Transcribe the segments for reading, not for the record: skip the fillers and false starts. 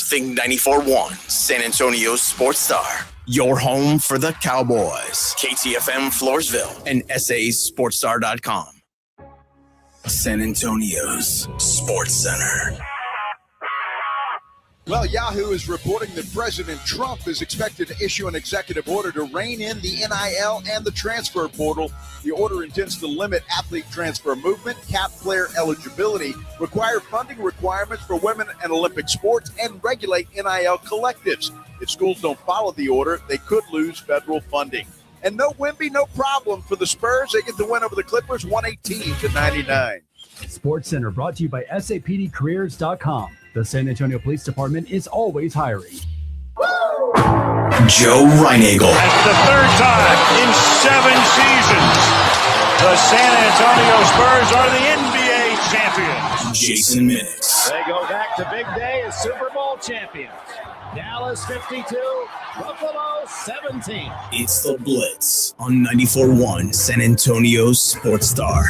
Think 94.1 San Antonio Sports Star. Your home for the Cowboys. KTFM Floresville and SASportsStar.com. San Antonio's Sports Center. Well, Yahoo is reporting that President Trump is expected to issue an executive order to rein in the NIL and the transfer portal. The order intends to limit athlete transfer movement, cap player eligibility, require funding requirements for women and Olympic sports, and regulate NIL collectives. If schools don't follow the order, they could lose federal funding. And no Wemby, no problem for the Spurs. They get the win over the Clippers, 118-99. Sports Center brought to you by SAPDcareers.com. The San Antonio Police Department is always hiring. Joe Reinagel. That's the third time in 7 seasons, the San Antonio Spurs are the NBA champions. Jason Minix. They go back to big day as Super Bowl champions. Dallas 52, Buffalo 17. It's the Blitz on 94.1 San Antonio Sports Star.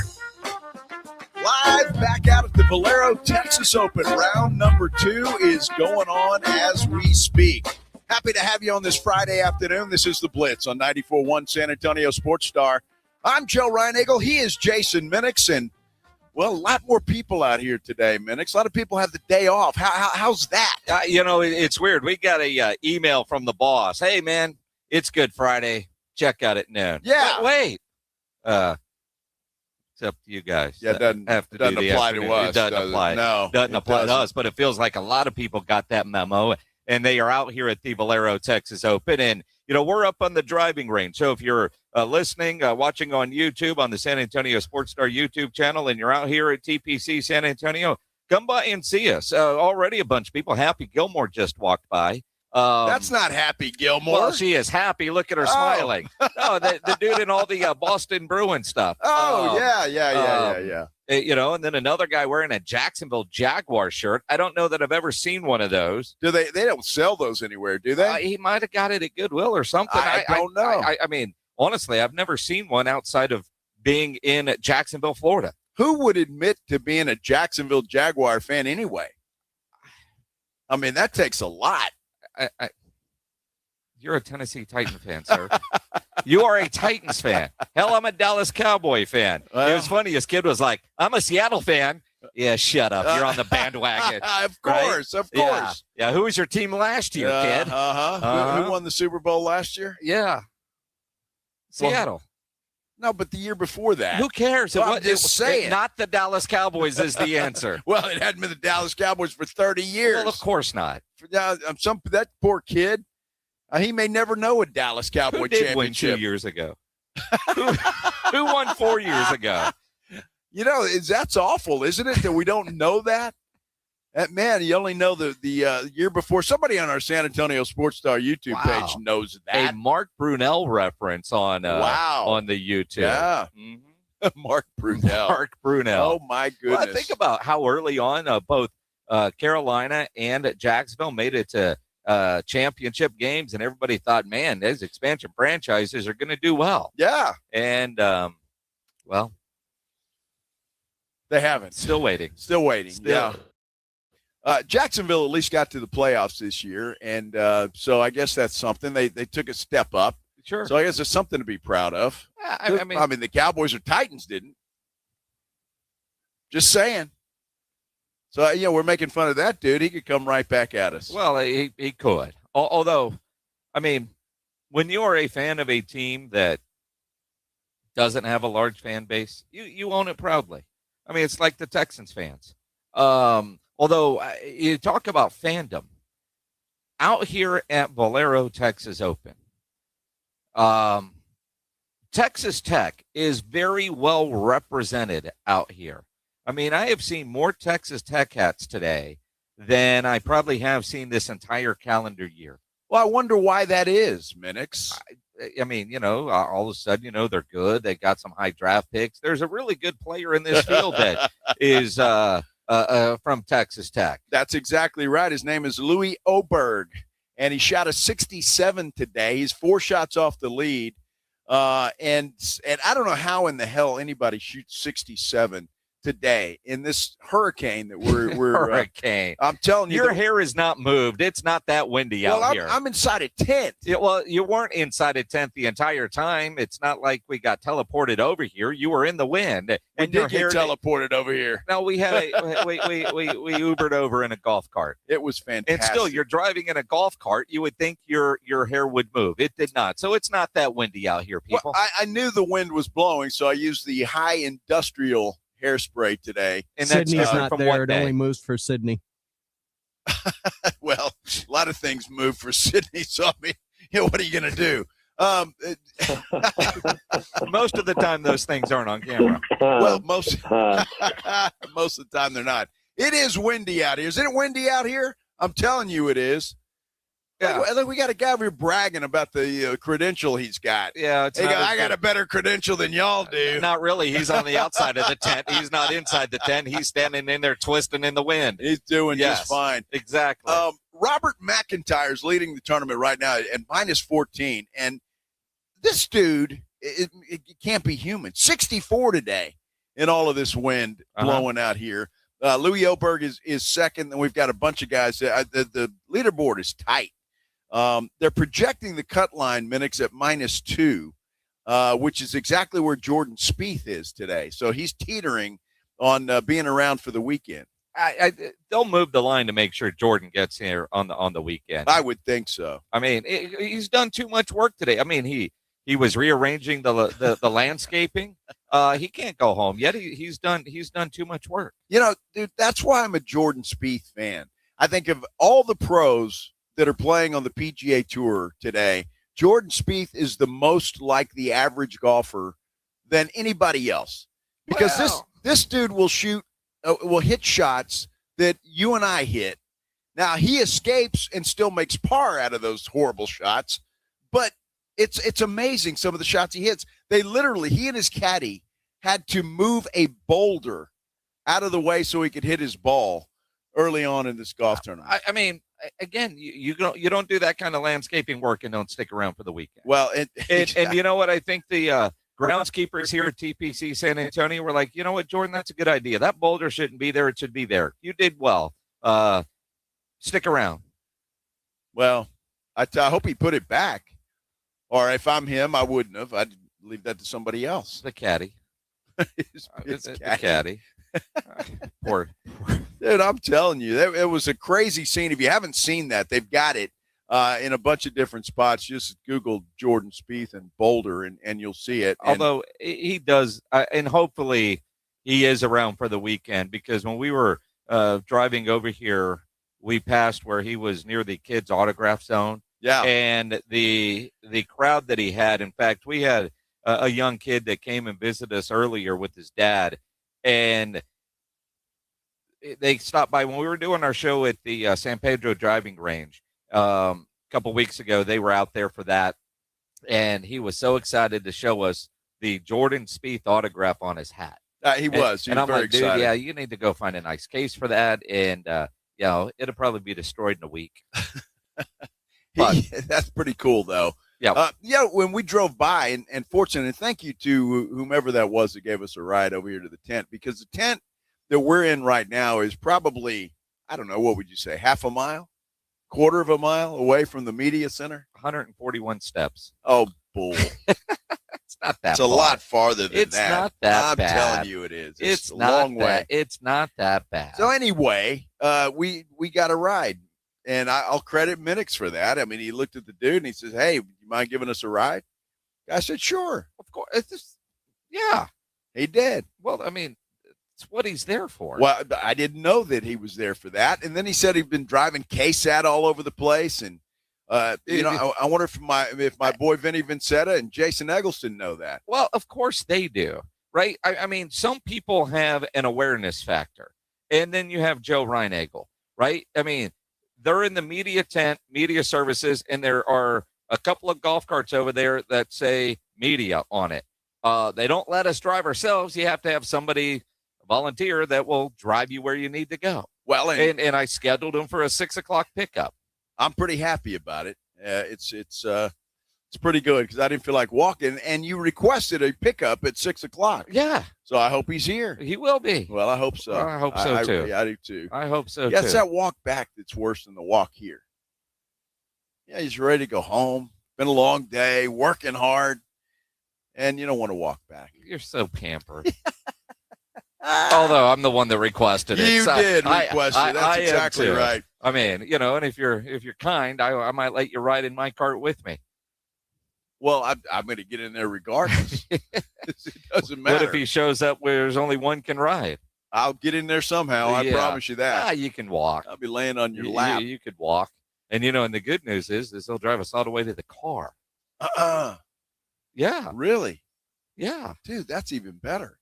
Live back out at the Valero Texas Open. Round number 2 is going on as we speak. Happy to have you on this Friday afternoon. This is the Blitz on 94.1 San Antonio Sports Star. I'm Joe Reinagel. He is Jason Minix. And, well, a lot more people out here today, Minix. A lot of people have the day off. How's that? It's weird. We got a email from the boss. Hey, man, it's Good Friday. Check out at noon. Yeah. But wait. It's up to you guys. Yeah, it doesn't apply to us. It doesn't apply. No, doesn't apply to us. But it feels like a lot of people got that memo, and they are out here at the Valero Texas Open. And, we're up on the driving range. So if you're listening, watching on YouTube on the San Antonio Sports Star YouTube channel, and you're out here at TPC San Antonio, come by and see us. Already a bunch of people. Happy Gilmore just walked by. That's not Happy Gilmore. Well, she is happy. Look at her smiling. No, the dude in all the Boston Bruin stuff. Yeah. And then another guy wearing a Jacksonville Jaguar shirt. I don't know that I've ever seen one of those. Do they don't sell those anywhere, do they? He might have got it at Goodwill or something. I don't know. I mean, honestly, I've never seen one outside of being in Jacksonville, Florida. Who would admit to being a Jacksonville Jaguar fan anyway? I mean, that takes a lot. You're a Tennessee Titan fan, sir. You are a Titans fan. Hell, I'm a Dallas Cowboy fan. It was funny. His kid was like, I'm a Seattle fan. Yeah, shut up. You're on the bandwagon. Of course, right? Of course. Yeah. Who was your team last year, kid? Who won the Super Bowl last year? Yeah. Seattle. No, but the year before that. Who cares? Well, I'm just saying. Not the Dallas Cowboys is the answer. Well, it hadn't been the Dallas Cowboys for 30 years. Well, of course not. That poor kid, he may never know a Dallas Cowboy Who did championship. win 2 years ago? Who won 4 years ago? That's awful, isn't it, that we don't know that? Man, you only know the year before. Somebody on our San Antonio Sports Star YouTube page knows that. A Mark Brunell reference on on the YouTube. Yeah. Mm-hmm. Mark Brunell. Mark Brunell. Oh, my goodness. Well, think about how early on both Carolina and Jacksonville made it to championship games, and everybody thought, man, these expansion franchises are going to do well. Yeah. And, well. They haven't. Still waiting. Yeah. Jacksonville at least got to the playoffs this year, and so I guess that's something. They took a step up. Sure. So I guess it's something to be proud of. I mean, the Cowboys or Titans didn't. Just saying. So, we're making fun of that dude. He could come right back at us. Well, he could. Although, I mean, when you're a fan of a team that doesn't have a large fan base, you own it proudly. I mean, it's like the Texans fans. Although you talk about fandom, out here at Valero Texas Open, Texas Tech is very well represented out here. I mean, I have seen more Texas Tech hats today than I probably have seen this entire calendar year. Well, I wonder why that is, Minix. I mean, all of a sudden, they're good. They got some high draft picks. There's a really good player in this field that is from Texas Tech. That's exactly right. His name is Louis Oberg, and he shot a 67 today. He's 4 shots off the lead. And I don't know how in the hell anybody shoots 67 today in this hurricane that we're hurricane. I'm telling you, your hair is not moved. It's not that windy out here. I'm inside a tent. Yeah, well, you weren't inside a tent the entire time. It's not like we got teleported over here. You were in the wind. We did get teleported over here. No, we had we Ubered over in a golf cart. It was fantastic. And still, you're driving in a golf cart. You would think your hair would move. It did not. So it's not that windy out here, people. Well, I knew the wind was blowing, so I used the high industrial hairspray today. And Sydney's not there. It only moves for Sydney. Well, a lot of things move for Sydney, so I mean, what are you going to do? Most of the time, those things aren't on camera. Well, most of the time they're not. It is windy out here. Isn't it windy out here? I'm telling you, it is. Yeah, look, we got a guy over here bragging about the credential he's got. Yeah, I got a better credential than y'all do. Not really. He's on the outside of the tent. He's not inside the tent. He's standing in there twisting in the wind. He's doing just fine. Exactly. Robert McIntyre's leading the tournament right now at minus 14, and this dude, it can't be human. 64 today in all of this wind blowing out here. Louis Oberg is second, and we've got a bunch of guys. The leaderboard is tight. They're projecting the cut line Minix at -2, which is exactly where Jordan Spieth is today. So he's teetering on being around for the weekend. They'll move the line to make sure Jordan gets here on the weekend. I would think so. I mean, he's done too much work today. I mean, he was rearranging the landscaping. He can't go home yet. He's done too much work. You know, dude, that's why I'm a Jordan Spieth fan. I think of all the pros that are playing on the PGA Tour today, Jordan Spieth is the most like the average golfer than anybody else, because this dude will hit shots that you and I hit. Now he escapes and still makes par out of those horrible shots, but it's amazing some of the shots he hits. He and his caddy had to move a boulder out of the way so he could hit his ball early on in this golf tournament. I mean, again, you don't do that kind of landscaping work and don't stick around for the weekend. Well, and you know what? I think the groundskeepers here at TPC San Antonio were like, you know what, Jordan, that's a good idea. That boulder shouldn't be there. It should be there. You did well. Stick around. Well, I hope he put it back. Or if I'm him, I wouldn't have. I'd leave that to somebody else. The caddy. The caddy. Poor. Dude, I'm telling you, it was a crazy scene. If you haven't seen that, they've got it in a bunch of different spots. Just Google Jordan Spieth and Boulder, and you'll see it. Although he does, and hopefully he is around for the weekend, because when we were driving over here, we passed where he was near the kids' autograph zone. Yeah. And the crowd that he had, in fact, we had a young kid that came and visited us earlier with his dad, and they stopped by when we were doing our show at the San Pedro driving range a couple weeks ago. They were out there for that, and he was so excited to show us the Jordan Spieth autograph on his hat. He was and I'm very like, dude, excited. yeah, you need to go find a nice case for that, and it'll probably be destroyed in a week. That's pretty cool, though. Yeah. When we drove by, and fortunate, and thank you to whomever that was that gave us a ride over here to the tent, because the tent that we're in right now is probably, I don't know, what would you say, half a mile, quarter of a mile away from the media center? 141 steps. Oh, bull. It's not that It's a lot farther than it's that. Not that I'm bad. telling you it is. It's a not long way. That, it's not that bad. So anyway, we got a ride. And I'll credit Minix for that. I mean, he looked at the dude and he says, "Hey, you mind giving us a ride?" I said, "Sure." Of course. Yeah. He did. Well, I mean, it's what he's there for. Well, I didn't know that he was there for that. And then he said he'd been driving KSAT all over the place. And, I wonder if my boy Vinny Vincetta and Jason Eggleston know that. Well, of course they do, right? I mean, some people have an awareness factor. And then you have Joe Reinagel, right? I mean, they're in the media tent, media services, and there are a couple of golf carts over there that say media on it. They don't let us drive ourselves. You have to have somebody volunteer that will drive you where you need to go. Well, and I scheduled them for a 6:00 pickup. I'm pretty happy about it. It's It's pretty good because I didn't feel like walking, and you requested a pickup at 6 o'clock. Yeah. So I hope he's here. He will be. Well, I hope so. I hope so, too. I do, too. I hope so, Yeah, too. it's that walk back that's worse than the walk here. Yeah, he's ready to go home. Been a long day, working hard, and you don't want to walk back. You're so pampered. Although I'm the one that requested it. You did request it. That's exactly right. I mean, and if you're kind, I might let you ride in my cart with me. Well, I'm going to get in there regardless. It doesn't matter. What if he shows up where there's only one can ride? I'll get in there somehow. I promise you that. You can walk. I'll be laying on your lap. You could walk. And, and the good news is he'll drive us all the way to the car. Yeah. Really? Yeah. Dude, that's even better.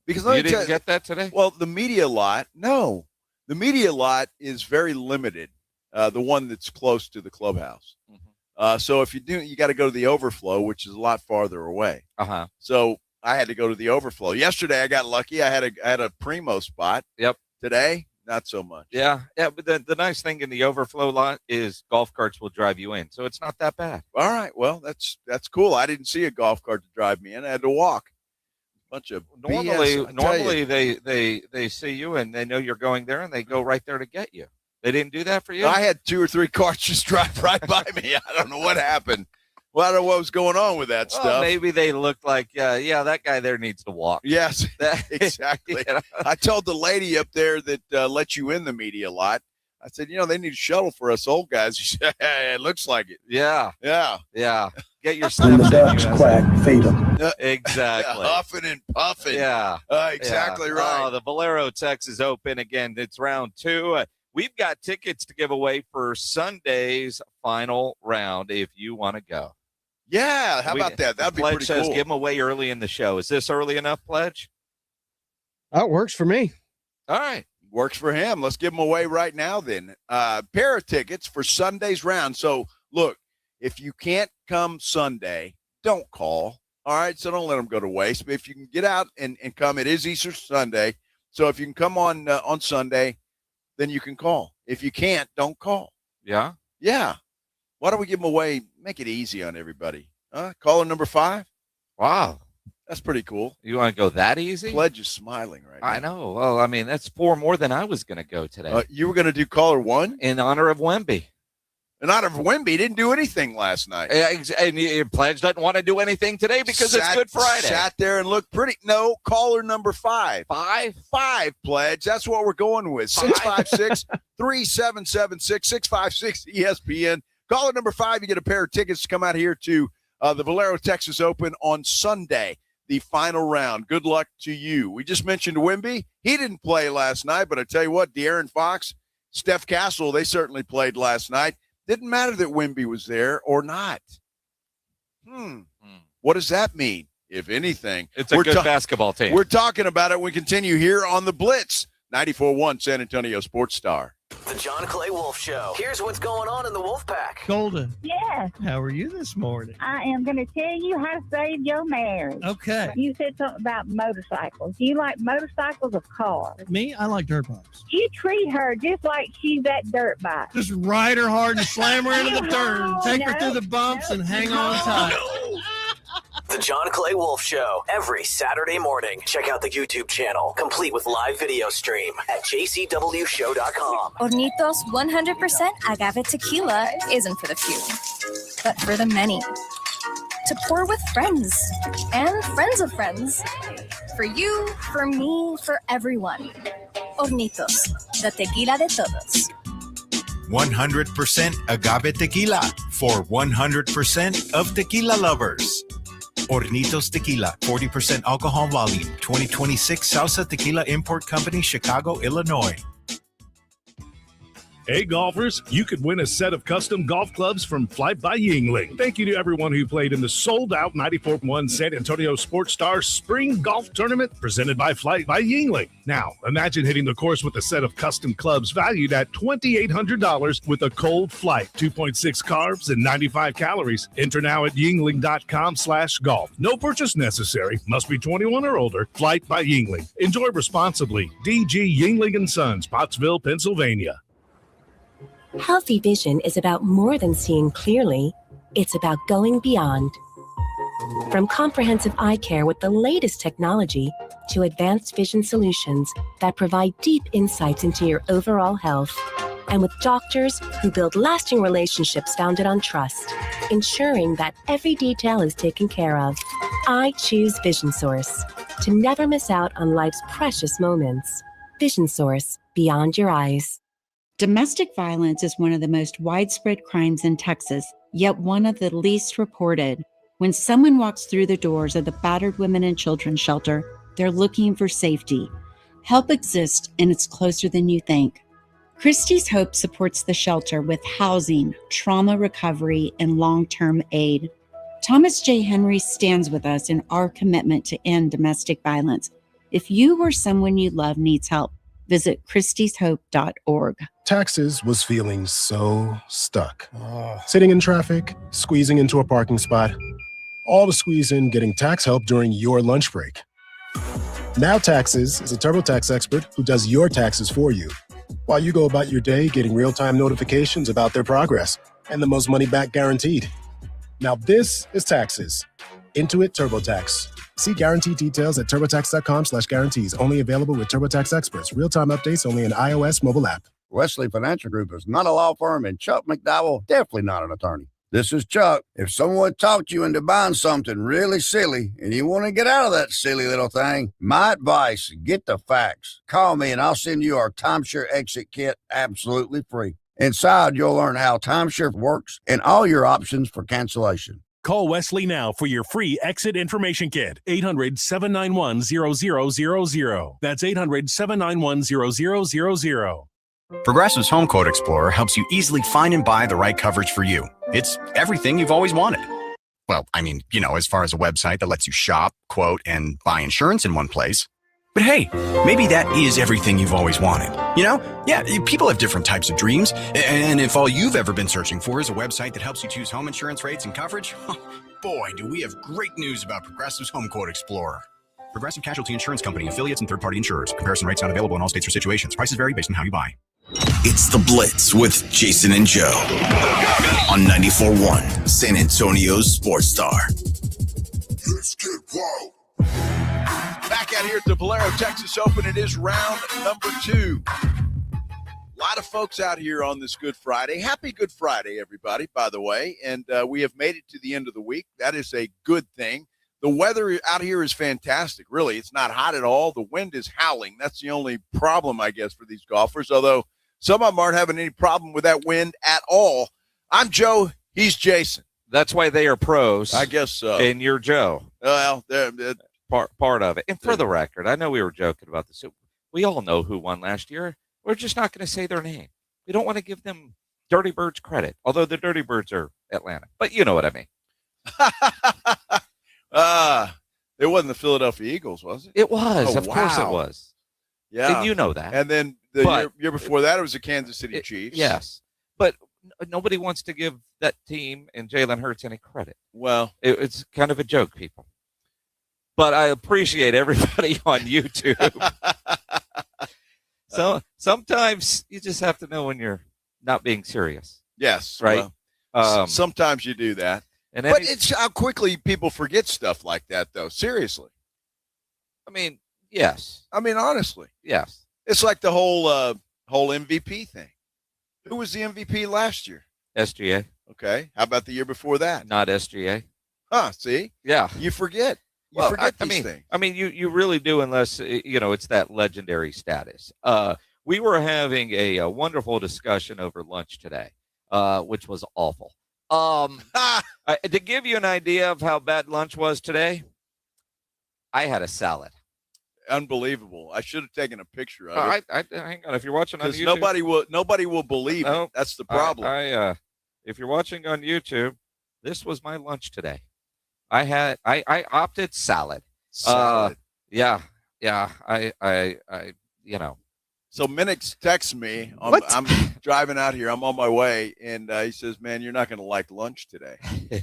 Because you didn't get that today? Well, the media lot, no. The media lot is very limited, the one that's close to the clubhouse. Mm-hmm. So if you do, you got to go to the overflow, which is a lot farther away. Uh-huh. So I had to go to the overflow. Yesterday, I got lucky. I had a primo spot. Yep. Today, not so much. Yeah. But the nice thing in the overflow lot is golf carts will drive you in, so it's not that bad. All right. Well, that's cool. I didn't see a golf cart to drive me in. I had to walk. Bunch of normally they see you and they know you're going there and they go right there to get you. They didn't do that for you? I had 2 or 3 cars just drive right by me. I don't know what happened. Well, I don't know what was going on with that stuff. Maybe they looked like, that guy there needs to walk. Yes, exactly. I told the lady up there that let you in the media lot, I said, they need a shuttle for us old guys. She said, hey, it looks like it. Yeah. Get your When the ducks quack, feed them. Exactly. Huffing and puffing. Yeah. Exactly right. Oh, the Valero Texas Open again. It's round 2. We've got tickets to give away for Sunday's final round if you want to go. Yeah, how about that? That'd be Pledge pretty says cool. Give them away early in the show. Is this early enough, Pledge? That works for me. All right. Works for him. Let's give them away right now then. Pair of tickets for Sunday's round. So, look, if you can't come Sunday, don't call. All right? So don't let them go to waste. But if you can get out and come, it is Easter Sunday. So if you can come on Sunday, then you can call. If you can't, don't call. Yeah? Yeah. Why don't we give them away? Make it easy on everybody. Caller number 5. Wow. That's pretty cool. You want to go that easy? Pledge is smiling right now. I know. Well, I mean, that's 4 more than I was going to go today. You were going to do caller 1? In honor of Wemby. In honor of Wemby. He didn't do anything last night. And Pledge doesn't want to do anything today because it's Good Friday. Sat there and looked pretty. No, caller number 5. 5? 5, Pledge. That's what we're going with. 656-3776, 656 ESPN. Caller number 5, you get a pair of tickets to come out here to the Valero Texas Open on Sunday, the final round. Good luck to you. We just mentioned Wemby. He didn't play last night, but I tell you what, De'Aaron Fox, Steph Castle, they certainly played last night. Didn't matter that Wemby was there or not. What does that mean? If anything, it's a good basketball team. We're talking about it. We continue here on the Blitz, 94.1 San Antonio Sports Star. The John Clay Wolf Show. Here's what's going on in the Wolf Pack. Golden. Yes. How are you this morning? I am going to tell you how to save your marriage. Okay. You said something about motorcycles. Do you like motorcycles or cars? Me, I like dirt bikes. You treat her just like she's that dirt bike. Just ride her hard and slam her into the turn. Take her through the bumps and hang on tight. The John Clay Wolf Show, every Saturday morning. Check out the YouTube channel, complete with live video stream at jcwshow.com. Hornitos 100% agave tequila isn't for the few, but for the many. To pour with friends and friends of friends. For you, for me, for everyone. Hornitos, the tequila de todos. 100% agave tequila for 100% of tequila lovers. Hornitos Tequila, 40% alcohol volume, 2026 Salsa Tequila Import Company, Chicago, Illinois. Hey golfers, you could win a set of custom golf clubs from Flight by Yingling. Thank you to everyone who played in the sold-out 94.1 San Antonio Sports Star Spring Golf Tournament presented by Flight by Yingling. Now, imagine hitting the course with a set of custom clubs valued at $2,800 with a cold flight, 2.6 carbs, and 95 calories. Enter now at yingling.com/golf. No purchase necessary. Must be 21 or older. Flight by Yingling. Enjoy responsibly. DG Yingling & Sons, Pottsville, Pennsylvania. Healthy vision is about more than seeing clearly. it's about going beyond. From comprehensive eye care with the latest technology to advanced vision solutions that provide deep insights into your overall health. And with doctors who build lasting relationships founded on trust, ensuring that every detail is taken care of. I choose Vision Source to never miss out on life's precious moments. Vision Source, beyond your eyes. Domestic violence is one of the most widespread crimes in Texas, yet one of the least reported. When someone walks through the doors of the Battered Women and Children Shelter, they're looking for safety. Help exists, and it's closer than you think. Christie's Hope supports the shelter with housing, trauma recovery, and long-term aid. Thomas J. Henry stands with us in our commitment to end domestic violence. If you or someone you love needs help, visit christieshope.org. Taxes was feeling so stuck. Sitting in traffic, squeezing into a parking spot, all to squeeze in getting tax help during your lunch break. Now Taxes is a TurboTax expert who does your taxes for you, while you go about your day getting real-time notifications about their progress and the most money back guaranteed. Now this is Taxes. Intuit TurboTax. See guarantee details at turbotax.com/guarantees. Only available with TurboTax experts. Real-time updates only in iOS mobile app. Wesley Financial Group is not a law firm, and Chuck McDowell definitely not an attorney. This is Chuck. If someone talked you into buying something really silly and you want to get out of that silly little thing, my advice, get the facts. Call me and I'll send you our timeshare exit kit absolutely free. Inside, you'll learn how timeshare works and all your options for cancellation. Call Wesley now for your free exit information kit. 800-791-0000. That's 800-791-0000. Progressive's Home Quote Explorer helps you easily find and buy the right coverage for you. It's everything you've always wanted. Well, I mean, as far as a website that lets you shop, quote, and buy insurance in one place. But hey, maybe that is everything you've always wanted. Yeah, people have different types of dreams. And if all you've ever been searching for is a website that helps you choose home insurance rates and coverage, boy, do we have great news about Progressive's Home Quote Explorer. Progressive Casualty Insurance Company, affiliates, and third-party insurers. Comparison rates not available in all states or situations. Prices vary based on how you buy. It's the Blitz with Jason and Joe on 94.1 San Antonio's Sports Star. Let's get wild. Back out here at the Valero Texas Open, it is round number 2. A lot of folks out here on this Good Friday. Happy Good Friday, everybody, by the way. And we have made it to the end of the week. That is a good thing. The weather out here is fantastic. Really, it's not hot at all. The wind is howling. That's the only problem, I guess, for these golfers, although some of them aren't having any problem with that wind at all. I'm Joe. He's Jason. That's why they are pros. I guess so. And you're Joe. Well, they're part of it. And for the record, I know we were joking about this. We all know who won last year. We're just not going to say their name. We don't want to give them Dirty Birds credit, although the Dirty Birds are Atlanta. But you know what I mean. It wasn't the Philadelphia Eagles, was it? It was. Of course it was. Yeah. And you know that. And then the year before that, it was the Kansas City Chiefs. Yes. But nobody wants to give that team and Jalen Hurts any credit. Well, it's kind of a joke, people. But I appreciate everybody on YouTube. So sometimes you just have to know when you're not being serious. Yes. Right. Well, sometimes you do that. But it's how quickly people forget stuff like that, though. Seriously. I mean, yes. I mean, honestly. Yes. It's like the whole MVP thing. Who was the MVP last year? SGA. Okay. How about the year before that? Not SGA. Huh, see? Yeah. You forget. You forget these things. I mean, you really do, unless, it's that legendary status. We were having a wonderful discussion over lunch today, which was awful. To give you an idea of how bad lunch was today, I had a salad. Unbelievable. I should have taken a picture of it. Hang on. If you're watching on YouTube, nobody will believe it. That's the problem. If you're watching on YouTube, this was my lunch today. I opted salad. Salad. Yeah. I So Minix texts me. I'm driving out here. I'm on my way, and he says, "Man, you're not going to like lunch today.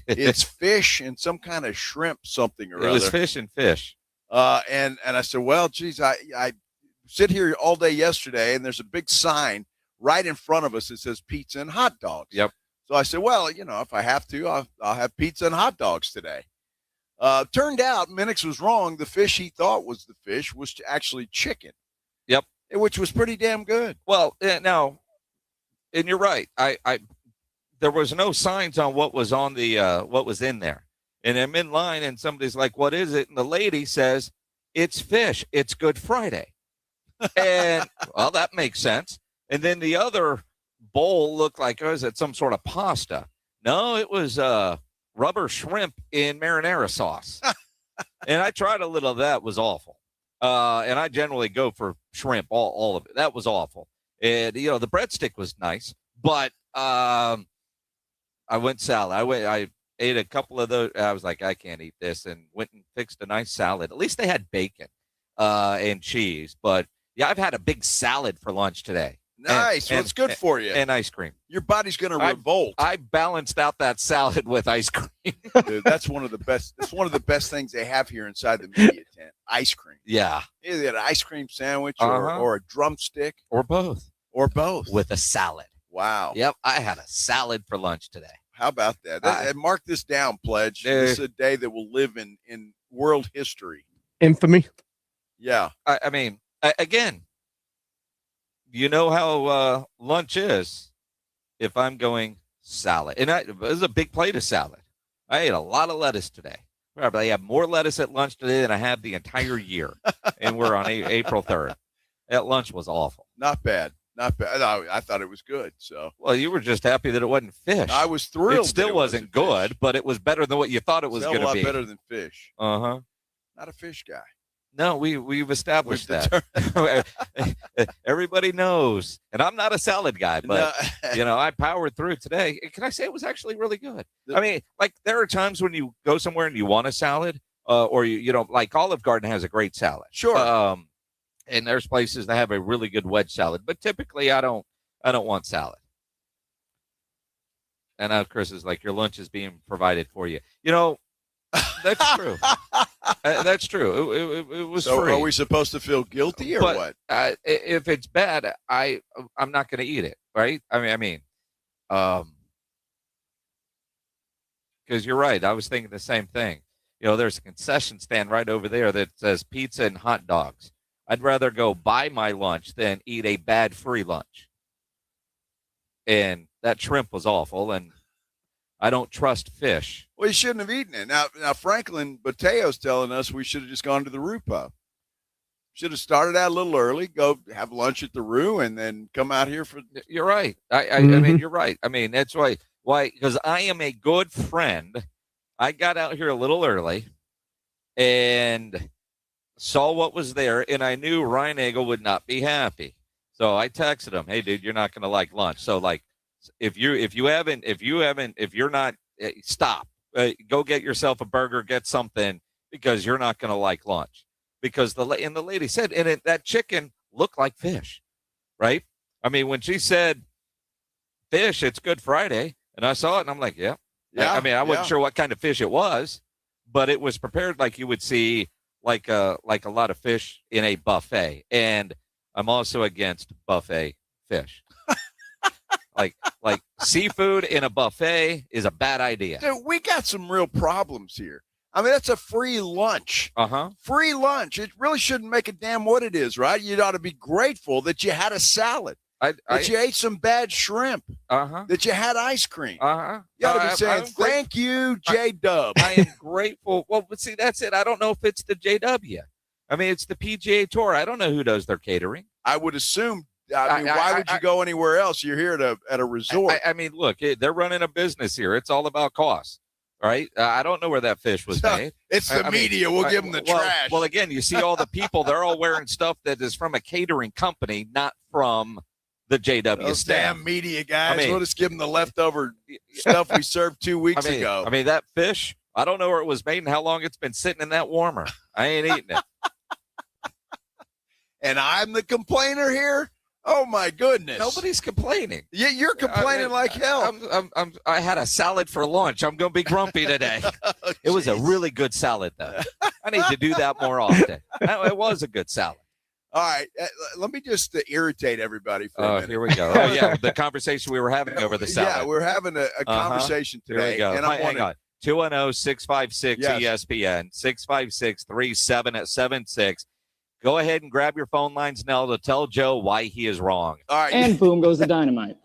It's fish and some kind of shrimp, something or other." It was fish and fish. And I said, "Well, geez, I sit here all day yesterday, and there's a big sign right in front of us that says pizza and hot dogs." Yep. So I said, well, if I have to, I'll have pizza and hot dogs today. Turned out Minix was wrong. The fish he thought was the fish was actually chicken. Yep. Which was pretty damn good. Well, now, and you're right. There was no signs on what was on the what was in there. And I'm in line, and somebody's like, "What is it?" And the lady says, "It's fish. It's Good Friday." And well, that makes sense. And then the other bowl looked like, is it some sort of pasta? No, it was rubber shrimp in marinara sauce. And I tried a little of that. It was awful. And I generally go for shrimp, all of it. That was awful. And, the breadstick was nice, but I went salad. I ate a couple of those. I was like, I can't eat this, and went and fixed a nice salad. At least they had bacon and cheese. But, yeah, I've had a big salad for lunch today. Nice. Well, it's good for you. And ice cream. Your body's going to revolt. I balanced out that salad with ice cream. Dude, that's one of the best. That's one of the best things they have here inside the media tent. Ice cream. Yeah. Either an ice cream sandwich or a drumstick. Or both. With a salad. Wow. Yep. I had a salad for lunch today. How about that? Mark this down, Pledge. This is a day that will live in world history. Infamy. Yeah. I mean, again, you know how lunch is if I'm going salad. And it was a big plate of salad. I ate a lot of lettuce today. I have more lettuce at lunch today than I had the entire year. And we're on April 3rd. That lunch was awful. Not bad. Not bad. I thought it was good. So, well, you were just happy that it wasn't fish. I was thrilled. It still wasn't good, fish. But it was better than what you thought it was going to be. A lot better than fish. Uh-huh. Not a fish guy. No, we've established that. Everybody knows. And I'm not a salad guy, but, I powered through today. Can I say it was actually really good? I mean, like there are times when you go somewhere and you want a salad or, like Olive Garden has a great salad. Sure. And there's places that have a really good wedge salad. But typically I don't want salad. And now Chris is like, your lunch is being provided for you. That's true. That's true. It was so free. Are we supposed to feel guilty or what? If it's bad, I'm not going to eat it, right? I mean, because you're right. I was thinking the same thing. There's a concession stand right over there that says pizza and hot dogs. I'd rather go buy my lunch than eat a bad free lunch. And that shrimp was awful, and I don't trust fish. Well, you shouldn't have eaten it. Now Franklin Mateo's telling us we should have just gone to the Roo Pub. Should have started out a little early, go have lunch at the Roo, and then come out here for. You're right. I mean, you're right. I mean, that's why because I am a good friend. I got out here a little early and saw what was there, and I knew Ryan Eagle would not be happy. So I texted him, "Hey, dude, you're not going to like lunch." So like. If you're not, stop. Go get yourself a burger, get something, because you're not going to like lunch. Because the lady said, and that chicken looked like fish, right? I mean, when she said fish, it's Good Friday, and I saw it, and I'm like, yeah. I mean, I wasn't sure what kind of fish it was, but it was prepared like you would see like a lot of fish in a buffet. And I'm also against buffet fish. Like seafood in a buffet is a bad idea. Dude, we got some real problems here. I mean, that's a free lunch. Uh-huh. Free lunch. It really shouldn't make a damn what it is, right? You ought to be grateful that you had a salad, that you ate some bad shrimp, that you had ice cream. You ought to be saying, thank you, J-Dub. I am grateful. Well, but see, that's it. I don't know if it's the JW. I mean, it's the PGA Tour. I don't know who does their catering. I would assume. I mean, why would you go anywhere else? You're here at a resort. I mean, look, they're running a business here. It's all about cost, right? I don't know where that fish was made. It's the media. We'll give them the trash. Well, again, you see all the people. They're all wearing stuff that is from a catering company, not from the JW Those staff. Damn media guys. We'll just give them the leftover stuff we served 2 weeks ago. I mean, that fish, I don't know where it was made and how long it's been sitting in that warmer. I ain't eating it. And I'm the complainer here? Oh, my goodness. Nobody's complaining. Yeah, you're complaining like hell. I had a salad for lunch. I'm going to be grumpy today. It was a really good salad, though. I need to do that more often. It was a good salad. All right, let me just irritate everybody for a minute. Here we go. Oh, yeah, the conversation we were having over the salad. Yeah, we're having a conversation today. Here we go. And hang on. 210-656-ESPN, 656-3776. Go ahead and grab your phone lines now to tell Joe why he is wrong. All right. And boom goes the dynamite.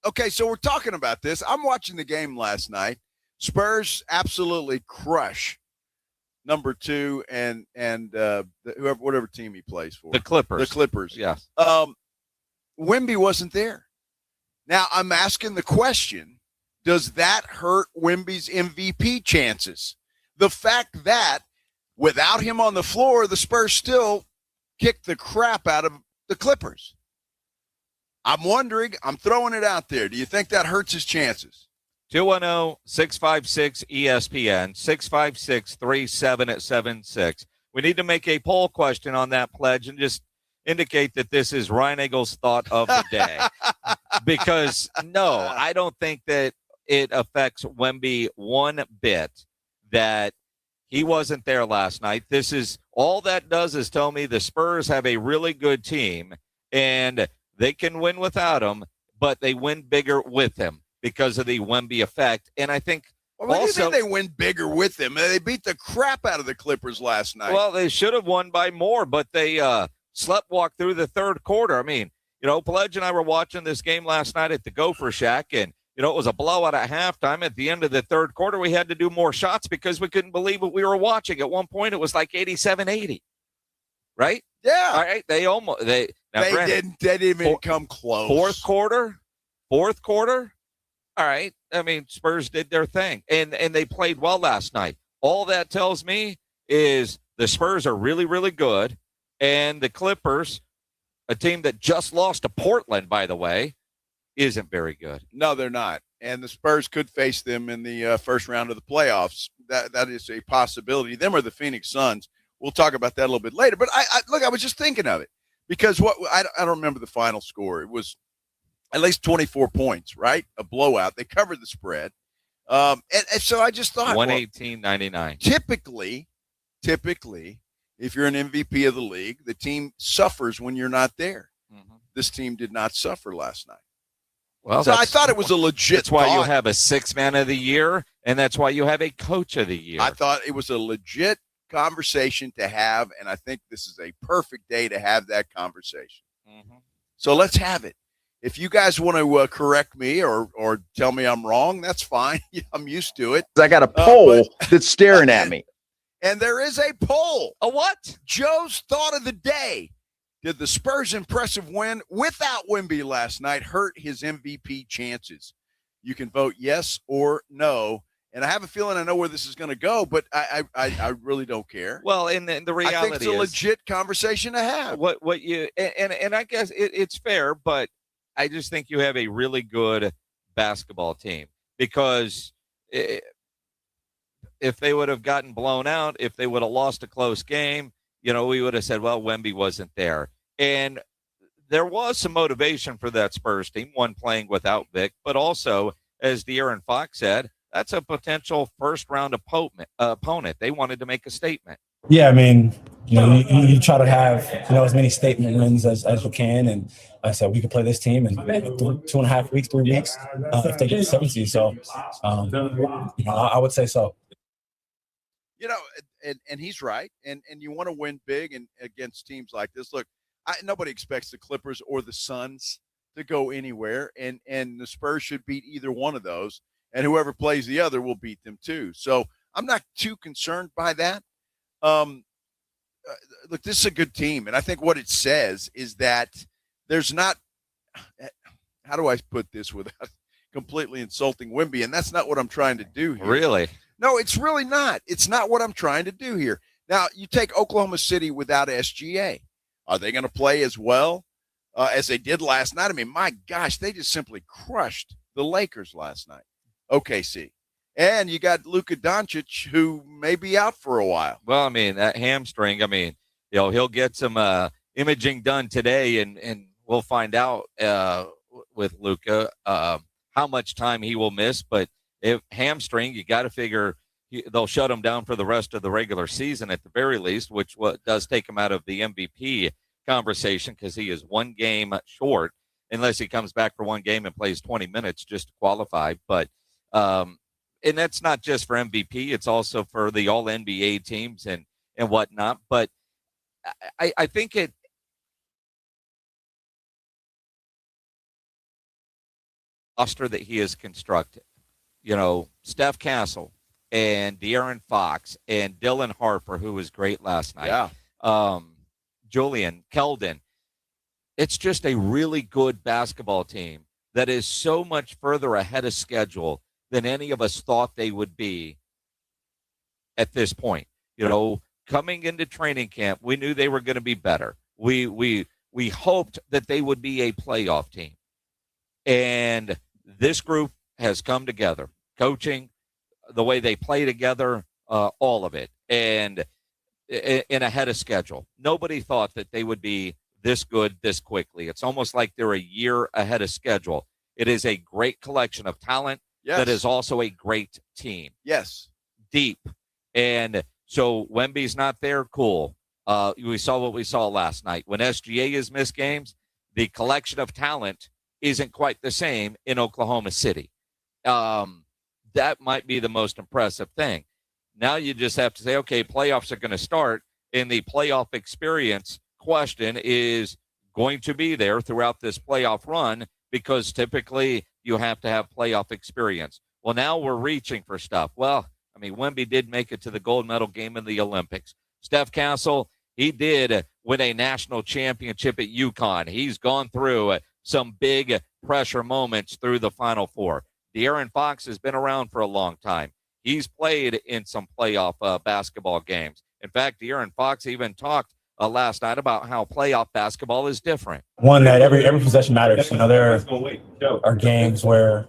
Okay, so we're talking about this. I'm watching the game last night. Spurs absolutely crush number 2 and whatever team he plays for. The Clippers. The Clippers. Yes. Wemby wasn't there. Now, I'm asking the question, does that hurt Wemby's MVP chances? The fact that without him on the floor, the Spurs still kicked the crap out of the Clippers. I'm wondering, I'm throwing it out there. Do you think that hurts his chances? 210-656-ESPN, 656-3776. We need to make a poll question on that pledge and just indicate that this is Ryan Eagle's thought of the day. Because, no, I don't think that it affects Wemby one bit that he wasn't there last night. This is all that does is tell me the Spurs have a really good team, and they can win without him, but they win bigger with him because of the Wemby effect. And I think what do you mean they win bigger with him? They beat the crap out of the Clippers last night. Well, they should have won by more, but they sleptwalked through the third quarter. I mean, Pledge and I were watching this game last night at the Gopher Shack, and, it was a blowout at halftime. At the end of the third quarter, we had to do more shots because we couldn't believe what we were watching. At one point, it was like 87-80, right? Yeah. All right. They didn't even come close. Fourth quarter. All right. I mean, Spurs did their thing, and they played well last night. All that tells me is the Spurs are really, really good, and the Clippers, a team that just lost to Portland, by the way, isn't very good. No, they're not. And the Spurs could face them in the first round of the playoffs. That is a possibility. Them or the Phoenix Suns. We'll talk about that a little bit later. But I was just thinking of it because I don't remember the final score. It was at least 24 points, right? A blowout. They covered the spread. And so I just thought 118-99. Typically, if you're an MVP of the league, the team suffers when you're not there. Mm-hmm. This team did not suffer last night. Well, so I thought it was a legit. That's why you have a 6th man of the year, and that's why you have a coach of the year. I thought it was a legit conversation to have, and I think this is a perfect day to have that conversation. Mm-hmm. So let's have it. If you guys want to correct me or tell me I'm wrong, that's fine. I'm used to it. I got a poll that's staring at me. And there is a poll. A what? Joe's thought of the day. Did the Spurs' impressive win without Wemby last night hurt his MVP chances? You can vote yes or no. And I have a feeling I know where this is going to go, but I really don't care. Well, and the reality I think it's a legit conversation to have. What you and I guess it's fair, but I just think you have a really good basketball team because if they would have gotten blown out, if they would have lost a close game, we would have said, well, Wemby wasn't there. And there was some motivation for that Spurs team, one playing without Vic, but also, as De'Aaron Fox said, that's a potential first-round opponent. They wanted to make a statement. Yeah, I mean, you try to have, as many statement wins as you can. And like I said, we could play this team in 2.5 weeks, 3 weeks, if they get the 7th seed. So, I would say so. And he's right. And you want to win big and against teams like this. Look, nobody expects the Clippers or the Suns to go anywhere. And the Spurs should beat either one of those. And whoever plays the other will beat them too. So I'm not too concerned by that. Look, this is a good team. And I think what it says is that there's not – how do I put this without completely insulting Wemby? And that's not what I'm trying to do here. Really? No, it's really not. It's not what I'm trying to do here. Now, you take Oklahoma City without SGA. Are they going to play as well as they did last night? I mean, my gosh, they just simply crushed the Lakers last night. OKC. And you got Luka Doncic, who may be out for a while. Well, I mean, that hamstring, he'll get some imaging done today, and we'll find out with Luka how much time he will miss. But if hamstring, you got to figure they'll shut him down for the rest of the regular season at the very least, which does take him out of the MVP conversation because he is one game short, unless he comes back for one game and plays 20 minutes just to qualify. But and that's not just for MVP; it's also for the All NBA teams and whatnot. But I think it. Roster that he has constructed, Steph Castle and De'Aaron Fox and Dylan Harper, who was great last night. Yeah. Julian Keldon. It's just a really good basketball team that is so much further ahead of schedule than any of us thought they would be at this point. Coming into training camp, we knew they were going to be better. We hoped that they would be a playoff team. And this group has come together, coaching, the way they play together, all of it, and in ahead of schedule. Nobody thought that they would be this good this quickly. It's almost like they're a year ahead of schedule. It is a great collection of talent that is also a great team. Yes. Deep. And so Wemby's not there, cool. We saw what we saw last night. When SGA has missed games, the collection of talent isn't quite the same in Oklahoma City. That might be the most impressive thing. Now you just have to say, okay, playoffs are going to start, and the playoff experience question is going to be there throughout this playoff run because typically you have to have playoff experience. Well, now we're reaching for stuff. Well, I mean, Wemby did make it to the gold medal game in the Olympics. Steph Castle, he did win a national championship at UConn. He's gone through some big pressure moments through the Final Four. De'Aaron Fox has been around for a long time. He's played in some playoff basketball games. In fact, De'Aaron Fox even talked last night about how playoff basketball is different. One that every possession matters. There are games where,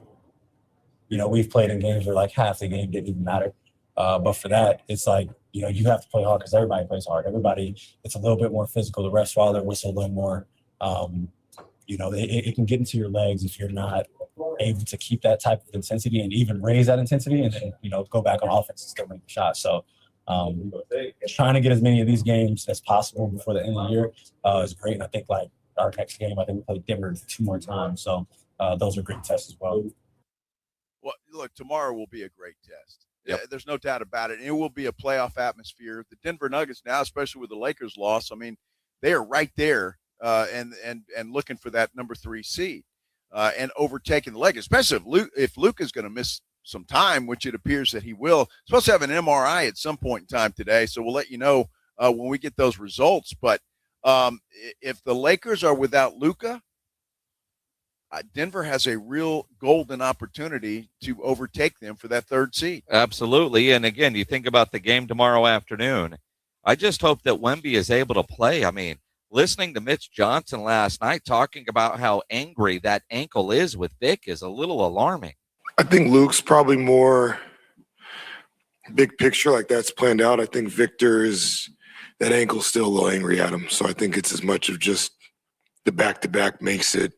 we've played in games where like half the game didn't even matter. But for that, it's like, you have to play hard because everybody plays hard. It's a little bit more physical. The refs swallow their whistle a little more. It can get into your legs if you're not able to keep that type of intensity and even raise that intensity and then, go back on offense and still make the shot. So trying to get as many of these games as possible before the end of the year is great. And I think like our next game, I think we play Denver 2 more times. So those are great tests as well. Well, look, tomorrow will be a great test. Yep. There's no doubt about it. And it will be a playoff atmosphere. The Denver Nuggets now, especially with the Lakers loss, I mean, they are right there and looking for that number 3 seed and overtaking the Lakers, especially if Luke is going to miss some time, which it appears that he will. Supposed to have an MRI at some point in time today, so we'll let you know when we get those results. But if the Lakers are without Luka, Denver has a real golden opportunity to overtake them for that 3rd seed. Absolutely. And again, you think about the game tomorrow afternoon. I just hope that Wemby is able to play. I mean, listening to Mitch Johnson last night talking about how angry that ankle is with Vic is a little alarming. I think Luke's probably more big picture, like that's planned out. I think Victor that ankle's still a little angry at him. So I think it's as much of just the back-to-back makes it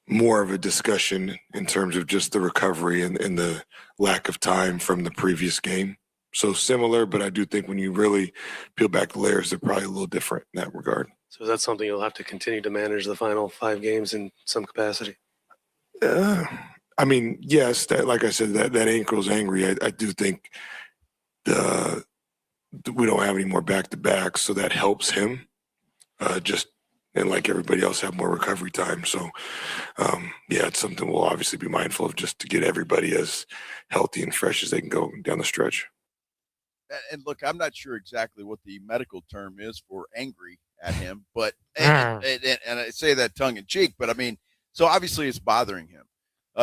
more of a discussion in terms of just the recovery and the lack of time from the previous game. So similar, but I do think when you really peel back the layers, they're probably a little different in that regard. So is that something you'll have to continue to manage the final 5 games in some capacity? I mean, yes, that, like I said, that ankle's angry. I do think we don't have any more back-to-back, so that helps him and like everybody else have more recovery time. So, it's something we'll obviously be mindful of just to get everybody as healthy and fresh as they can go down the stretch. And look, I'm not sure exactly what the medical term is for angry at him, but and I say that tongue in cheek, but I mean, so obviously it's bothering him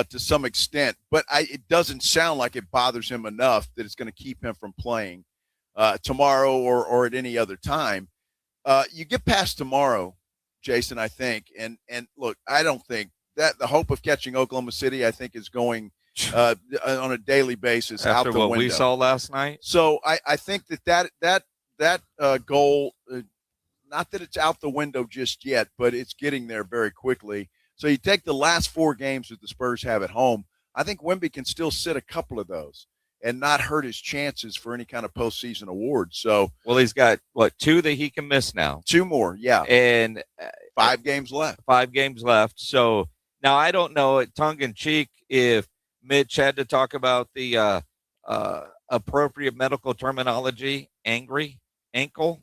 to some extent, but it doesn't sound like it bothers him enough that it's going to keep him from playing tomorrow or at any other time. You get past tomorrow, Jason, I think, and look, I don't think that the hope of catching Oklahoma City, I think, is going on a daily basis after out the what window. We saw last night. So I think that goal, not that it's out the window just yet, but it's getting there very quickly. So you take the last 4 games that the Spurs have at home. I think Wemby can still sit a couple of those. and not hurt his chances for any kind of postseason award. So, well, he's got, 2 that he can miss now? 2 more, yeah. And 5 games left. 5 games left. So now I don't know, tongue-in-cheek, if Mitch had to talk about the appropriate medical terminology, ankle.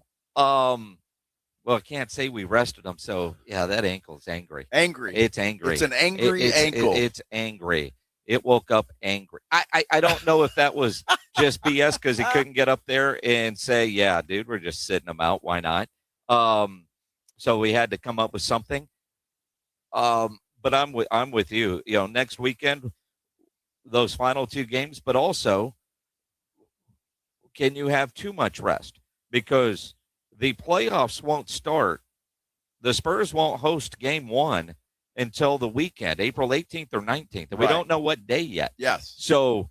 Well, I can't say we rested him, so yeah, that ankle's angry. Angry. It's angry. It's an angry ankle. It's angry. It woke up angry. I don't know if that was just BS because he couldn't get up there and say, yeah, dude, we're just sitting him out. Why not? So we had to come up with something. But I'm with you. Next weekend, those final 2 games, but also, can you have too much rest? Because the playoffs won't start. The Spurs won't host game 1 until the weekend, April 18th or 19th. And we don't know what day yet. Yes. So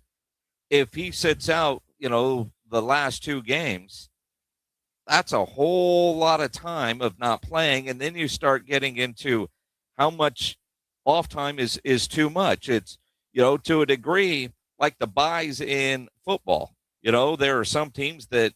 if he sits out, the last 2 games, that's a whole lot of time of not playing. And then you start getting into how much off time is too much. It's, to a degree, like the buys in football. There are some teams that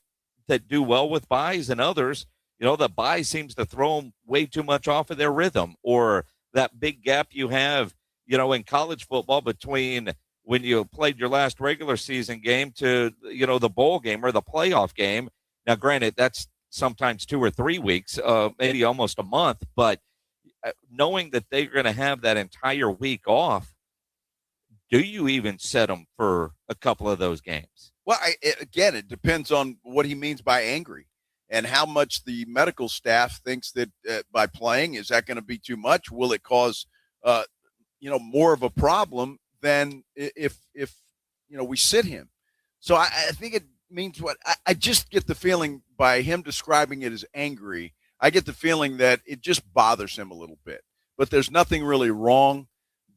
do well with buys, and others, the buy seems to throw them way too much off of their rhythm, or that big gap you have, in college football between when you played your last regular season game to, the bowl game or the playoff game. Now, granted, that's sometimes 2 or 3 weeks, maybe almost a month, but knowing that they're going to have that entire week off, do you even set them for a couple of those games? Well, again, it depends on what he means by angry and how much the medical staff thinks that by playing, is that going to be too much? Will it cause, more of a problem than if we sit him? So I think it means what I just get the feeling by him describing it as angry. I get the feeling that it just bothers him a little bit, but there's nothing really wrong,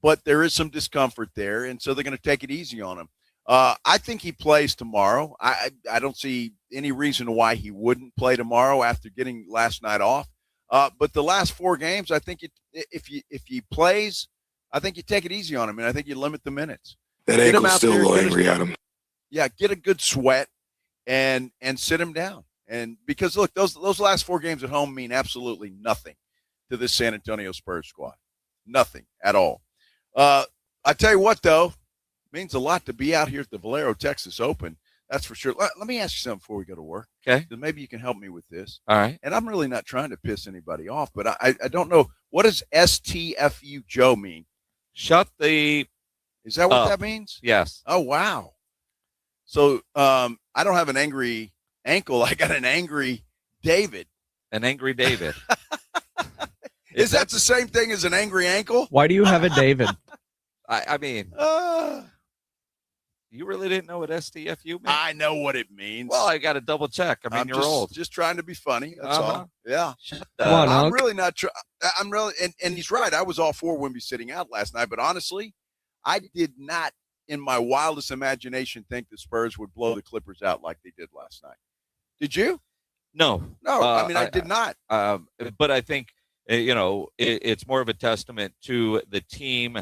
but there is some discomfort there. And so they're going to take it easy on him. I think he plays tomorrow. I don't see any reason why he wouldn't play tomorrow after getting last night off. But the last 4 games, I think if he plays, I think you take it easy on him, and I think you limit the minutes. That ankle's still a little angry at him. Yeah, get a good sweat and sit him down. And because look, those last 4 games at home mean absolutely nothing to this San Antonio Spurs squad. Nothing at all. I tell you what, though. Means a lot to be out here at the Valero, Texas Open. That's for sure. Let me ask you something before we go to work. Okay. Maybe you can help me with this. All right. And I'm really not trying to piss anybody off, but I don't know. What does STFU Joe mean? Shut the. Is that what that means? Yes. Oh, wow. So I don't have an angry ankle. I got an angry David. An angry David. Is that the same thing as an angry ankle? Why do you have a David? I mean. You really didn't know what STFU meant? I know what it means. Well, I got to double check. I mean, you're old. Just trying to be funny. That's all. Yeah. Come on, I'm really not trying. I'm really, and he's right. I was all for Wemby sitting out last night, but honestly, I did not, in my wildest imagination, think the Spurs would blow the Clippers out like they did last night. Did you? No. I mean, I did not. But I think, it's more of a testament to the team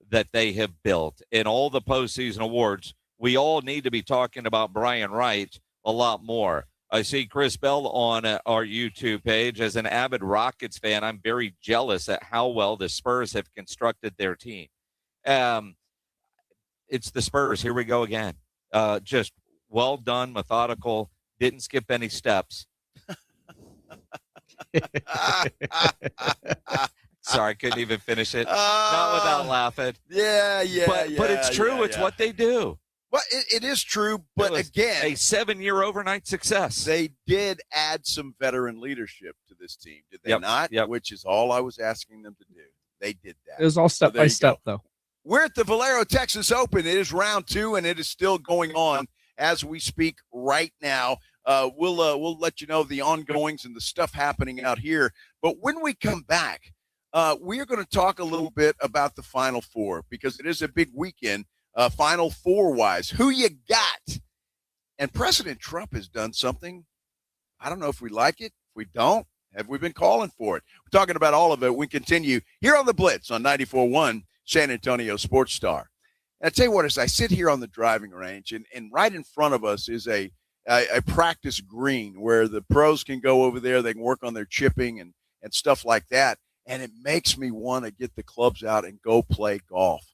that they have built. In all the postseason awards, we all need to be talking about Brian Wright a lot more. I see Chris Bell on our YouTube page. As an avid Rockets fan, I'm very jealous at how well the Spurs have constructed their team. It's the Spurs. Here we go again. Just well done, methodical, didn't skip any steps. Sorry, couldn't even finish it. Not without laughing. Yeah. But it's true. It's what they do. Well, it is true, but again, a 7-year overnight success. They did add some veteran leadership to this team, did they not? Yep. Which is all I was asking them to do. They did that. It was all step by step, though. We're at the Valero, Texas Open. It is round 2, and it is still going on as we speak right now. We'll let you know the ongoings and the stuff happening out here. But when we come back, we are going to talk a little bit about the Final Four because it is a big weekend. Final Four-wise, who you got? And President Trump has done something. I don't know if we like it. If we don't, have we been calling for it? We're talking about all of it. We continue here on the Blitz on 94.1 San Antonio Sports Star. And I tell you what, as I sit here on the driving range, and right in front of us is a practice green where the pros can go over there. They can work on their chipping and stuff like that. And it makes me want to get the clubs out and go play golf.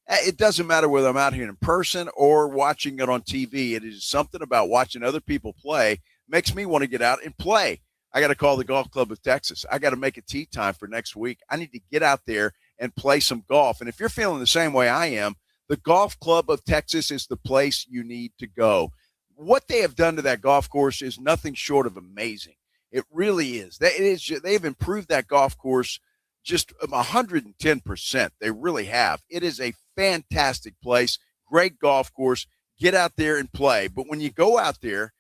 It doesn't matter whether I'm out here in person or watching it on TV. It is something about watching other people play makes me want to get out and play. I got to call the Golf Club of Texas. I got to make a tee time for next week. I need to get out there and play some golf. And if you're feeling the same way I am, the Golf Club of Texas is the place you need to go. What they have done to that golf course is nothing short of amazing. It really is. They've improved that golf course just 110%. They really have. It is a fantastic place, great golf course. Get out there and play. But when you go out there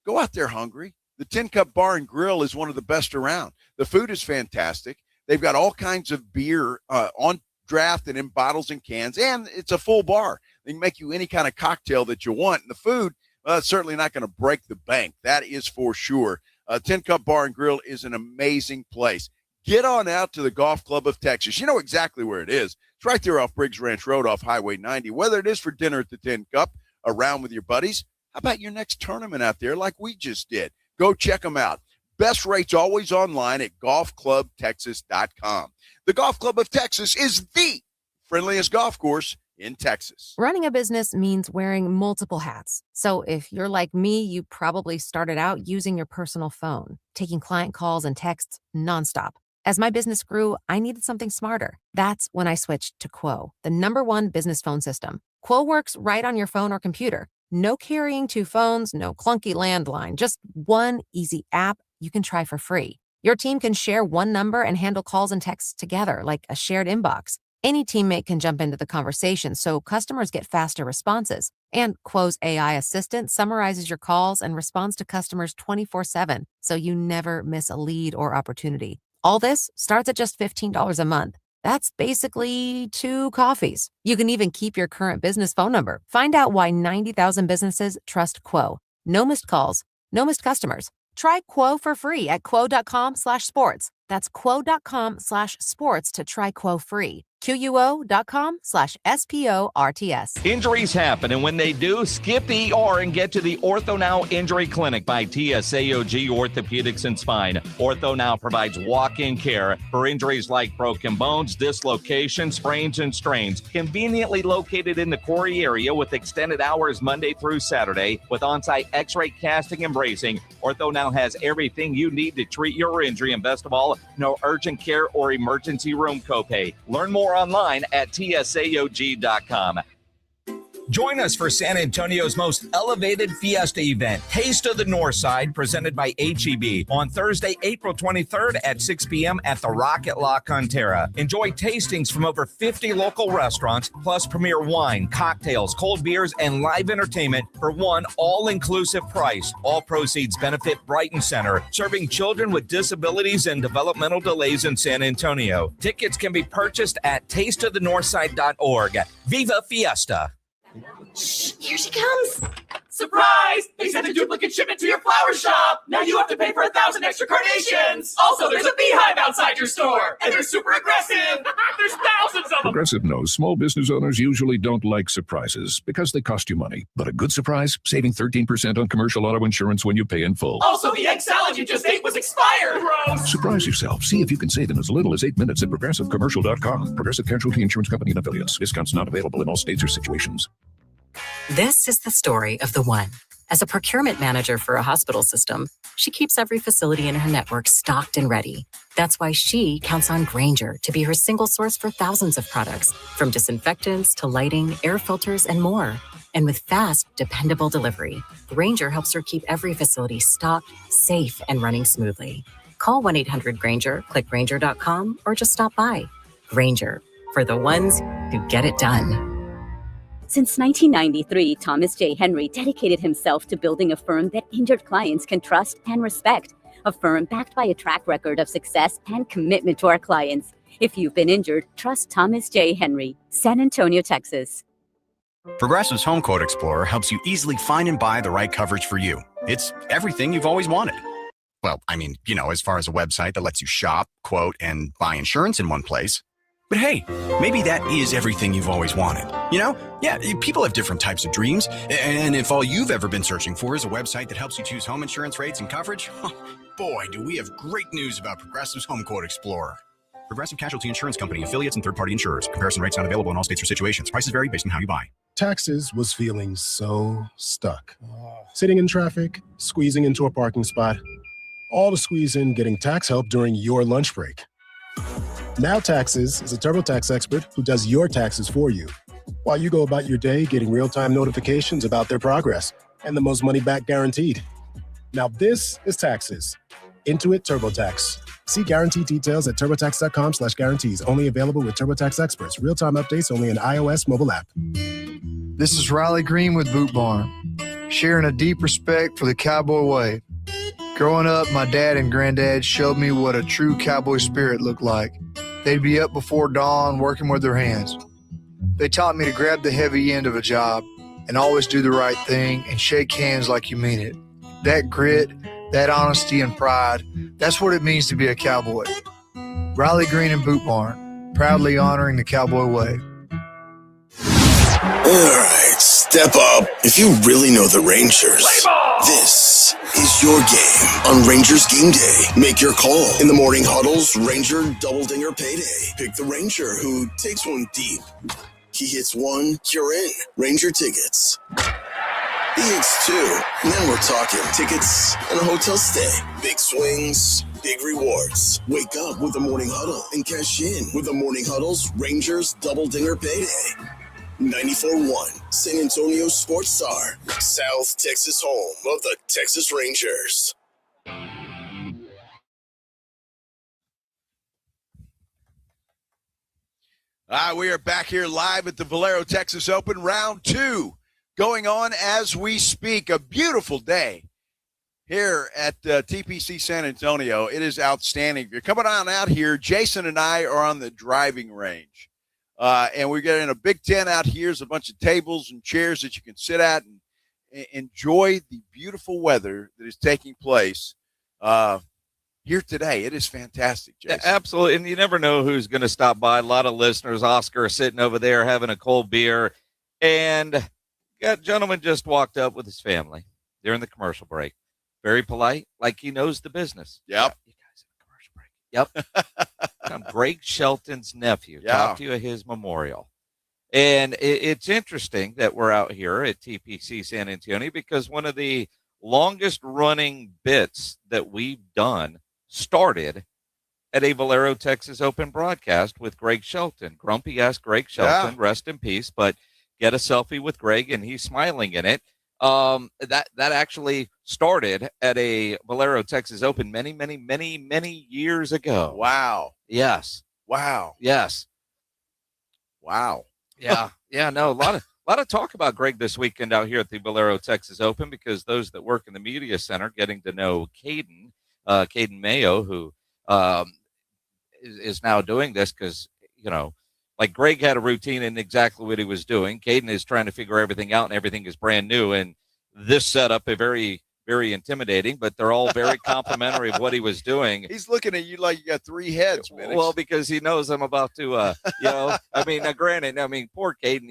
hungry. The Tin Cup Bar and Grill is one of the best around. The food is fantastic. They've got all kinds of beer on draft and in bottles and cans, and it's a full bar. They can make you any kind of cocktail that you want. And the food, it's certainly not going to break the bank. That is for sure. Tin Cup Bar and Grill is an amazing place. Get on out to the Golf Club of Texas. You know exactly where it is. It's right there off Briggs Ranch Road off Highway 90. Whether it is for dinner at the Tin Cup, around with your buddies, how about your next tournament out there like we just did? Go check them out. Best rates always online at golfclubtexas.com. The Golf Club of Texas is the friendliest golf course in Texas. Running a business means wearing multiple hats. So if you're like me, you probably started out using your personal phone, taking client calls and texts nonstop. As my business grew, I needed something smarter. That's when I switched to Quo, the #1 business phone system. Quo works right on your phone or computer. No carrying 2 phones, no clunky landline, just one easy app you can try for free. Your team can share one number and handle calls and texts together like a shared inbox. Any teammate can jump into the conversation, so customers get faster responses. And Quo's AI assistant summarizes your calls and responds to customers 24/7, so you never miss a lead or opportunity. All this starts at just $15 a month. That's basically 2 coffees. You can even keep your current business phone number. Find out why 90,000 businesses trust Quo. No missed calls, no missed customers. Try Quo for free at quo.com/sports. That's quo.com/sports to try Quo free. QUO.com/SPORTS. Injuries happen, and when they do, skip the ER and get to the Ortho Now Injury Clinic by TSAOG Orthopedics and Spine. Ortho Now provides walk-in care for injuries like broken bones, dislocations, sprains, and strains. Conveniently located in the Quarry area with extended hours Monday through Saturday with on-site x-ray casting and bracing, Ortho Now has everything you need to treat your injury, and best of all, no urgent care or emergency room copay. Learn more online at tsaog.com. Join us for San Antonio's most elevated fiesta event, Taste of the Northside, presented by H-E-B, on Thursday, April 23rd at 6 p.m. at the Rocket La Cantera. Enjoy tastings from over 50 local restaurants, plus premier wine, cocktails, cold beers, and live entertainment for one all-inclusive price. All proceeds benefit Brighton Center, serving children with disabilities and developmental delays in San Antonio. Tickets can be purchased at tasteofthenorthside.org. Viva Fiesta! Shh, here she comes. Surprise! They sent a duplicate shipment to your flower shop. Now you have to pay for 1,000 extra carnations. Also, there's a beehive outside your store, and they're super aggressive. There's thousands of them. Progressive knows small business owners usually don't like surprises because they cost you money. But a good surprise, saving 13% on commercial auto insurance when you pay in full. Also, the egg salad you just ate was expired. Gross. Surprise yourself. See if you can save in as little as 8 minutes at progressivecommercial.com. Progressive Casualty Insurance Company and affiliates. Discounts not available in all states or situations. This is the story of the one. As a procurement manager for a hospital system, she keeps every facility in her network stocked and ready. That's why she counts on Grainger to be her single source for thousands of products, from disinfectants to lighting, air filters, and more. And with fast, dependable delivery, Grainger helps her keep every facility stocked, safe, and running smoothly. Call 1-800-GRAINGER, click Grainger.com, or just stop by. Grainger, for the ones who get it done. Since 1993, Thomas J. Henry dedicated himself to building a firm that injured clients can trust and respect. A firm backed by a track record of success and commitment to our clients. If you've been injured, trust Thomas J. Henry, San Antonio, Texas. Progressive's Home Quote Explorer helps you easily find and buy the right coverage for you. It's everything you've always wanted. Well, I mean, as far as a website that lets you shop, quote, and buy insurance in one place. But hey, maybe that is everything you've always wanted. You know? Yeah, people have different types of dreams. And if all you've ever been searching for is a website that helps you choose home insurance rates and coverage, boy, do we have great news about Progressive's Home Quote Explorer. Progressive Casualty Insurance Company, affiliates, and third-party insurers. Comparison rates not available in all states or situations. Prices vary based on how you buy. Taxes was feeling so stuck. Sitting in traffic, squeezing into a parking spot, all to squeeze in getting tax help during your lunch break. Now Taxes is a TurboTax expert who does your taxes for you, while you go about your day getting real-time notifications about their progress and the most money back guaranteed. Now this is Taxes. Intuit TurboTax. See guarantee details at turbotax.com/guarantees. Only available with TurboTax experts. Real-time updates only in iOS mobile app. This is Riley Green with Boot Barn, sharing a deep respect for the cowboy way. Growing up, my dad and granddad showed me what a true cowboy spirit looked like. They'd be up before dawn working with their hands. They taught me to grab the heavy end of a job and always do the right thing and shake hands like you mean it. That grit, that honesty and pride, that's what it means to be a cowboy. Riley Green and Boot Barn, proudly honoring the cowboy way. All right, step up. If you really know the Rangers, this is your game on Rangers Game Day. Make your call in the morning huddles, Ranger Double Dinger Payday. Pick the Ranger who takes one deep. He hits one, you're in. Ranger tickets. He hits two, and then we're talking tickets and a hotel stay. Big swings, big rewards. Wake up with the morning huddle and cash in with the morning huddles, Rangers Double Dinger Payday. 94.1 San Antonio Sports Star, South Texas home of the Texas Rangers. We are back here live at the Valero Texas Open, round 2, going on as we speak. A beautiful day here at TPC San Antonio. It is outstanding. If you're coming on out here, Jason and I are on the driving range. And we're getting a big tent out here. There's a bunch of tables and chairs that you can sit at and enjoy the beautiful weather that is taking place here today. It is fantastic, Jason. Yeah, absolutely. And you never know who's going to stop by. A lot of listeners. Oscar sitting over there having a cold beer. And a gentleman just walked up with his family during the commercial break. Very polite, like he knows the business. Yep. You guys in the commercial break. Yep. I'm Greg Shelton's nephew. Yeah. Talk to you at his memorial. And it's interesting that we're out here at TPC San Antonio because one of the longest running bits that we've done started at a Valero Texas Open broadcast with Greg Shelton. Grumpy asked Greg Shelton, rest in peace, but get a selfie with Greg, and he's smiling in it. That actually started at a Valero Texas Open many years ago. Wow. Yes. Wow. Yes. Wow. Yeah. Yeah. No, a lot of talk about Greg this weekend out here at the Valero Texas Open because those that work in the media center getting to know Caden Mayo, who is now doing this because, you know, like Greg had a routine in exactly what he was doing. Caden is trying to figure everything out, and everything is brand new. And this setup is very, very intimidating, but they're all very complimentary of what he was doing. He's looking at you like you got 3 heads, man. Well, because he knows I'm about to, I mean, granted, poor Caden,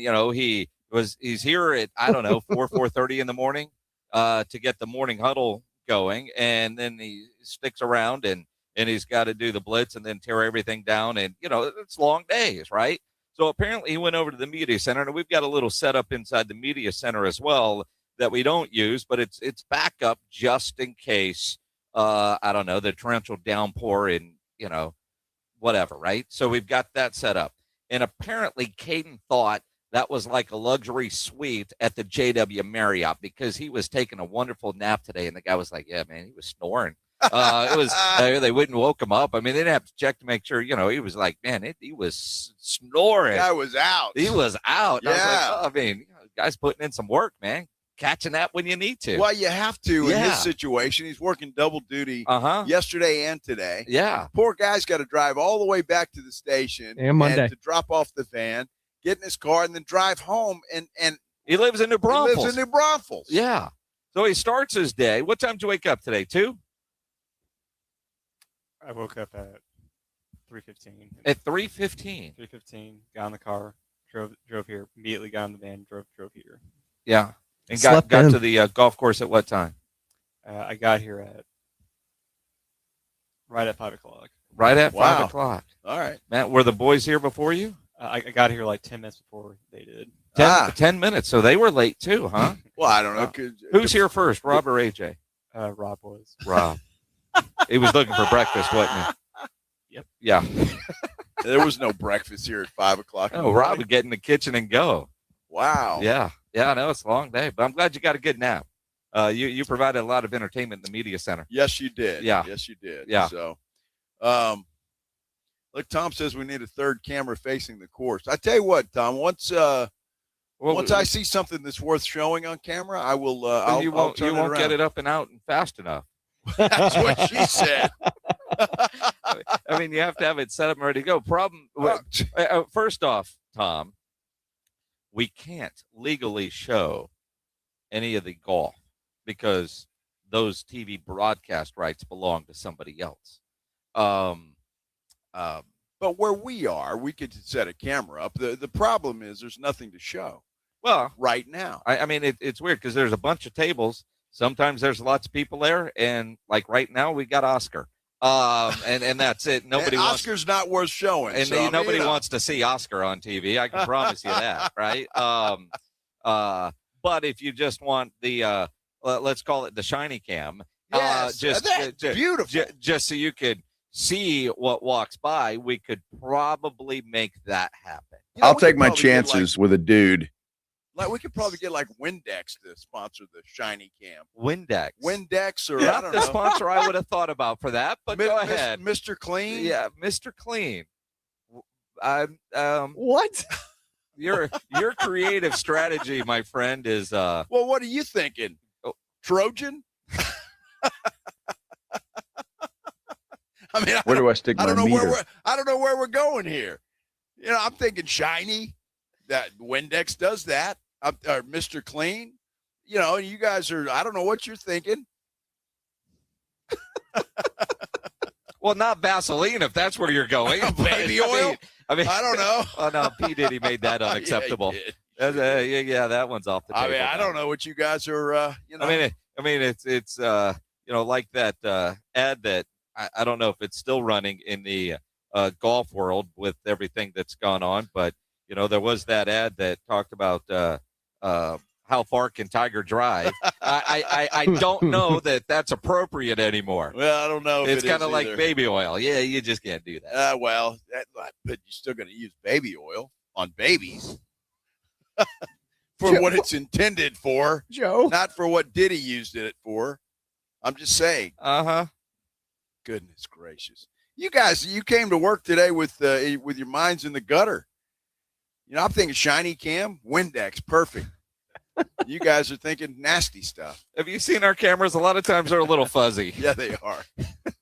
he's here at, 4:30 in the morning to get the morning huddle going. And then he sticks around and he's got to do the blitz and then tear everything down. And, it's long days, right? So apparently he went over to the media center, and we've got a little setup inside the media center as well that we don't use, but it's backup just in case, the torrential downpour and, whatever, right? So we've got that set up. And apparently Caden thought that was like a luxury suite at the JW Marriott because he was taking a wonderful nap today. And the guy was like, yeah, man, he was snoring. They wouldn't woke him up. I mean, they didn't have to check to make sure, he was like, man, he was snoring. The guy was out. He was out. Yeah. I was like, guy's putting in some work, man. Catching that when you need to. Well, you have to in this situation. He's working double duty yesterday and today. Yeah. Poor guy's got to drive all the way back to the station and Monday to drop off the van, get in his car, and then drive home. And he lives in New Braunfels. Yeah. Yeah. So he starts his day. What time did you wake up today? 2? I woke up at 3:15. At 3:15. 3:15. Got in the car. Drove here. Immediately got in the van. Drove here. Yeah. And got to the golf course at what time? I got here right at 5 o'clock. Right at 5 o'clock. All right. Matt, were the boys here before you? I got here like 10 minutes before they did. 10 minutes. So they were late too, huh? Well, I don't know. Who's here first, Rob or AJ? Rob was. Rob. He was looking for breakfast, wasn't he? Yep. Yeah. There was no breakfast here at 5 o'clock. Oh, Rob would get in the kitchen and go. Wow. Yeah. Yeah, I know it's a long day, but I'm glad you got a good nap. You provided a lot of entertainment in the media center. Yes, you did. Yeah. Yes, you did. Yeah. So, look, Tom says we need a third camera facing the course. I tell you what, Tom, once I see something that's worth showing on camera, I will. You won't get it up and out and fast enough. That's what she said. I mean, you have to have it set up and ready to go. First off, Tom, we can't legally show any of the golf because those TV broadcast rights belong to somebody else. But where we are, we could set a camera up. The problem is there's nothing to show. Well, right now. I mean, it's weird because there's a bunch of tables. Sometimes there's lots of people there, and like right now we got Oscar. And that's it. Nobody Oscar's not worth showing. And so, nobody wants to see Oscar on TV. I can promise you that, right? But if you just want the let's call it the shiny cam, yes, beautiful. Just so you could see what walks by, we could probably make that happen. I'll take my chances with a dude. Like we could probably get like Windex to sponsor the shiny cam. Windex, or not I don't the know. sponsor I would have thought about for that, but go ahead, Mr. Clean. Yeah, Mr. Clean. What? Your creative strategy, my friend, is Well, what are you thinking? Trojan? I mean, Where do I stick my meter? I don't know where we're going here. You know, I'm thinking shiny. That Windex does that. Or Mr. Clean. You know, and you guys are. I don't know what you're thinking. well, not Vaseline if that's where you're going. Baby oil. I mean, I don't know. Oh no, P Diddy made that unacceptable. Yeah, that one's off the table. I mean, I don't know what you guys are. You know, I mean, it's you know, like that ad that I don't know if it's still running in the golf world with everything that's gone on, but you know, there was that ad that talked about how far can Tiger drive. I don't know that that's appropriate anymore. Well, I don't know. It's kind of like baby oil. Yeah, you just can't do that. Well, but you're still going to use baby oil on babies for what it's intended for, Joe. Not for what Diddy used it for. I'm just saying. Goodness gracious, you guys! You came to work today with your minds in the gutter. You know, I'm thinking shiny cam, Windex, perfect. You guys are thinking nasty stuff. Have you seen our cameras? A lot of times they're a little fuzzy. Yeah, they are.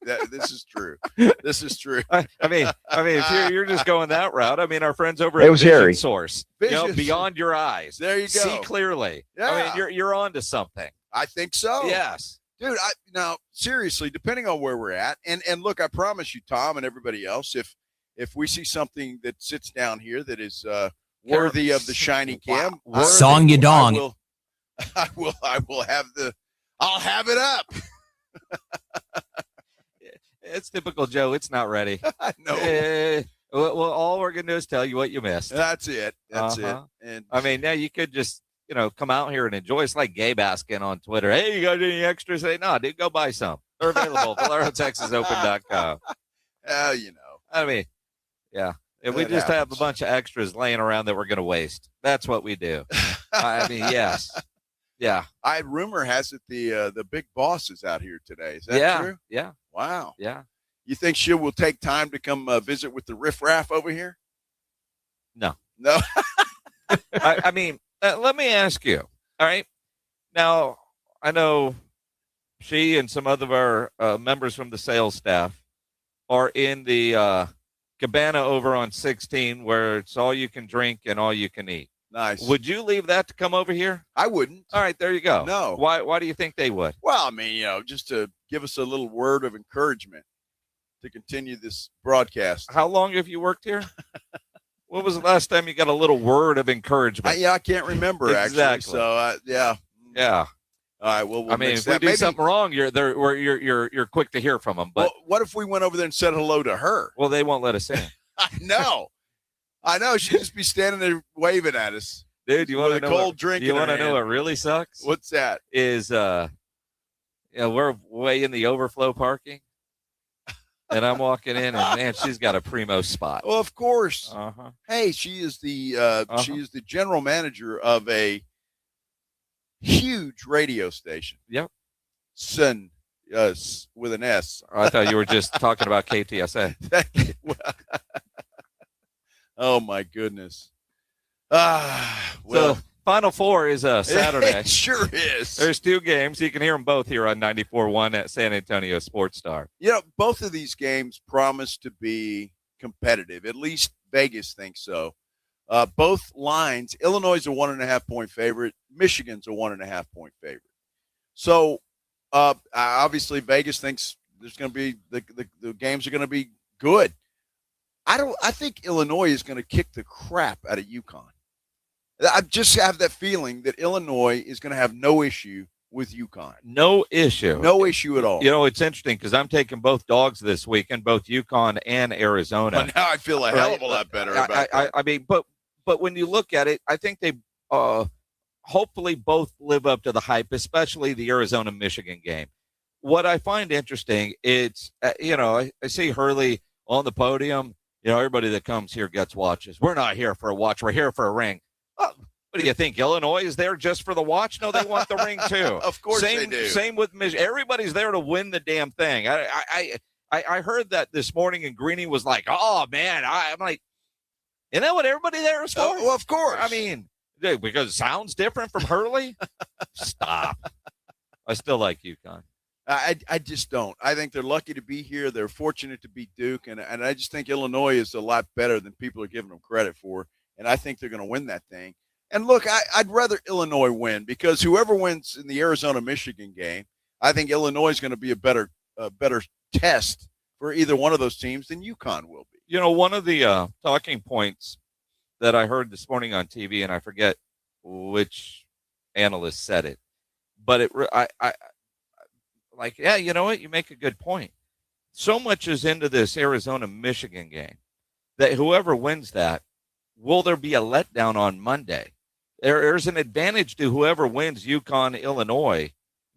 This is true. This is true. I mean, if you're just going that route, I mean, our friends over It at was Vision hairy. Source, Vision beyond your eyes. There you go. See clearly. Yeah. I mean, you're onto something. I think so. Yes. Dude, now seriously, depending on where we're at, and look, I promise you, Tom and everybody else, if we see something that sits down here that is worthy of the shiny cam, Song you dong. I'll have it up. It's typical Joe. It's not ready. I know. Well, all we're gonna do is tell you what you missed. That's it. That's it. And I mean, now you could just come out here and enjoy. It's like Gabe asking on Twitter, "Hey, you got any extras?" Hey, no, dude, go buy some. They're available. ValeroTexasOpen.com. I mean, yeah. If we just have a bunch of extras laying around that we're going to waste. That's what we do. I mean, yes. Yeah. Rumor has it the big boss is out here today. Is that true? Yeah. Wow. Yeah. You think she will take time to come visit with the riffraff over here? No. No. I mean, let me ask you. All right. Now, I know she and some other of our members from the sales staff are in the cabana over on 16 where it's all you can drink and all you can eat. Nice. Would you leave that to come over here? I wouldn't. All right, there you go. No. Why do you think they would? Well, I mean, just to give us a little word of encouragement. to continue this broadcast. How long have you worked here? When was the last time you got a little word of encouragement? I can't remember exactly. actually. So yeah. Yeah. All right. Well, we'll I mean, mix if we that. do Maybe, something wrong, you're quick to hear from them. But what if we went over there and said hello to her? Well, they won't let us in. I know. She'd just be standing there waving at us. Dude, you want to know cold drink? You want to know what really sucks? What's that? Is we're way in the overflow parking, and I'm walking in, and man, she's got a primo spot. Well, of course. Uh-huh. Hey, she is the general manager of a huge radio station. Yep. Sun, with an S. I thought you were just talking about KTSA. Oh my goodness. Well, so Final Four is Saturday. It sure is. There's 2 games. You can hear them both here on 94.1 at San Antonio Sports Star. You know, both of these games promise to be competitive. At least Vegas thinks so. Both lines, Illinois is a 1.5-point favorite. Michigan's a 1.5-point favorite. So obviously Vegas thinks there's going to be the games are going to be good. I think Illinois is going to kick the crap out of UConn. I just have that feeling that Illinois is going to have no issue with UConn. No issue. No issue at all. You know, it's interesting because I'm taking both dogs this weekend, both UConn and Arizona. But now I feel a hell of a lot better about that. I mean, but when you look at it, I think they hopefully both live up to the hype, especially the Arizona-Michigan game. What I find interesting, it's, I see Hurley on the podium. You know, everybody that comes here gets watches. We're not here for a watch. We're here for a ring. What do you think? Illinois is there just for the watch? No, they want the ring too. Of course they do. Same with Michigan. Everybody's there to win the damn thing. I heard that this morning, and Greeny was like, "Oh man," I'm like, "You know what? Everybody there is for." Well, of course. I mean, dude, because it sounds different from Hurley. Stop. I still like UConn. I just don't. I think they're lucky to be here. They're fortunate to beat Duke, and I just think Illinois is a lot better than people are giving them credit for. And I think they're going to win that thing. And look, I'd rather Illinois win because whoever wins in the Arizona-Michigan game, I think Illinois is going to be a better test for either one of those teams than UConn will be. You know, one of the talking points that I heard this morning on TV, and I forget which analyst said it, but yeah, you know what? You make a good point. So much is into this Arizona-Michigan game that whoever wins that, will there be a letdown on Monday? There's an advantage to whoever wins UConn, Illinois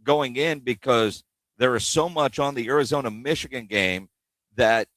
going in because there is so much on the Arizona-Michigan game that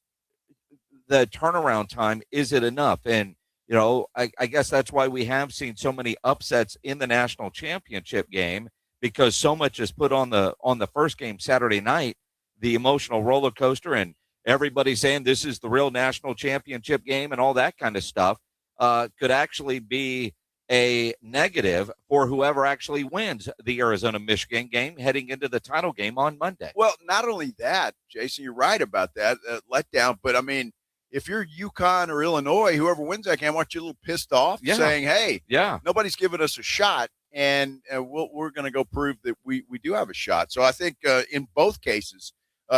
the turnaround time, is it enough? And, you know, I guess that's why we have seen so many upsets in the national championship game because so much is put on the first game Saturday night, the emotional roller coaster, and everybody saying this is the real national championship game and all that kind of stuff. Could actually be a negative for whoever actually wins the Arizona-Michigan game heading into the title game on Monday. Well, not only that, Jason, you're right about that letdown, but I mean, if you're UConn or Illinois, whoever wins that game, aren't you a little pissed off saying, hey, nobody's giving us a shot, and we're going to go prove that we do have a shot. So I think in both cases,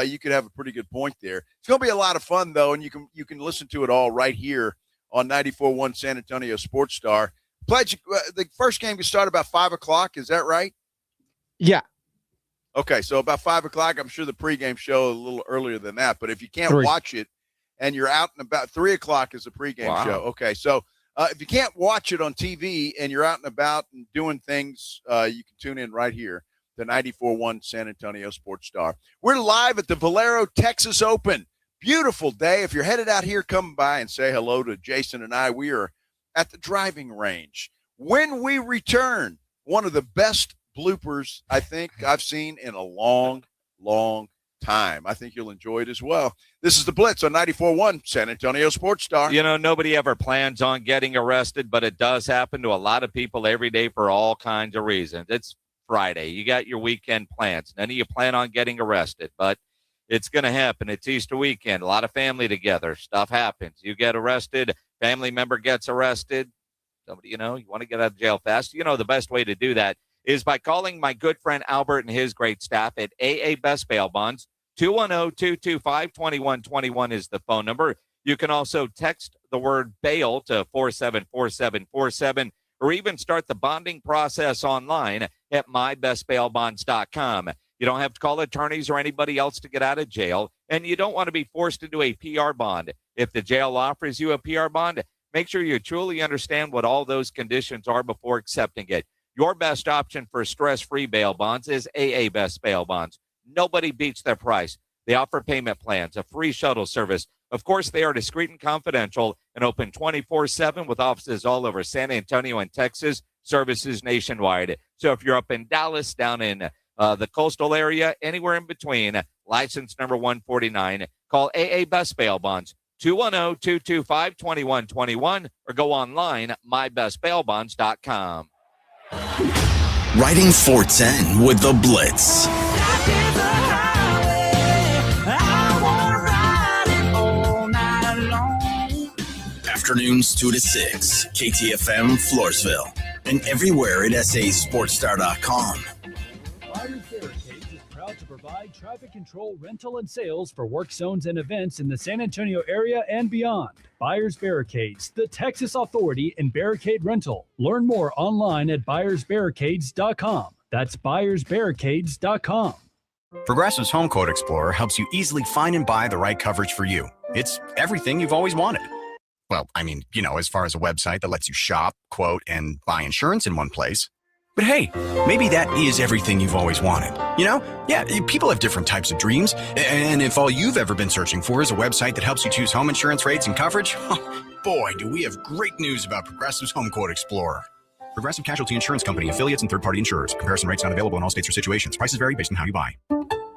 you could have a pretty good point there. It's going to be a lot of fun, though, and you can listen to it all right here on 94.1 San Antonio Sports Star. Pledge, the first game can start about 5 o'clock. Is that right? Yeah. Okay, so about 5 o'clock. I'm sure the pregame show a little earlier than that. But if you can't watch it and you're out and about, 3 o'clock is the pregame show. Okay, so if you can't watch it on TV and you're out and about and doing things, you can tune in right here, the 94.1 San Antonio Sports Star. We're live at the Valero Texas Open. Beautiful day. If you're headed out here, come by and say hello to Jason and I. We are at the driving range. When we return, one of the best bloopers I think I've seen in a long, long time. I think you'll enjoy it as well. This is the Blitz on 94.1 San Antonio Sports Star. You know, nobody ever plans on getting arrested, but it does happen to a lot of people every day for all kinds of reasons. It's Friday. You got your weekend plans. None of you plan on getting arrested, but it's going to happen. It's Easter weekend. A lot of family together. Stuff happens. You get arrested. Family member gets arrested. Somebody, you want to get out of jail fast. The best way to do that is by calling my good friend Albert and his great staff at AA Best Bail Bonds, 210-225-2121 is the phone number. You can also text the word bail to 474747 or even start the bonding process online at mybestbailbonds.com. You don't have to call attorneys or anybody else to get out of jail, and you don't want to be forced into a PR bond. If the jail offers you a PR bond, make sure you truly understand what all those conditions are before accepting it. Your best option for stress-free bail bonds is AA Best Bail Bonds. Nobody beats their price. They offer payment plans, a free shuttle service. Of course, they are discreet and confidential and open 24/7 with offices all over San Antonio and Texas, services nationwide. So if you're up in Dallas, down in the coastal area, anywhere in between, license number 149, call AA Best Bail Bonds, 210-225-2121, or go online, mybestbailbonds.com. Riding 410 with the Blitz. Afternoons 2 to 6, KTFM Floresville, and everywhere at sasportstar.com. Byers Barricades is proud to provide traffic control, rental, and sales for work zones and events in the San Antonio area and beyond. Byers Barricades, the Texas authority in barricade rental. Learn more online at byersbarricades.com. That's byersbarricades.com. Progressive's Home Quote Explorer helps you easily find and buy the right coverage for you. It's everything you've always wanted. Well, I mean, as far as a website that lets you shop, quote, and buy insurance in one place. But hey, maybe that is everything you've always wanted. Yeah, people have different types of dreams. And if all you've ever been searching for is a website that helps you choose home insurance rates and coverage, boy, do we have great news about Progressive's Home Quote Explorer. Progressive Casualty Insurance Company, affiliates, and third-party insurers. Comparison rates not available in all states or situations. Prices vary based on how you buy.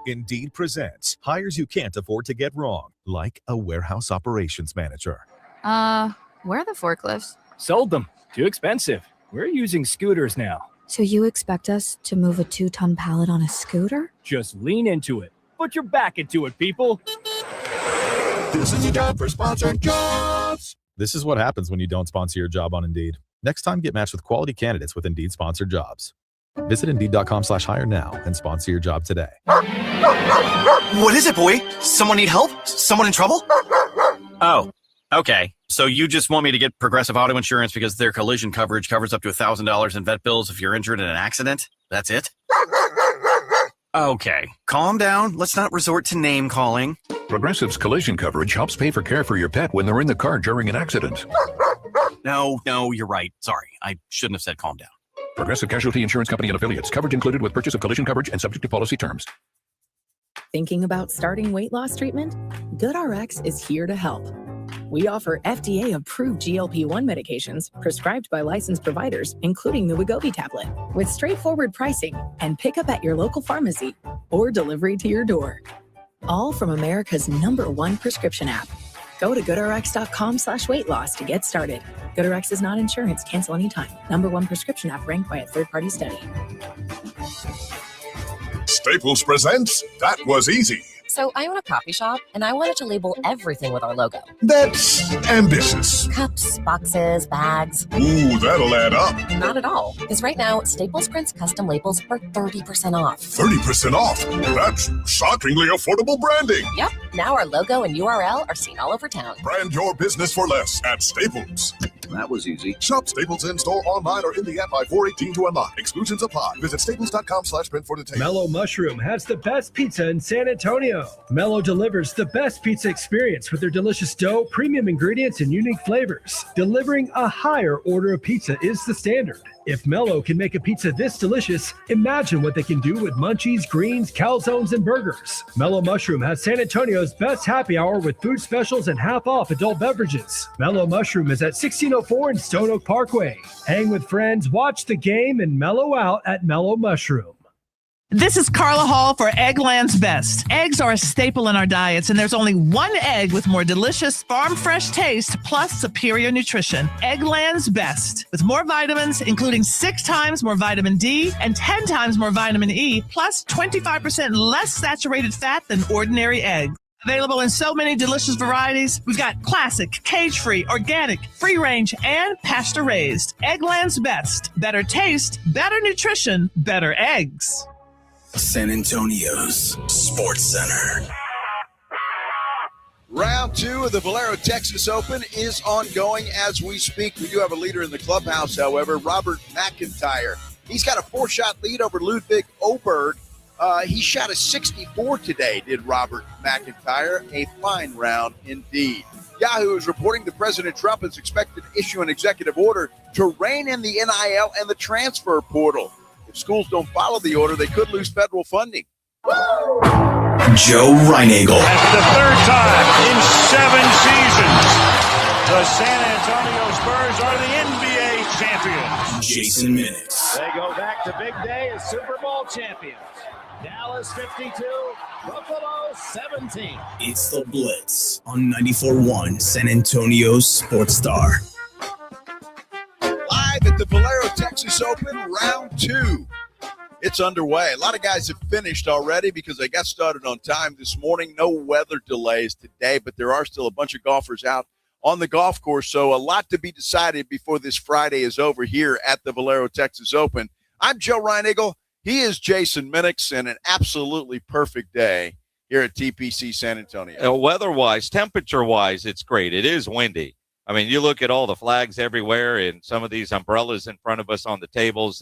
Indeed presents hires you can't afford to get wrong, like a warehouse operations manager. Where are the forklifts? Sold them. Too expensive. We're using scooters now. So you expect us to move a 2-ton pallet on a scooter? Just lean into it. Put your back into it, people. This is a job for sponsored jobs. This is what happens when you don't sponsor your job on Indeed. Next time, get matched with quality candidates with Indeed sponsored jobs. Visit Indeed.com/hire now and sponsor your job today. What is it, boy? Someone need help? Someone in trouble? Oh, okay. So you just want me to get Progressive Auto Insurance because their collision coverage covers up to $1,000 in vet bills if you're injured in an accident? That's it? Okay, calm down. Let's not resort to name calling. Progressive's collision coverage helps pay for care for your pet when they're in the car during an accident. No, you're right. Sorry, I shouldn't have said calm down. Progressive Casualty Insurance Company and affiliates. Coverage included with purchase of collision coverage and subject to policy terms. Thinking about starting weight loss treatment? GoodRx is here to help. We offer FDA-approved GLP-1 medications prescribed by licensed providers, including the Wegovy tablet, with straightforward pricing and pickup at your local pharmacy or delivery to your door. All from America's #1 prescription app. Go to goodrx.com/weight loss to get started. GoodRx is not insurance. Cancel anytime. #1 prescription app ranked by a third-party study. Staples presents That Was Easy. So I own a coffee shop, and I wanted to label everything with our logo. That's ambitious. Cups, boxes, bags. Ooh, that'll add up. Not at all. Because right now, Staples prints custom labels for 30% off. 30% off? That's shockingly affordable branding. Yep. Now our logo and URL are seen all over town. Brand your business for less at Staples. That was easy. Shop Staples in-store, online, or in the app by 4/18 to unlock. Exclusions apply. Visit staples.com/print for details. Mellow Mushroom has the best pizza in San Antonio. Mellow delivers the best pizza experience with their delicious dough, premium ingredients, and unique flavors. Delivering a higher order of pizza is the standard. If Mellow can make a pizza this delicious, imagine what they can do with munchies, greens, calzones, and burgers. Mellow Mushroom has San Antonio's best happy hour with food specials and half-off adult beverages. Mellow Mushroom is at 1604 and Stone Oak Parkway. Hang with friends, watch the game, and mellow out at Mellow Mushroom. This is Carla Hall for Eggland's Best. Eggs are a staple in our diets, and there's only one egg with more delicious farm-fresh taste plus superior nutrition. Eggland's Best. With more vitamins, including 6 times more vitamin D and 10 times more vitamin E, plus 25% less saturated fat than ordinary eggs. Available in so many delicious varieties. We've got classic, cage-free, organic, free-range, and pasture-raised. Eggland's Best. Better taste, better nutrition, better eggs. San Antonio's Sports Center. Round 2 of the Valero Texas Open is ongoing as we speak. We do have a leader in the clubhouse, however, Robert McIntyre. He's got a 4-shot lead over Ludwig Oberg. He shot a 64 today, did Robert McIntyre. A fine round indeed. Yahoo is reporting that President Trump is expected to issue an executive order to rein in the NIL and the transfer portal. If schools don't follow the order, they could lose federal funding. Joe Reinagel. That's the third time in 7 seasons, the San Antonio Spurs are the NBA champions. Jason Minix. They go back to big day as Super Bowl champions. Dallas 52, Buffalo 17. It's the Blitz on 94.1 San Antonio's Sports Star. Live at the Valero Texas Open, round 2. It's underway. A lot of guys have finished already because they got started on time this morning. No weather delays today, but there are still a bunch of golfers out on the golf course. So a lot to be decided before this Friday is over here at the Valero Texas Open. I'm Joe Reinagel. He is Jason Minix, and an absolutely perfect day here at TPC San Antonio. Weather-wise, temperature-wise, it's great. It is windy. I mean, you look at all the flags everywhere and some of these umbrellas in front of us on the tables.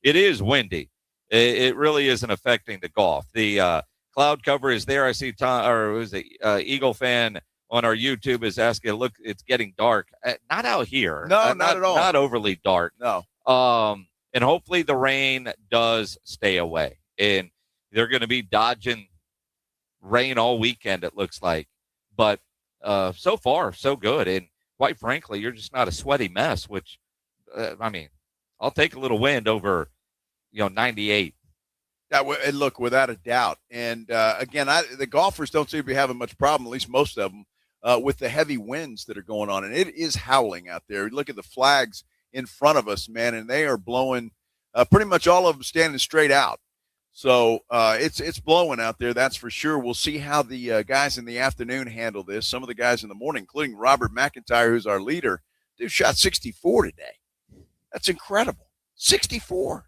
It is windy. It really isn't affecting the golf. The cloud cover is there. I see Tom, or who's the Eagle fan on our YouTube is asking, look, it's getting dark. Not out here. No, not at all. Not overly dark. No. And hopefully the rain does stay away. And they're going to be dodging rain all weekend, it looks like. But so far, so good. And quite frankly, you're just not a sweaty mess, which, I mean, I'll take a little wind over, 98. Look, without a doubt. And, again, the golfers don't seem to be having much problem, at least most of them, with the heavy winds that are going on. And it is howling out there. Look at the flags in front of us, man, and they are blowing pretty much all of them standing straight out. So it's blowing out there, that's for sure. We'll see how the guys in the afternoon handle this. Some of the guys in the morning, including Robert McIntyre, who's our leader, dude shot 64 today. That's incredible. 64.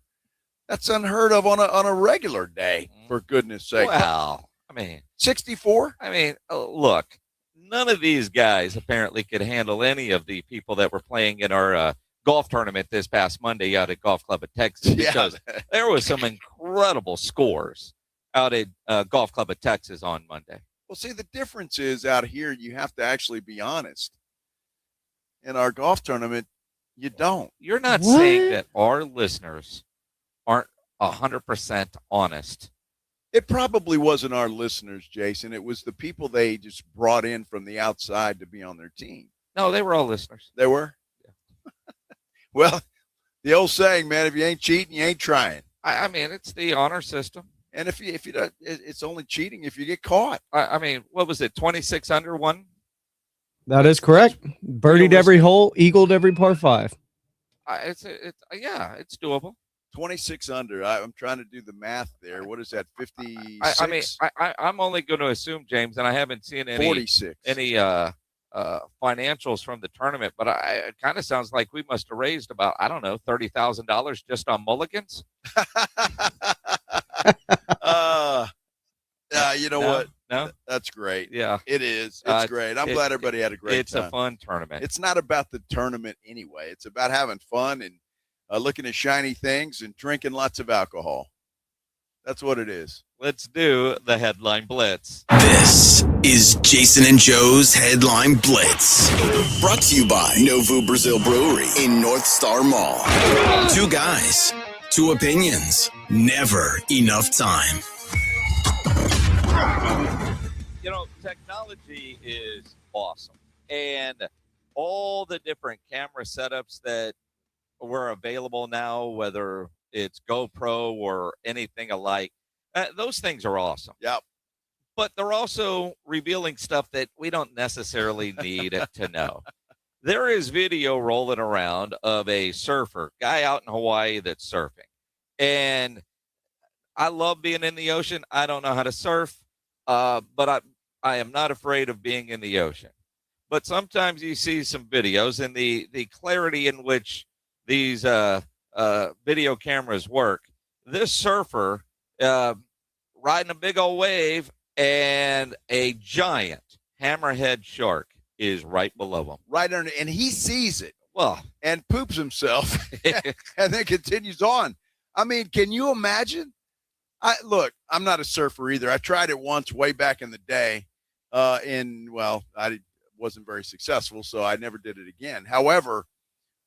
That's unheard of on a regular day, for goodness sake. Well, I mean, 64? I mean, look, none of these guys apparently could handle any of the people that were playing in our golf tournament this past Monday out at Golf Club of Texas, because there was some incredible scores out at Golf Club of Texas on Monday. Well, see, the difference is out here you have to actually be honest. In our golf tournament, you don't. You're not saying that our listeners aren't 100% honest. It probably wasn't our listeners, Jason. It was the people they just brought in from the outside to be on their team. No, they were all listeners. They were? Yeah. Well, the old saying, man, if you ain't cheating, you ain't trying. I mean, it's the honor system. And if you don't, it's only cheating if you get caught. I mean, what was it, 26 under one? That is correct. Birdied every hole, eagled every par 5. It's doable. 26 under. I'm trying to do the math there. What is that, 56? I mean, I'm only going to assume, James, and I haven't seen any 46. Any financials from the tournament, but it kind of sounds like we must have raised about, I don't know, $30,000 just on mulligans. You know what? No, that's great. Yeah, it is. It's great. I'm glad everybody had a great time. It's a fun tournament. It's not about the tournament anyway. It's about having fun and looking at shiny things and drinking lots of alcohol. That's what it is. Let's do the Headline Blitz. This is Jason and Joe's Headline Blitz. Brought to you by Novu Brazil Brewery in North Star Mall. 2 guys, 2 opinions, never enough time. Technology is awesome. And all the different camera setups that were available now, whether it's GoPro or anything alike, those things are awesome. Yep. But they're also revealing stuff that we don't necessarily need to know. There is video rolling around of a surfer, guy out in Hawaii that's surfing. And I love being in the ocean. I don't know how to surf, but I am not afraid of being in the ocean. But sometimes you see some videos, and the clarity in which these video cameras work. This surfer riding a big old wave, and a giant hammerhead shark is right below him. Right under, and he sees it. Well, and poops himself and then continues on. I mean, can you imagine? Look, I'm not a surfer either. I tried it once way back in the day. I wasn't very successful, so I never did it again. However,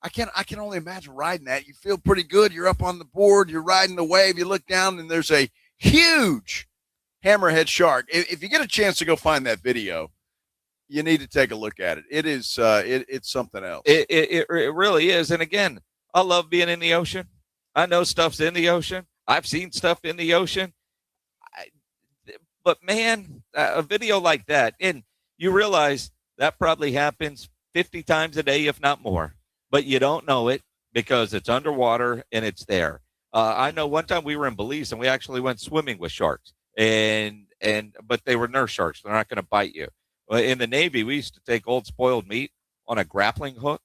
I can only imagine riding that. You feel pretty good. You're up on the board. You're riding the wave. You look down, and there's a huge hammerhead shark. If you get a chance to go find that video, you need to take a look at it. It is it's something else. It really is. And again, I love being in the ocean. I know stuff's in the ocean. I've seen stuff in the ocean. But man, a video like that, and you realize that probably happens 50 times a day, if not more. But you don't know it because it's underwater and it's there. I know one time we were in Belize and we actually went swimming with sharks, but they were nurse sharks. They're not going to bite you. In the Navy, we used to take old spoiled meat on a grappling hook,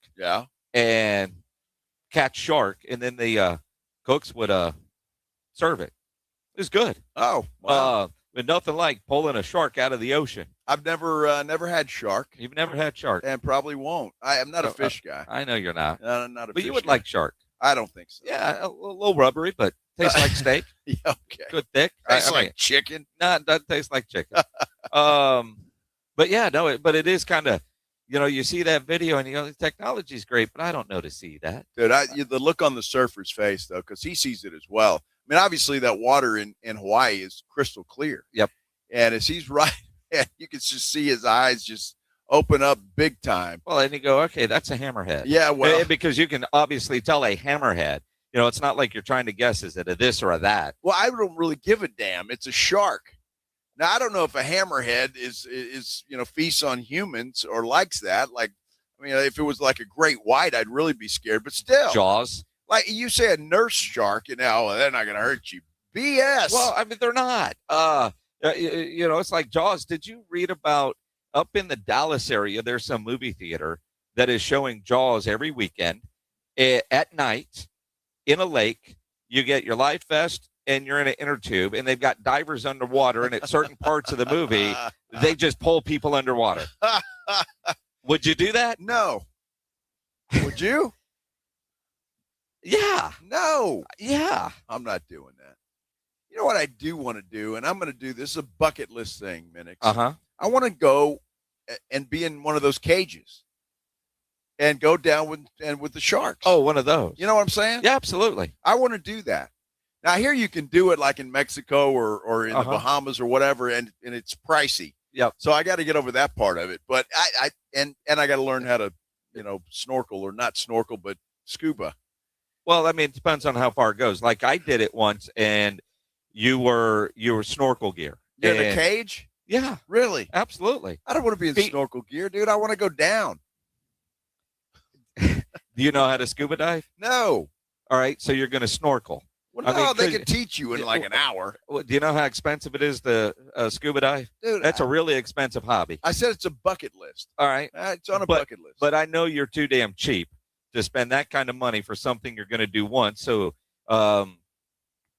and catch shark, and then the cooks would serve it. It was good. Oh, wow. But nothing like pulling a shark out of the ocean. I've never had shark. You've never had shark, and probably won't. I am not a fish guy. I know you're not. I'm not a but fish you would guy. like shark. I don't think so. Yeah, a little rubbery, but tastes like steak. Yeah, okay. Good thick. Tastes like chicken. No, it doesn't taste like chicken. But yeah, no, but it is kind of, you see that video and the technology's great, but I don't know to see that. Dude, the look on the surfer's face, though, because he sees it as well. I mean, obviously that water in Hawaii is crystal clear. Yep. And as he's riding, you can just see his eyes just open up big time. Well, and you go, okay, that's a hammerhead. Yeah, well. Because you can obviously tell a hammerhead. It's not like you're trying to guess, is it a this or a that? Well, I don't really give a damn. It's a shark. Now, I don't know if a hammerhead is feasts on humans or likes that. Like, I mean, if it was like a great white, I'd really be scared. But still. Jaws. Like you say, a nurse shark, they're not going to hurt you. BS. Well, I mean, they're not. It's like Jaws. Did you read about up in the Dallas area, there's some movie theater that is showing Jaws every weekend at night in a lake. You get your life vest and you're in an inner tube, and they've got divers underwater, and at certain parts of the movie, they just pull people underwater. Would you do that? No. Would you? Yeah. No. Yeah. I'm not doing that. You know what I do want to do, and I'm going to do this, is a bucket list thing, Minix. Uh-huh. I want to go and be in one of those cages and go down with the sharks. Oh, one of those. You know what I'm saying? Yeah, absolutely. I want to do that. Now, here you can do it like in Mexico or in the Bahamas or whatever, and it's pricey. Yep. So I got to get over that part of it. But I got to learn how to, snorkel, or not snorkel, but scuba. Well, I mean, it depends on how far it goes. Like I did it once, and you were snorkel gear. In a cage? Yeah. Really? Absolutely. I don't want to be in snorkel gear, dude. I want to go down. Do you know how to scuba dive? No. All right, so you're going to snorkel. Well, no, they can teach you in like an hour. Do you know how expensive it is to scuba dive? Dude, that's a really expensive hobby. I said it's a bucket list. All right. It's on a bucket list. But I know you're too damn cheap to spend that kind of money for something you're going to do once. So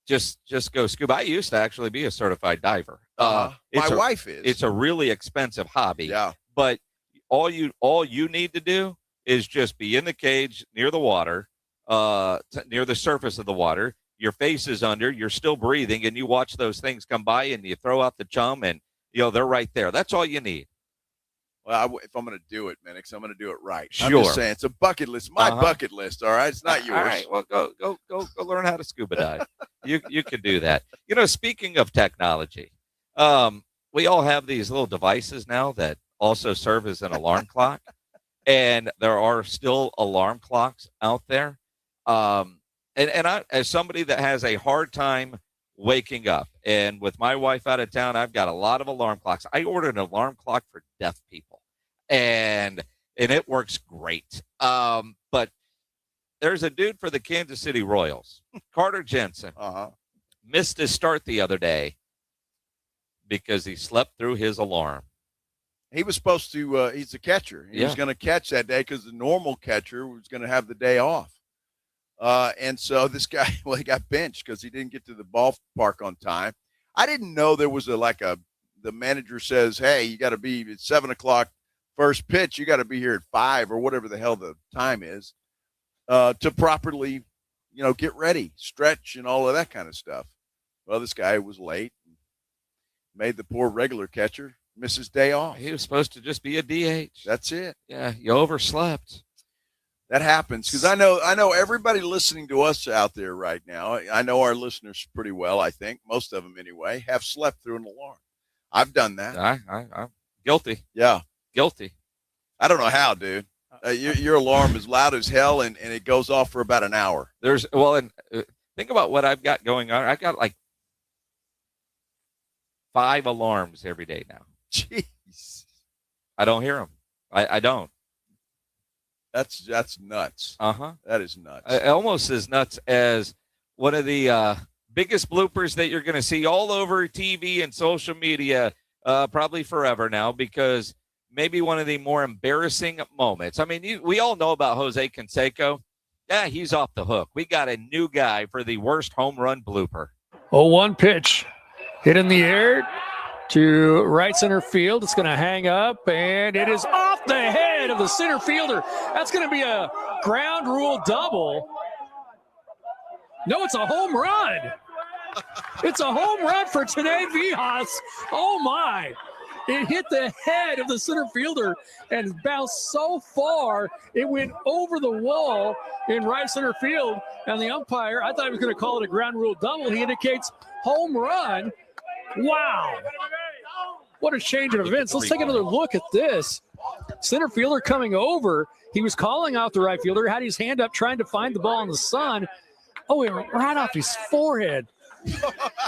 just go scuba. I used to actually be a certified diver. My wife is. It's a really expensive hobby. Yeah. But all you need to do is just be in the cage near the water, near the surface of the water. Your face is under, you're still breathing, and you watch those things come by, and you throw out the chum, and they're right there. That's all you need. Well, if I'm going to do it, Minix, I'm going to do it right. Sure. I'm just saying, it's a bucket list. My bucket list, all right? It's not yours. All right, well, go learn how to scuba dive. You can do that. Speaking of technology, we all have these little devices now that also serve as an alarm clock, and there are still alarm clocks out there. And I, as somebody that has a hard time waking up, and with my wife out of town, I've got a lot of alarm clocks. I ordered an alarm clock for deaf people, and it works great. But there's a dude for the Kansas City Royals, Carter Jensen, missed his start the other day because he slept through his alarm. He was supposed to, he's a catcher. He was going to catch that day because the normal catcher was going to have the day off. And so this guy, well, he got benched because he didn't get to the ballpark on time. I didn't know there was the manager says, hey, you got to be at 7 o'clock first pitch. You got to be here at 5 or whatever the hell the time is to properly, get ready, stretch and all of that kind of stuff. Well, this guy was late, made the poor regular catcher miss his day off. He was supposed to just be a DH. That's it. Yeah, you overslept. That happens because I know everybody listening to us out there right now. I know our listeners pretty well. I think most of them anyway have slept through an alarm. I've done that. I'm guilty. Yeah, guilty. I don't know how, dude. Your alarm is loud as hell, and it goes off for about an hour. Think about what I've got going on. I've got like 5 alarms every day now. Jeez, I don't hear them. I don't. That's nuts. That is nuts. Almost as nuts as one of the biggest bloopers that you're going to see all over TV and social media, probably forever now, because maybe one of the more embarrassing moments. I mean, we all know about Jose Canseco. Yeah, he's off the hook. We got a new guy for the worst home run blooper. 0-1 pitch. Hit in the air to right center field. It's going to hang up, and it is off the head of the center fielder. That's going to be a ground rule double. No, it's a home run. It's a home run for Tene Vijas. Oh, my. It hit the head of the center fielder and bounced so far, it went over the wall in right center field. And the umpire, I thought he was going to call it a ground rule double. He indicates home run. Wow. What a change of events. Let's take another look at this. Center fielder coming over. He was calling out the right fielder, had his hand up trying to find the ball in the sun. Oh, it went right off his forehead.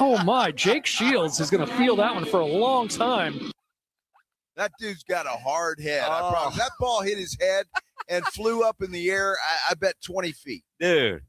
Oh, my. Jake Shields is going to feel that one for a long time. That dude's got a hard head. I promise. That ball hit his head and flew up in the air, I bet 20 feet. Dude.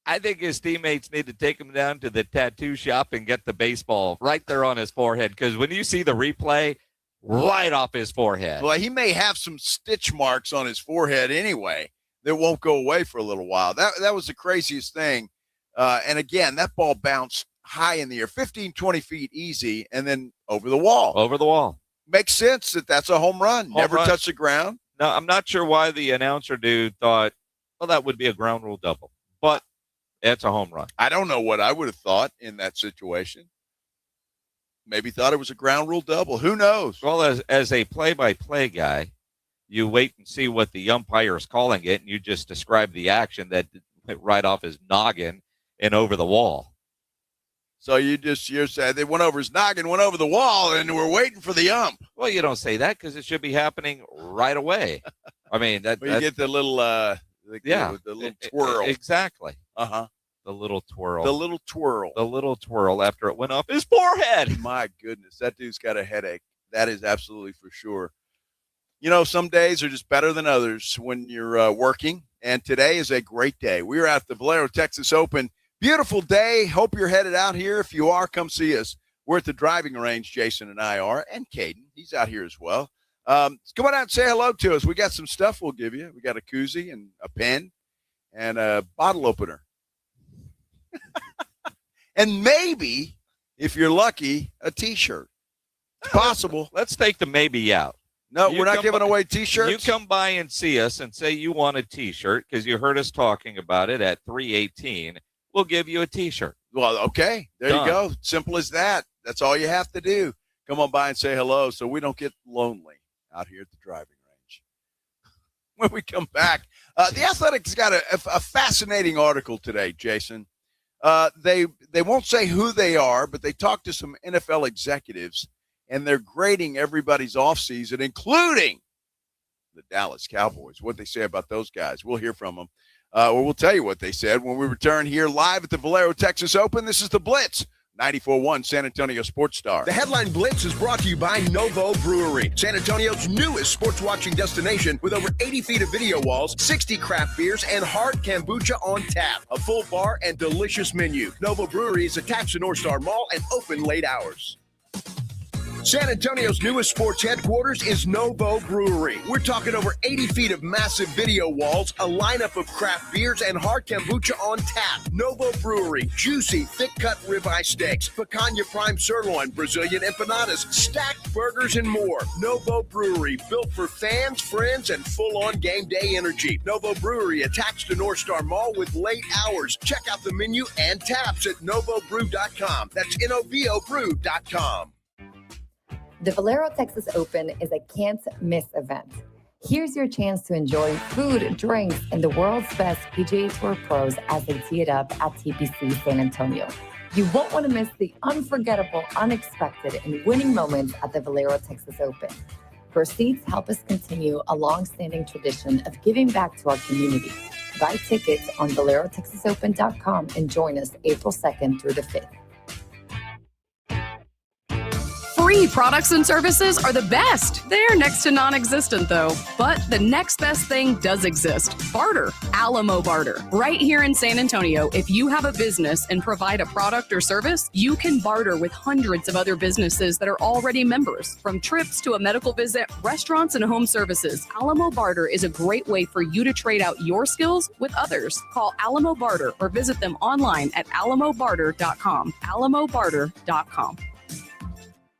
I think his teammates need to take him down to the tattoo shop and get the baseball right there on his forehead, because when you see the replay, right off his forehead. Well, he may have some stitch marks on his forehead anyway that won't go away for a little while. That was the craziest thing. And again, that ball bounced high in the air, 15, 20 feet easy, and then over the wall. Over the wall. Makes sense that that's a home run. Never touched the ground. Now, I'm not sure why the announcer dude thought, well, that would be a ground rule double. But it's a home run. I don't know what I would have thought in that situation. Maybe thought it was a ground rule double. Who knows? Well, as a play-by-play guy, you wait and see what the umpire is calling it, and you just describe the action that went right off his noggin and over the wall. So you're saying they went over his noggin, went over the wall, and we're waiting for the ump. Well, you don't say that because it should be happening right away. I mean, you get the little the little twirl. Exactly. The little twirl. The little twirl. The little twirl after it went off his forehead. My goodness, that dude's got a headache. That is absolutely for sure. Some days are just better than others when you're working, and today is a great day. We're at the Valero, Texas Open. Beautiful day. Hope you're headed out here. If you are, come see us. We're at the driving range, Jason and I are, and Caden. He's out here as well. Come on out and say hello to us. We got some stuff we'll give you. We got a koozie and a pen and a bottle opener. And maybe, if you're lucky, a T-shirt. It's possible. Let's take the maybe out. No, we're not giving away T-shirts. You come by and see us and say you want a T-shirt because you heard us talking about it at 3:18. We'll give you a T-shirt. Well, okay. There you go. Simple as that. That's all you have to do. Come on by and say hello so we don't get lonely out here at the driving range. When we come back, the Athletics got a fascinating article today, Jason. They won't say who they are, but they talked to some NFL executives, and they're grading everybody's offseason, including the Dallas Cowboys. What they say about those guys. We'll hear from them. Or we'll tell you what they said when we return here live at the Valero, Texas Open. This is the Blitz, 94.1 San Antonio Sports Star. The Headline Blitz is brought to you by Novo Brewery, San Antonio's newest sports watching destination with over 80 feet of video walls, 60 craft beers, and hard kombucha on tap. A full bar and delicious menu. Novo Brewery is attached to North Star Mall and open late hours. San Antonio's newest sports headquarters is Novo Brewery. We're talking over 80 feet of massive video walls, a lineup of craft beers, and hard kombucha on tap. Novo Brewery, juicy, thick-cut ribeye steaks, picanha prime sirloin, Brazilian empanadas, stacked burgers, and more. Novo Brewery, built for fans, friends, and full-on game day energy. Novo Brewery, attached to North Star Mall with late hours. Check out the menu and taps at novobrew.com. That's novobrew.com. The Valero Texas Open is a can't-miss event. Here's your chance to enjoy food, drinks, and the world's best PGA Tour pros as they tee it up at TPC San Antonio. You won't want to miss the unforgettable, unexpected, and winning moments at the Valero Texas Open. Proceeds help us continue a long-standing tradition of giving back to our community. Buy tickets on ValeroTexasOpen.com and join us April 2nd through the 5th. Free products and services are the best. They're next to non-existent, though. But the next best thing does exist. Barter. Alamo Barter. Right here in San Antonio, if you have a business and provide a product or service, you can barter with hundreds of other businesses that are already members. From trips to a medical visit, restaurants, and home services, Alamo Barter is a great way for you to trade out your skills with others. Call Alamo Barter or visit them online at alamobarter.com. alamobarter.com.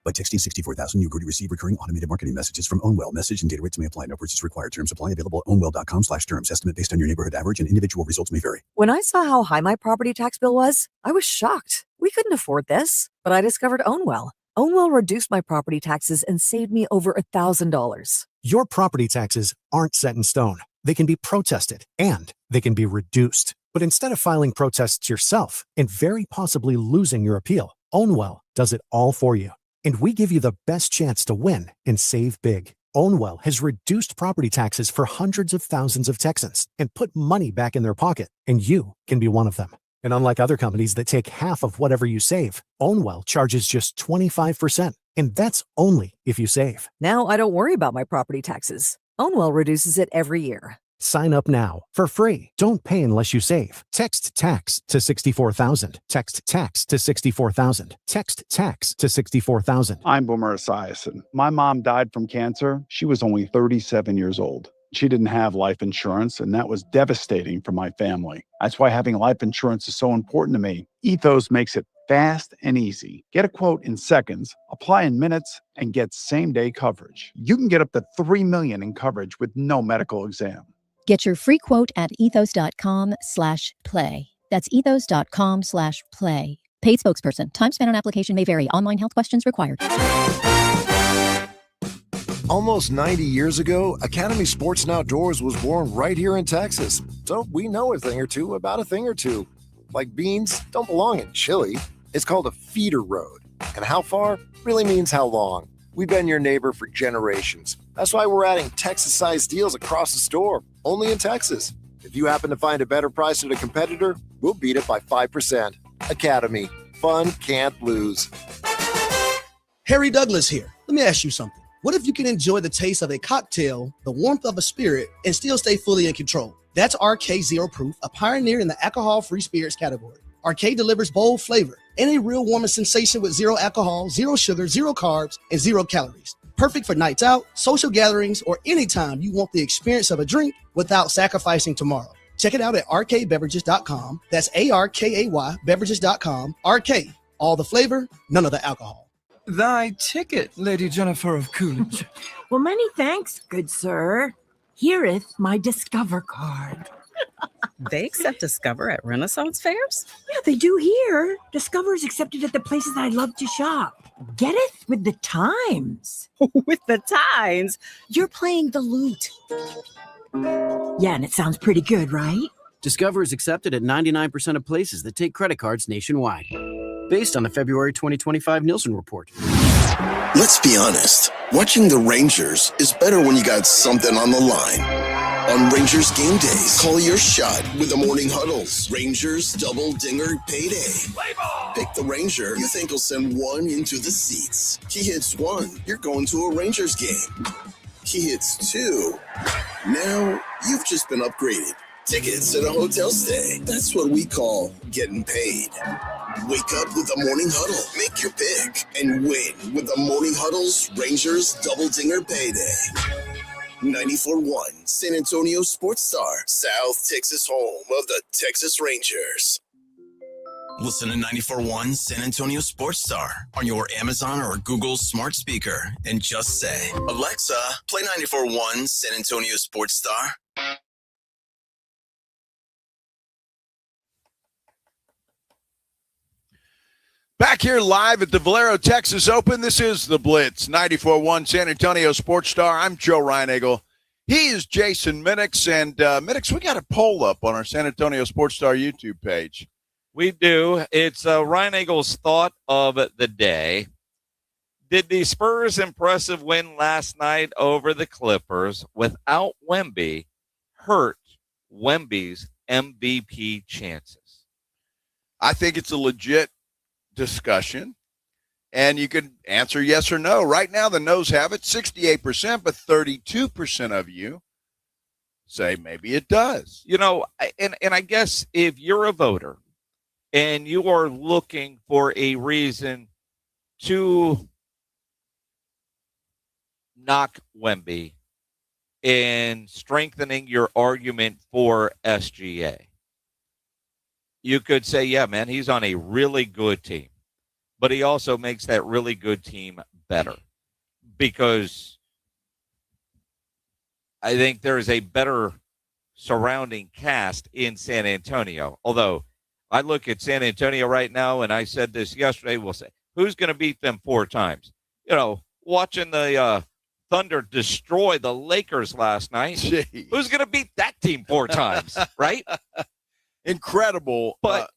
By texting 64,000, you agree to receive recurring automated marketing messages from Ownwell. Message and data rates may apply. No purchase required. Terms apply. Available at ownwell.com/terms. Estimate based on your neighborhood average and individual results may vary. When I saw how high my property tax bill was, I was shocked. We couldn't afford this, but I discovered Ownwell. Ownwell reduced my property taxes and saved me over $1,000. Your property taxes aren't set in stone. They can be protested and they can be reduced. But instead of filing protests yourself and very possibly losing your appeal, Ownwell does it all for you. And we give you the best chance to win and save big. Ownwell has reduced property taxes for hundreds of thousands of Texans and put money back in their pocket, and you can be one of them. And unlike other companies that take half of whatever you save, Ownwell charges just 25%, and that's only if you save. Now I don't worry about my property taxes. Ownwell reduces it every year. Sign up now for free. Don't pay unless you save. Text TAX to 64,000. Text TAX to 64,000. Text TAX to 64,000. I'm Boomer Esiason. My mom died from cancer. She was only 37 years old. She didn't have life insurance, and that was devastating for my family. That's why having life insurance is so important to me. Ethos makes it fast and easy. Get a quote in seconds, apply in minutes, and get same-day coverage. You can get up to $3 million in coverage with no medical exam. Get your free quote at ethos.com/play. That's ethos.com/play. Paid spokesperson. Time spent on application may vary. Online health questions required. Almost 90 years ago, Academy Sports and Outdoors was born right here in Texas. So we know a thing or two about a thing or two. Like beans don't belong in chili. It's called a feeder road. And how far really means how long. We've been your neighbor for generations. That's why we're adding Texas-sized deals across the store, only in Texas. If you happen to find a better price at a competitor, we'll beat it by 5%. Academy. Fun can't lose. Harry Douglas here. Let me ask you something. What if you can enjoy the taste of a cocktail, the warmth of a spirit, and still stay fully in control? That's RK Zero Proof, a pioneer in the alcohol-free spirits category. RK delivers bold flavor and a real warming sensation with zero alcohol, zero sugar, zero carbs, and 0 calories. Perfect for nights out, social gatherings, or anytime you want the experience of a drink without sacrificing tomorrow. Check it out at rkbeverages.com. That's ARKAY beverages.com. RK, all the flavor, none of the alcohol. Thy ticket, Lady Jennifer of Coolidge. Well, many thanks, good sir. Here'th my Discover card. They accept Discover at Renaissance fairs? Yeah, they do here. Discover is accepted at the places I love to shop. Getteth with the times. With the times? You're playing the lute. Yeah, and it sounds pretty good, right? Discover is accepted at 99% of places that take credit cards nationwide. Based on the February 2025 Nielsen report. Let's be honest. Watching the Rangers is better when you got something on the line. On Rangers game days, call your shot with the morning huddles. Rangers double dinger payday. Pick the Ranger you think will send one into the seats. He hits one, you're going to a Rangers game. He hits two. Now you've just been upgraded. Tickets and a hotel stay. That's what we call getting paid. Wake up with the Morning Huddle. Make your pick and win with the Morning Huddle's Rangers Double Dinger Payday. 94.1 San Antonio Sports Star, South Texas home of the Texas Rangers. Listen to 94.1 San Antonio Sports Star on your Amazon or Google smart speaker and just say, Alexa, play 94.1 San Antonio Sports Star. Back here live at the Valero Texas Open, this is the Blitz, 94.1 San Antonio Sports Star. I'm Joe Reinagle. He is Jason Minix, and Minix, we got a poll up on our San Antonio Sports Star YouTube page. We do. It's Ryan Eagle's thought of the day. Did the Spurs' impressive win last night over the Clippers without Wemby hurt Wemby's MVP chances? I think it's a legit discussion, and you could answer yes or no. Right now, the no's have it, 68%, but 32% of you say maybe it does. You know, and I guess if you're a voter, and you are looking for a reason to knock Wemby and strengthening your argument for SGA, you could say, yeah, man, he's on a really good team. But he also makes that really good team better because I think there is a better surrounding cast in San Antonio, although I look at San Antonio right now, and I said this yesterday, we'll say, who's going to beat them 4 times? You know, watching the Thunder destroy the Lakers last night. Jeez. Who's going to beat that team 4 times, right? Incredible. But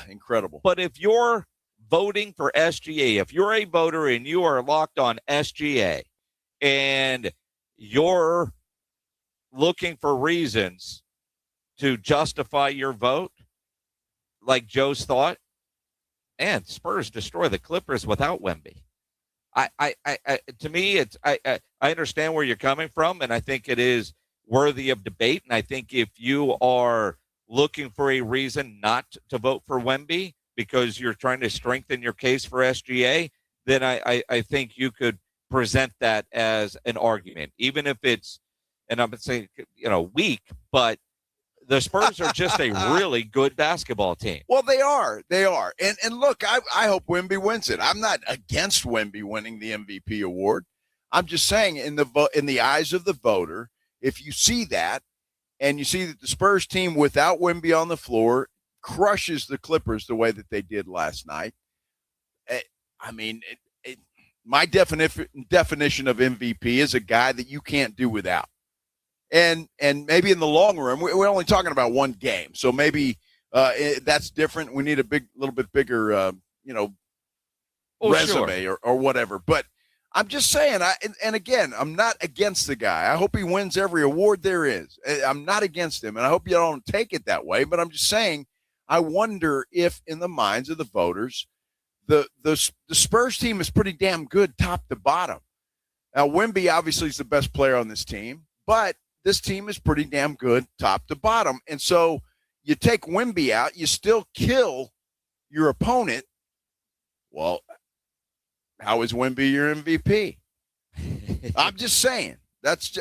incredible. But if you're voting for SGA, if you're a voter and you are locked on SGA, and you're looking for reasons to justify your vote, like Joe's thought, and Spurs destroy the Clippers without Wemby. To me, I understand where you're coming from, and I think it is worthy of debate. And I think if you are looking for a reason not to vote for Wemby because you're trying to strengthen your case for SGA, then I think you could present that as an argument, even if it's, and I'm saying, weak, but the Spurs are just a really good basketball team. Well, they are. They are. And look, I hope Wemby wins it. I'm not against Wemby winning the MVP award. I'm just saying in the eyes of the voter, if you see that and you see that the Spurs team without Wemby on the floor crushes the Clippers the way that they did last night, I mean, my definition of MVP is a guy that you can't do without. And maybe in the long run, we're only talking about one game, so maybe that's different. We need a little bit bigger, resume sure. or whatever. But I'm just saying, and again, I'm not against the guy. I hope he wins every award there is. I'm not against him, and I hope you don't take it that way. But I'm just saying, I wonder if in the minds of the voters, the Spurs team is pretty damn good top to bottom. Now, Wemby obviously is the best player on this team, but this team is pretty damn good top to bottom. And so you take Wemby out, you still kill your opponent. Well, how is Wemby your MVP? I'm just saying. That's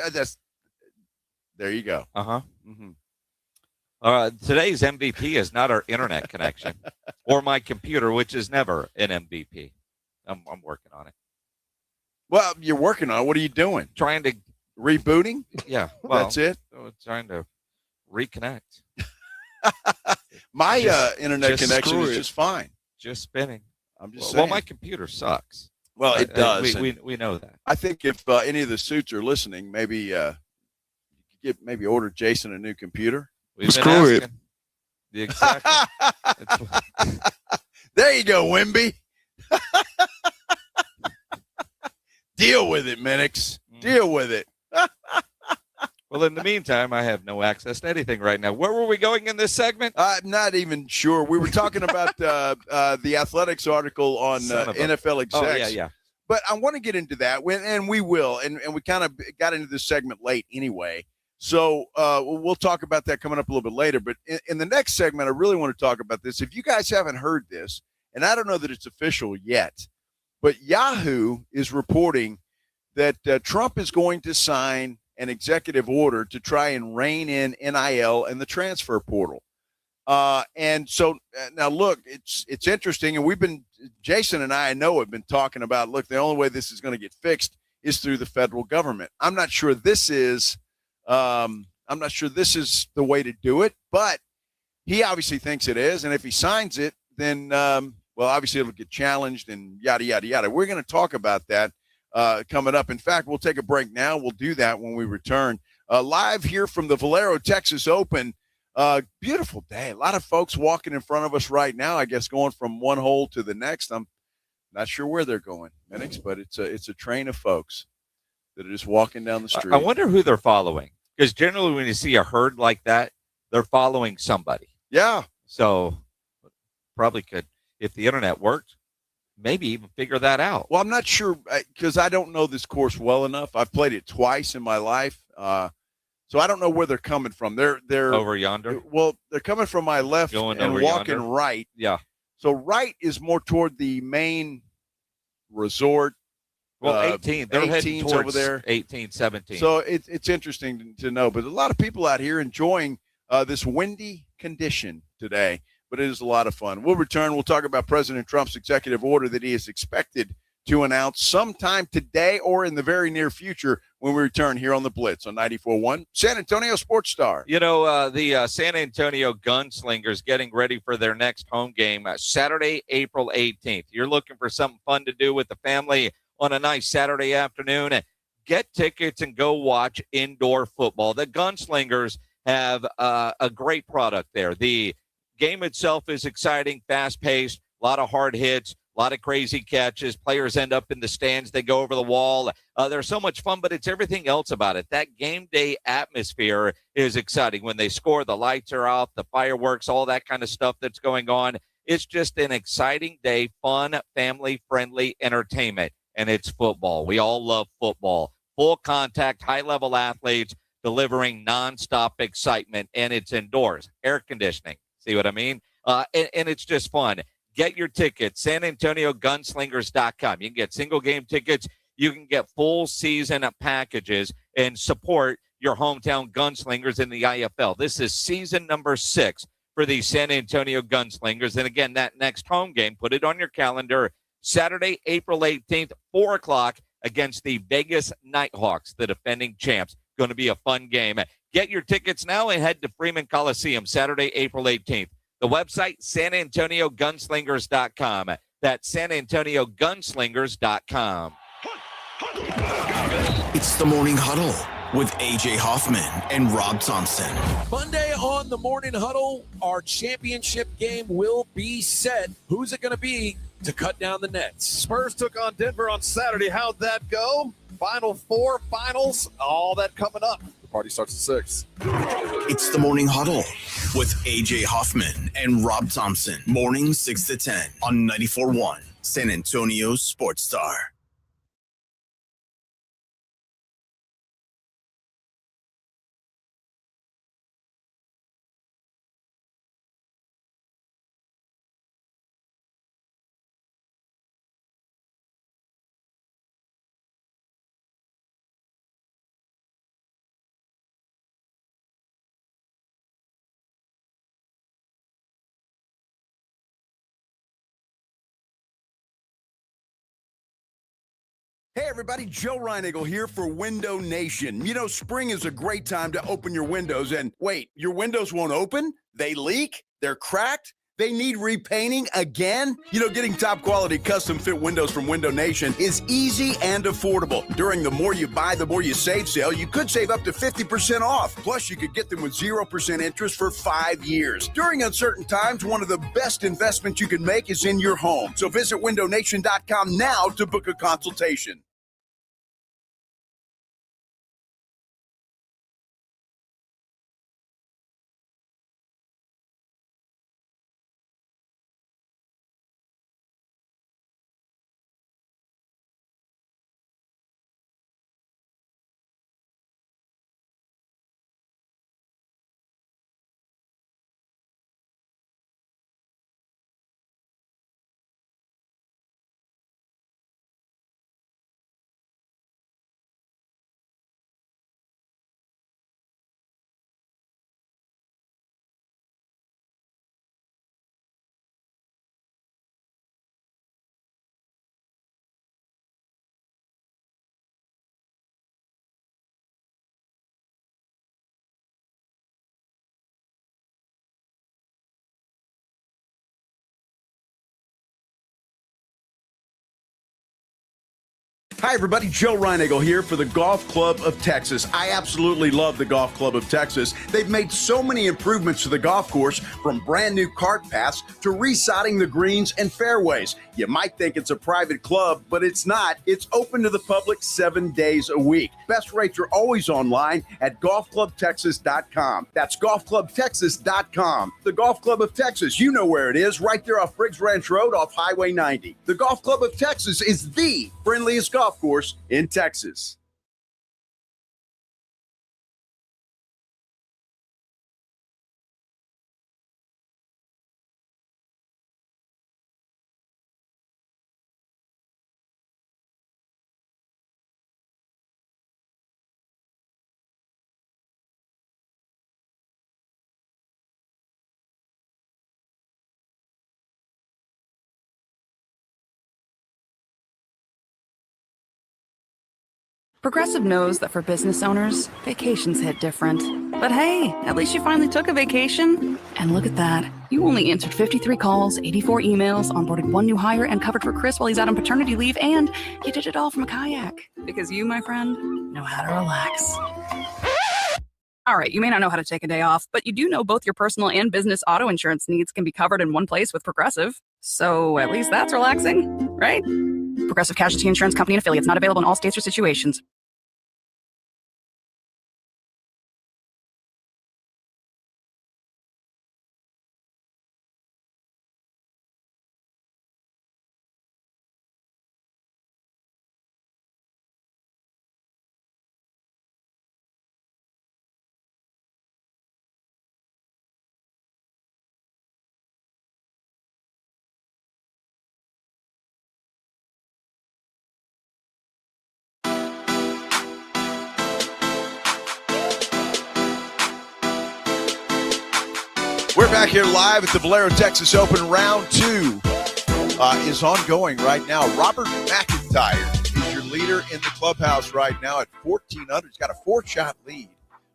there you go. Uh-huh. Mm-hmm. Today's MVP is not our internet connection or my computer, which is never an MVP. I'm working on it. Well, you're working on it. What are you doing? Trying to rebooting? Yeah. Well, that's it. Trying to reconnect. My internet connection is just fine. Just spinning. I'm just saying. Well, my computer sucks. Well, it does. We know that. I think if any of the suits are listening, maybe maybe order Jason a new computer. Screw it. Exactly. There you go, Wemby. Deal with it, Minix. Deal with it. Well, in the meantime, I have no access to anything right now. Where were we going in this segment? I'm not even sure. We were talking about the Athletics article on NFL Execs. Oh, yeah. But I want to get into that, and we will. And we kind of got into this segment late anyway. So we'll talk about that coming up a little bit later. But in the next segment, I really want to talk about this. If you guys haven't heard this, and I don't know that it's official yet, but Yahoo is reporting that Trump is going to sign an executive order to try and rein in NIL and the transfer portal. And so now look, it's interesting. And Jason and I know have been talking about, look, the only way this is going to get fixed is through the federal government. I'm not sure this is the way to do it, but he obviously thinks it is. And if he signs it, then, obviously it'll get challenged and yada, yada, yada. We're going to talk about that coming up. In fact, we'll take a break now. We'll do that when we return. Live here from the Valero, Texas Open. Beautiful day. A lot of folks walking in front of us right now, I guess, going from one hole to the next. I'm not sure where they're going, Minix, but it's a train of folks that are just walking down the street. I wonder who they're following, because generally when you see a herd like that, they're following somebody. Yeah. So probably could, if the internet worked, maybe even figure that out. Well, I'm not sure because I don't know this course well enough. I've played it twice in my life. So I don't know where they're coming from. They're over yonder. Well, they're coming from my left Going and over walking yonder. right. Yeah. So right is more toward the main resort. Well, 18. They're heading 18's towards over there. 18, 17. So it's interesting to know. But a lot of people out here enjoying this windy condition today. But it is a lot of fun. We'll return. We'll talk about President Trump's executive order that he is expected to announce sometime today or in the very near future when we return here on the Blitz on 94.1 San Antonio Sports Star. You know, the San Antonio Gunslingers getting ready for their next home game Saturday, April 18th. You're looking for something fun to do with the family on a nice Saturday afternoon. Get tickets and go watch indoor football. The Gunslingers have a great product there. The game itself is exciting, fast-paced, a lot of hard hits, a lot of crazy catches. Players end up in the stands. They go over the wall. They're so much fun, but it's everything else about it. That game day atmosphere is exciting. When they score, the lights are out, the fireworks, all that kind of stuff that's going on. It's just an exciting day, fun, family-friendly entertainment, and it's football. We all love football. Full contact, high-level athletes delivering nonstop excitement, and it's indoors, air conditioning. See what I mean? And it's just fun. Get your tickets, SanAntonioGunslingers.com. You can get single game tickets. You can get full season packages and support your hometown Gunslingers in the IFL. This is season number 6 for the San Antonio Gunslingers. And again, that next home game, put it on your calendar, Saturday, April 18th, 4 o'clock against the Vegas Nighthawks, the defending champs. Going to be a fun game. Get your tickets now and head to Freeman Coliseum, Saturday, April 18th. The website, SanAntonioGunslingers.com. That's SanAntonioGunslingers.com. It's the Morning Huddle with A.J. Hoffman and Rob Thompson. Monday on the Morning Huddle, our championship game will be set. Who's it going to be to cut down the nets? Spurs took on Denver on Saturday. How'd that go? Final Four, finals, all that coming up. The party starts at 6. It's the Morning Huddle with A.J. Hoffman and Rob Thompson. Mornings 6 to 10 on 94.1 San Antonio Sports Star. Hey everybody, Joe Reinagle here for Window Nation. You know, spring is a great time to open your windows and wait, your windows won't open? They leak? They're cracked? They need repainting again? You know, getting top quality custom fit windows from Window Nation is easy and affordable. During the More You Buy, the More You Save sale, you could save up to 50% off. Plus, you could get them with 0% interest for 5 years. During uncertain times, one of the best investments you can make is in your home. So visit windownation.com now to book a consultation. Hi, everybody. Joe Reinagle here for the Golf Club of Texas. I absolutely love the Golf Club of Texas. They've made so many improvements to the golf course, from brand new cart paths to resodding the greens and fairways. You might think it's a private club, but it's not. It's open to the public 7 days a week. Best rates are always online at golfclubtexas.com. That's golfclubtexas.com. The Golf Club of Texas, you know where it is, right there off Briggs Ranch Road off Highway 90. The Golf Club of Texas is the friendliest golf course in Texas. Progressive knows that for business owners, vacations hit different. But hey, at least you finally took a vacation. And look at that. You only answered 53 calls, 84 emails, onboarded one new hire, and covered for Chris while he's out on paternity leave, and you did it all from a kayak. Because you, my friend, know how to relax. All right, you may not know how to take a day off, but you do know both your personal and business auto insurance needs can be covered in one place with Progressive. So at least that's relaxing, right? Progressive Casualty Insurance Company and Affiliates, not available in all states or situations. We're back here live at the Valero, Texas Open. Round 2 is ongoing right now. Robert McIntyre is your leader in the clubhouse right now at 14 under. He's got a 4-shot lead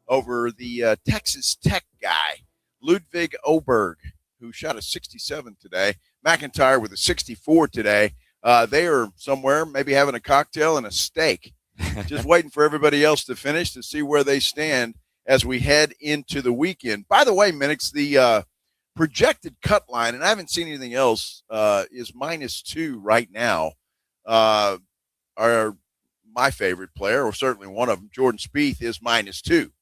over the Texas Tech guy, Ludwig Oberg, who shot a 67 today. McIntyre with a 64 today. They are somewhere maybe having a cocktail and a steak, just waiting for everybody else to finish to see where they stand as we head into the weekend. By the way, Minix, the projected cut line, and I haven't seen anything else, is -2 right now. My favorite player, or certainly one of them, Jordan Spieth, is -2.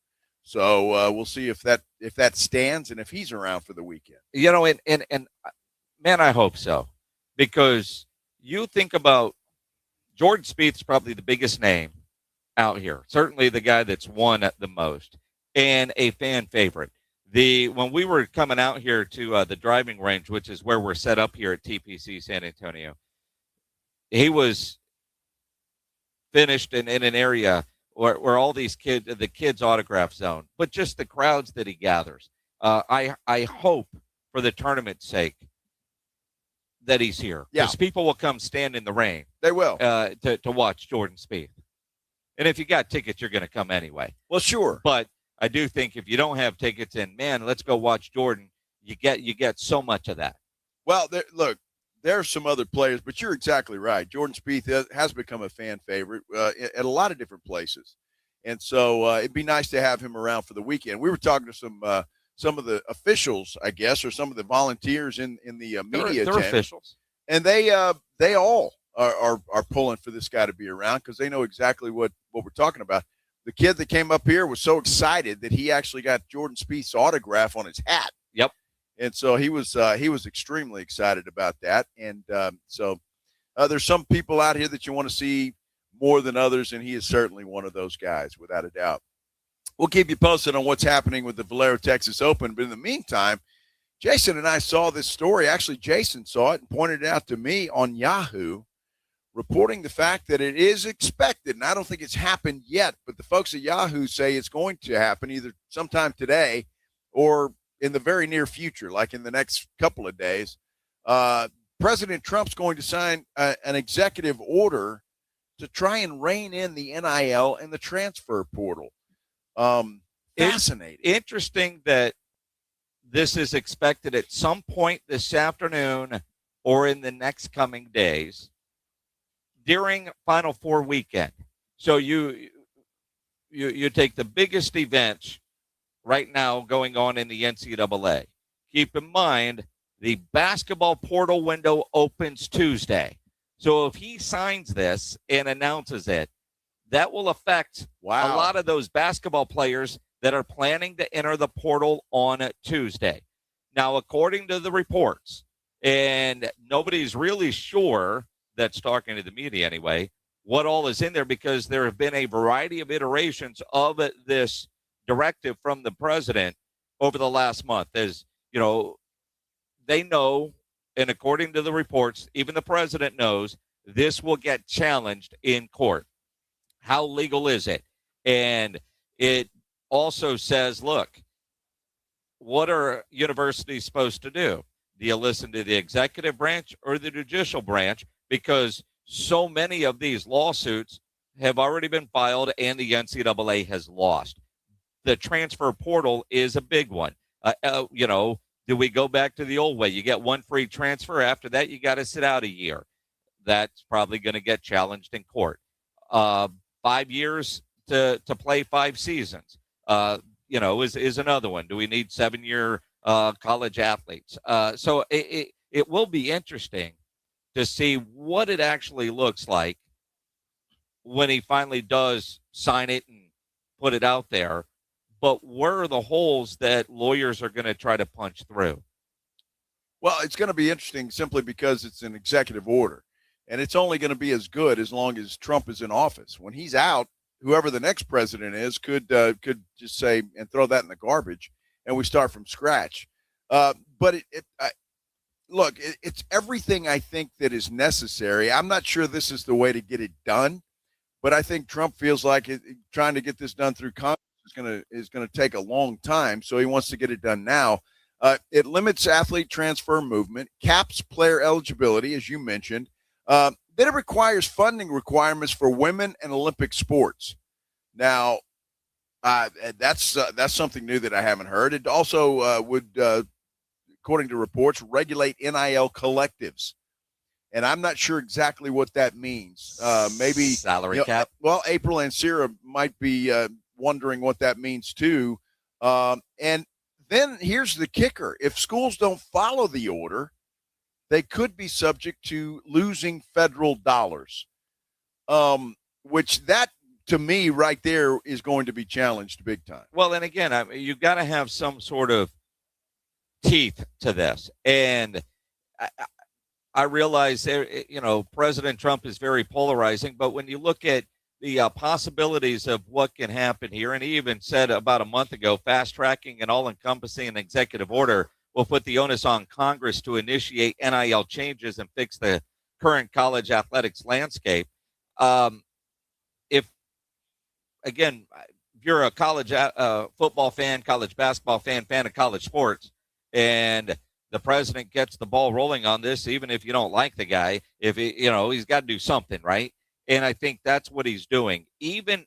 So we'll see if that stands and if he's around for the weekend. You know, and man, I hope so, because you think about Jordan Spieth's probably the biggest name out here, certainly the guy that's won at the most, and a fan favorite. When we were coming out here to the driving range, which is where we're set up here at TPC San Antonio, he was finished in an area where all these the kids autograph zone, but just the crowds that he gathers. I hope for the tournament's sake that he's here, because people will come stand in the rain. They will to watch Jordan Spieth. And if you got tickets, you're going to come anyway. Well, sure, but I do think if you don't have tickets, and man, let's go watch Jordan, you get so much of that. Well, look, there are some other players, but you're exactly right. Jordan Spieth has become a fan favorite at a lot of different places, and so it'd be nice to have him around for the weekend. We were talking to some of the officials, I guess, or some of the volunteers in the media they're tent, officials, and they all are pulling for this guy to be around because they know exactly what we're talking about. The kid that came up here was so excited that he actually got Jordan Spieth's autograph on his hat. Yep. And so he was extremely excited about that. And so there's some people out here that you want to see more than others, and he is certainly one of those guys, without a doubt. We'll keep you posted on what's happening with the Valero Texas Open. But in the meantime, Jason and I saw this story. Actually, Jason saw it and pointed it out to me on Yahoo, reporting the fact that it is expected, and I don't think it's happened yet, but the folks at Yahoo say it's going to happen either sometime today or in the very near future, like in the next couple of days. President Trump's going to sign an executive order to try and rein in the NIL and the transfer portal. Fascinating. Interesting that this is expected at some point this afternoon or in the next coming days. during Final Four weekend. So you take the biggest events right now going on in the NCAA. Keep in mind, the basketball portal window opens Tuesday. So if he signs this and announces it, that will affect a lot of those basketball players that are planning to enter the portal on Tuesday. Now, according to the reports, and nobody's really sure, that's talking to the media anyway, what all is in there, because there have been a variety of iterations of this directive from the president over the last month. As you know, they know, and according to the reports, even the president knows, this will get challenged in court. How legal is it? And it also says, look, what are universities supposed to do? Do you listen to the executive branch or the judicial branch? Because so many of these lawsuits have already been filed and the NCAA has lost. The transfer portal is a big one. Do we go back to the old way? You get one free transfer. After that, you got to sit out a year. That's probably going to get challenged in court. 5 years to play 5 seasons, is another one. Do we need 7-year college athletes? So it will be interesting to see what it actually looks like when he finally does sign it and put it out there. But where are the holes that lawyers are going to try to punch through? Well, it's going to be interesting simply because it's an executive order, and it's only going to be as good as long as Trump is in office. When he's out, whoever the next president is could just say and throw that in the garbage, and we start from scratch. But it's everything I think that is necessary. I'm not sure this is the way to get it done, but I think Trump feels like trying to get this done through Congress is going to take a long time, so he wants to get it done now. It limits athlete transfer movement, caps player eligibility, as you mentioned. Then it requires funding requirements for women and Olympic sports. Now, that's something new that I haven't heard. It also would, according to reports, regulate NIL collectives. And I'm not sure exactly what that means. Maybe salary cap. Well, April and Sarah might be wondering what that means too. And then here's the kicker. If schools don't follow the order, they could be subject to losing federal dollars, which that, to me, right there is going to be challenged big time. Well, and again, you've got to have some sort of teeth to this. And I realize, President Trump is very polarizing, but when you look at the possibilities of what can happen here, and he even said about a month ago, fast-tracking and all-encompassing an executive order will put the onus on Congress to initiate NIL changes and fix the current college athletics landscape. If you're a college football fan, college basketball fan of college sports, and the president gets the ball rolling on this, even if you don't like the guy, he's got to do something, right? And I think that's what he's doing, even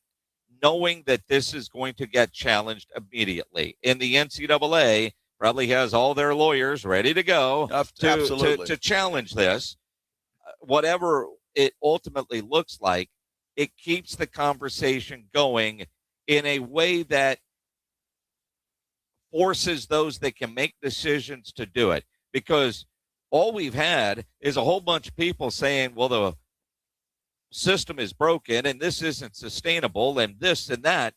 knowing that this is going to get challenged immediately. And the NCAA probably has all their lawyers ready to go to challenge this. Whatever it ultimately looks like, it keeps the conversation going in a way that forces those that can make decisions to do it. Because all we've had is a whole bunch of people saying, well, the system is broken and this isn't sustainable and this and that,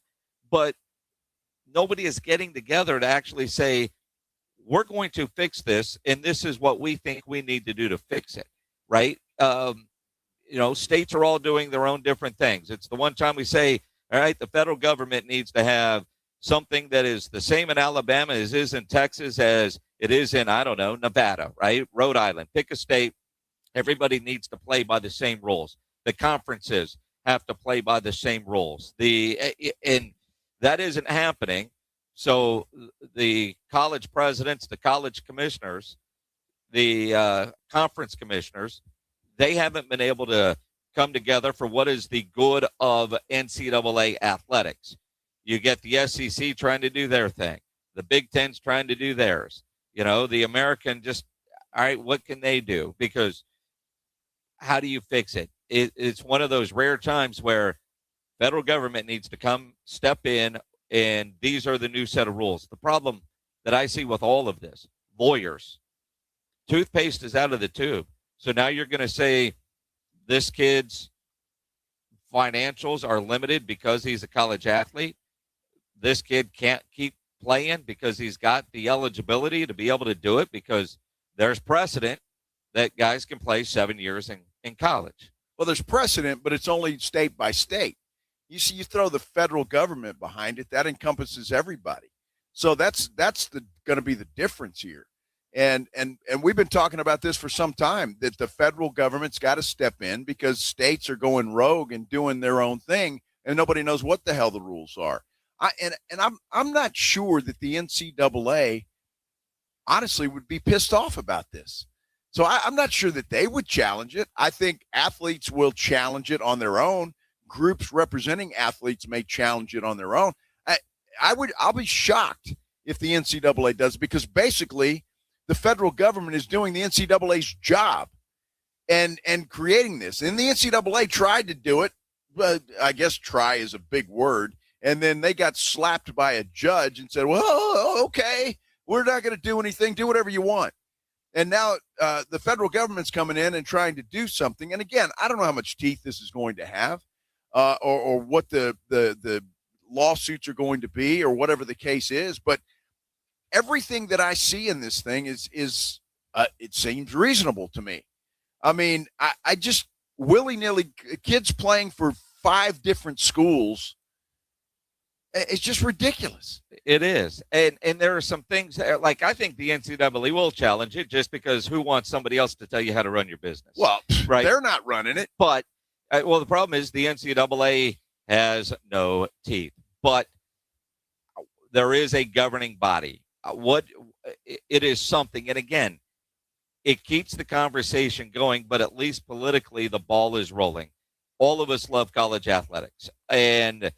but nobody is getting together to actually say, we're going to fix this and this is what we think we need to do to fix it, right? States are all doing their own different things. It's the one time we say, all right, the federal government needs to have something that is the same in Alabama as is in Texas, as it is in, Nevada, right? Rhode Island. Pick a state. Everybody needs to play by the same rules. The conferences have to play by the same rules. And that isn't happening. So the college presidents, the college commissioners, the conference commissioners, they haven't been able to come together for what is the good of NCAA athletics. You get the SEC trying to do their thing. The Big Ten's trying to do theirs. The American all right, what can they do? Because how do you fix it? it's one of those rare times where federal government needs to step in, and these are the new set of rules. The problem that I see with all of this, lawyers, toothpaste is out of the tube. So now you're going to say this kid's financials are limited because he's a college athlete. This kid can't keep playing because he's got the eligibility to be able to do it, because there's precedent that guys can play 7 years in college. Well, there's precedent, but it's only state by state. You see, you throw the federal government behind it, that encompasses everybody. So that's going to be the difference here. And we've been talking about this for some time, that the federal government's got to step in because states are going rogue and doing their own thing, and nobody knows what the hell the rules are. I'm not sure that the NCAA honestly would be pissed off about this. So I'm not sure that they would challenge it. I think athletes will challenge it on their own. Groups representing athletes may challenge it on their own. I'll be shocked if the NCAA does, because basically the federal government is doing the NCAA's job and creating this. And the NCAA tried to do it, but I guess try is a big word. And then they got slapped by a judge and said, well, okay, we're not going to do anything. Do whatever you want. And now the federal government's coming in and trying to do something. And again, I don't know how much teeth this is going to have, or what the lawsuits are going to be, or whatever the case is. But everything that I see in this thing is it seems reasonable to me. I mean, I just willy-nilly, kids playing for 5 different schools, it's just ridiculous. It is. And there are some things that, like, I think the NCAA will challenge it, just because who wants somebody else to tell you how to run your business? Well, right. They're not running it. But, the problem is the NCAA has no teeth. But there is a governing body. It is something. And again, it keeps the conversation going, but at least politically the ball is rolling. All of us love college athletics. And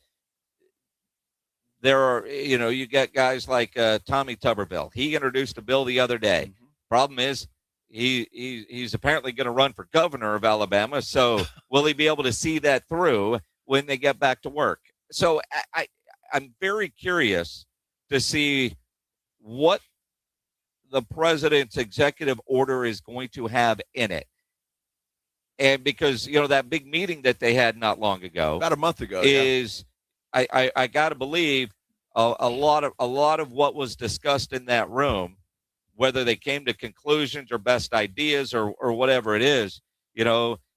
there are, you got guys like Tommy Tuberville. He introduced a bill the other day. Mm-hmm. Problem is, he's apparently going to run for governor of Alabama. So will he be able to see that through when they get back to work? So I'm very curious to see what the president's executive order is going to have in it. And because, that big meeting that they had not long ago, about a month ago, is I got to believe a lot of what was discussed in that room, whether they came to conclusions or best ideas or whatever it is,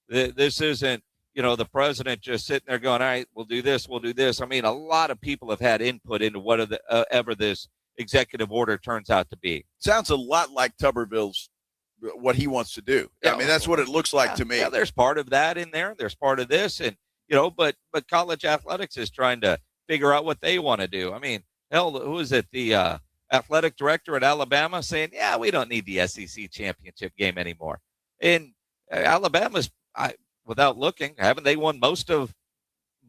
this isn't, the president just sitting there going, all right, we'll do this. I mean, a lot of people have had input into whatever this executive order turns out to be. Sounds a lot like Tuberville's, what he wants to do. Yeah, I mean, that's what it looks like to me. Yeah, there's part of that in there. There's part of this. And, but college athletics is trying to figure out what they want to do. I mean, hell, who is it? The athletic director at Alabama saying, yeah, we don't need the SEC championship game anymore. And Alabama's, without looking, haven't they won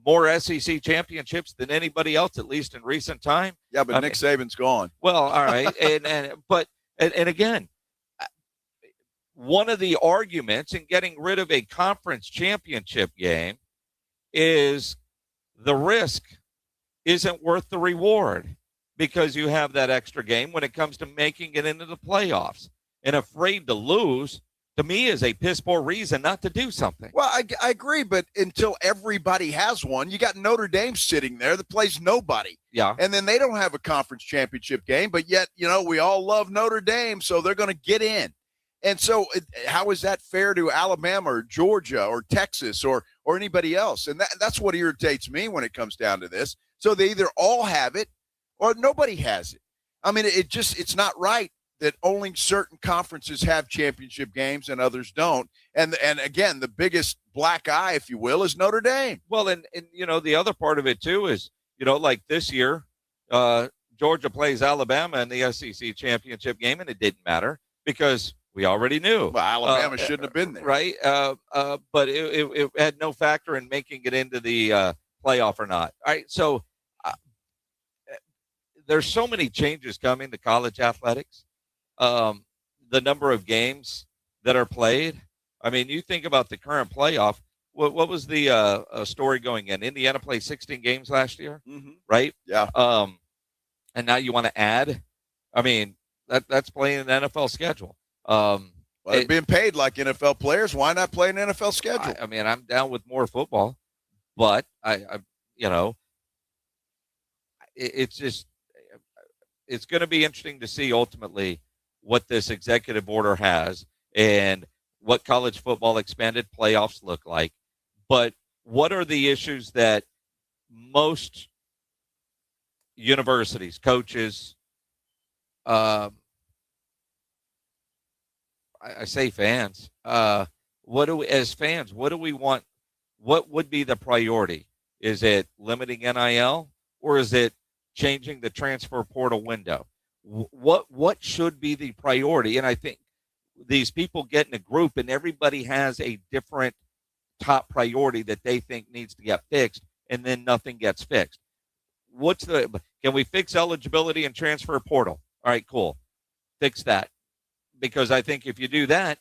more SEC championships than anybody else, at least in recent time? Yeah, but Nick Saban's gone. Well, all right. and again, one of the arguments in getting rid of a conference championship game is the risk isn't worth the reward, because you have that extra game when it comes to making it into the playoffs. And afraid to lose, to me, is a piss poor reason not to do something. Well, I agree, but until everybody has one, you got Notre Dame sitting there that plays nobody. Yeah. And then they don't have a conference championship game, but yet, we all love Notre Dame, so they're going to get in. And so how is that fair to Alabama or Georgia or Texas or anybody else? And that's what irritates me when it comes down to this. So they either all have it or nobody has it. I mean, it's not right that only certain conferences have championship games and others don't. And again, the biggest black eye, if you will, is Notre Dame. Well, and the other part of it too is, like this year, Georgia plays Alabama in the SEC championship game, and it didn't matter because we already knew. Well, Alabama shouldn't have been there. Right. But it had no factor in making it into the playoff or not. All right. So there's so many changes coming to college athletics. The number of games that are played. I mean, you think about the current playoff. what was the story going in? Indiana played 16 games last year, right? Yeah. And now you want to add? I mean, that's playing an NFL schedule. Well, they're being paid like NFL players. Why not play an NFL schedule? I mean, I'm down with more football, but it's just it's going to be interesting to see ultimately what this executive order has and what college football expanded playoffs look like. But what are the issues that most universities, coaches, I say fans, as fans, what do we want? What would be the priority? Is it limiting NIL or is it changing the transfer portal window? What should be the priority? And I think these people get in a group and everybody has a different top priority that they think needs to get fixed, and then nothing gets fixed. Can we fix eligibility and transfer portal? All right, cool. Fix that. Because I think if you do that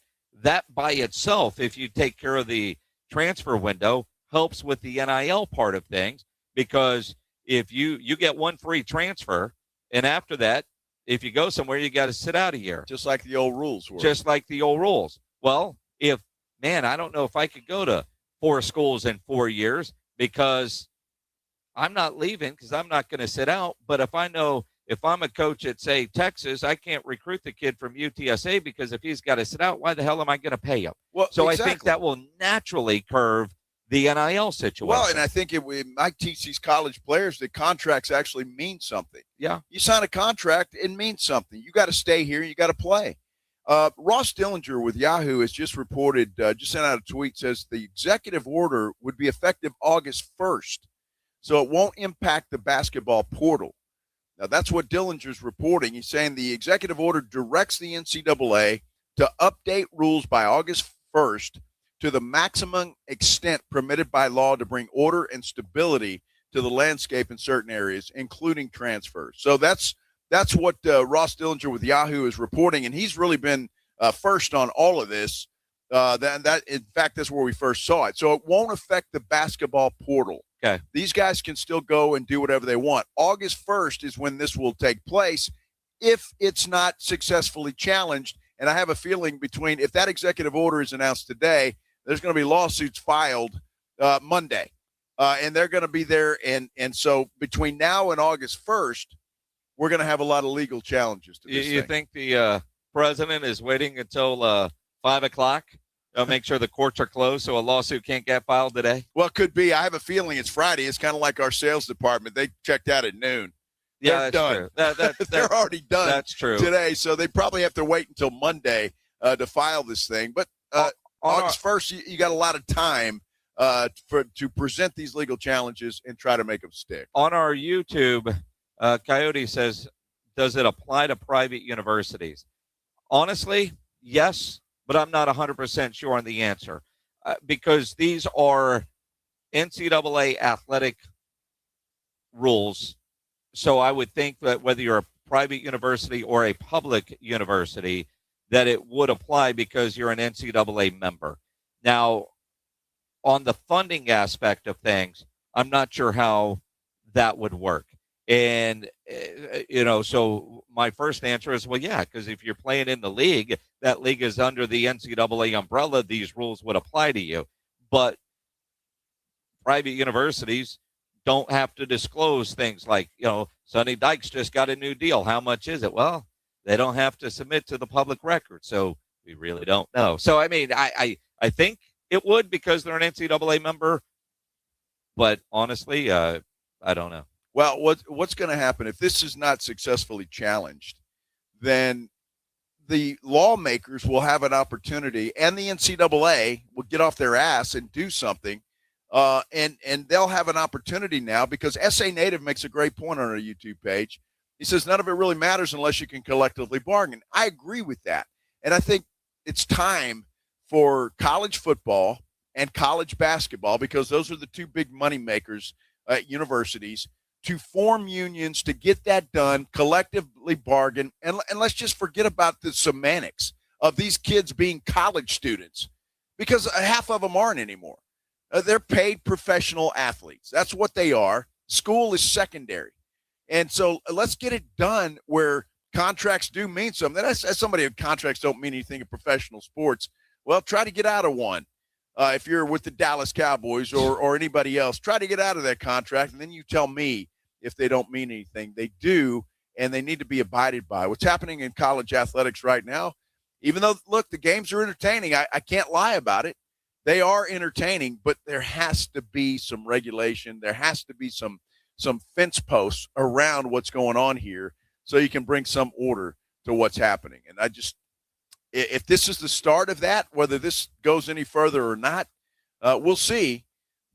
by itself, if you take care of the transfer window, helps with the NIL part of things. Because if you get one free transfer, and after that, if you go somewhere, you got to sit out a year. Just like the old rules were. Just like the old rules. Well, I don't know if I could go to 4 schools in 4 years because I'm not leaving because I'm not going to sit out. But if I'm a coach at, say, Texas, I can't recruit the kid from UTSA because if he's got to sit out, why the hell am I going to pay him? Well, so exactly. I think that will naturally curve the NIL situation. Well, and I think it might teach these college players that contracts actually mean something. Yeah. You sign a contract, it means something. You got to stay here. You got to play. Ross Dillinger with Yahoo has just reported, just sent out a tweet, says the executive order would be effective August 1st. So it won't impact the basketball portal. Now, that's what Dillinger's reporting. He's saying the executive order directs the NCAA to update rules by August 1st to the maximum extent permitted by law to bring order and stability to the landscape in certain areas, including transfers. So that's what Ross Dillinger with Yahoo is reporting, and he's really been first on all of this. That in fact, that's where we first saw it. So it won't affect the basketball portal. Okay. These guys can still go and do whatever they want. August 1st is when this will take place if it's not successfully challenged. And I have a feeling if that executive order is announced today, there's going to be lawsuits filed Monday. And they're going to be there. And so between now and August 1st, we're going to have a lot of legal challenges to this You think the president is waiting until 5 o'clock? Make sure the courts are closed so a lawsuit can't get filed today? Well, it could be. I have a feeling it's Friday. It's kind of like our sales department. They checked out at noon. Yeah, They're done. They're already done. That's true. Today, so they probably have to wait until Monday to file this thing. But August 1st, you got a lot of time to present these legal challenges and try to make them stick. On our YouTube, Coyote says, does it apply to private universities? Honestly, yes, but I'm not 100% sure on the answer because these are NCAA athletic rules. So I would think that whether you're a private university or a public university, that it would apply because you're an NCAA member. Now, on the funding aspect of things, I'm not sure how that would work. And, so my first answer is, well, yeah, because if you're playing in the league, that league is under the NCAA umbrella, these rules would apply to you. But private universities don't have to disclose things like, Sonny Dykes just got a new deal. How much is it? Well, they don't have to submit to the public record. So we really don't know. So, I mean, I think it would because they're an NCAA member. But honestly, I don't know. Well, what's going to happen if this is not successfully challenged, then the lawmakers will have an opportunity and the NCAA will get off their ass and do something. And they'll have an opportunity now because SA Native makes a great point on our YouTube page. He says none of it really matters unless you can collectively bargain. I agree with that. And I think it's time for college football and college basketball, because those are the two big money makers at universities, to form unions to get that done, collectively bargain, and let's just forget about the semantics of these kids being college students, because half of them aren't anymore. They're paid professional athletes. That's what they are. School is secondary. And so let's get it done where contracts do mean something. As somebody who contracts don't mean anything in professional sports, well, try to get out of one. If you're with the Dallas Cowboys or anybody else, try to get out of that contract, and then you tell me if they don't mean anything. They do, and they need to be abided by. What's happening in college athletics right now, even though, look, the games are entertaining, I can't lie about it. They are entertaining, but there has to be some regulation. There has to be some fence posts around what's going on here so you can bring some order to what's happening. And if this is the start of that, whether this goes any further or not, we'll see.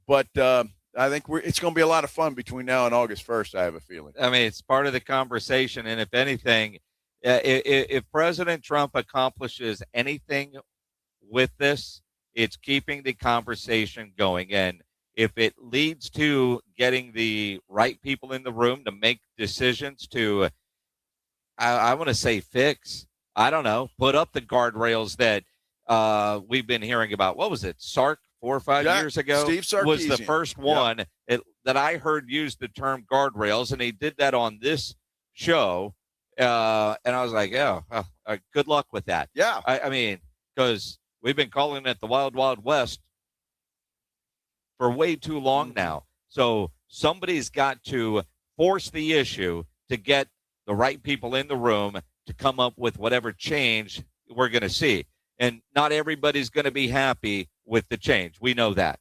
But I think it's going to be a lot of fun between now and August 1st, I have a feeling. I mean, it's part of the conversation. And if anything, if President Trump accomplishes anything with this, it's keeping the conversation going. And if it leads to getting the right people in the room to make decisions to, I want to say fix, I don't know, put up the guardrails that we've been hearing about. What was it? Sark 4 or 5 years ago? Steve Sarkisian was the first one that I heard use the term guardrails, and he did that on this show. And I was like, good luck with that. Yeah. I mean, because we've been calling it the Wild Wild West for way too long now. So somebody's got to force the issue to get the right people in the room to come up with whatever change we're going to see. And not everybody's going to be happy with the change. We know that.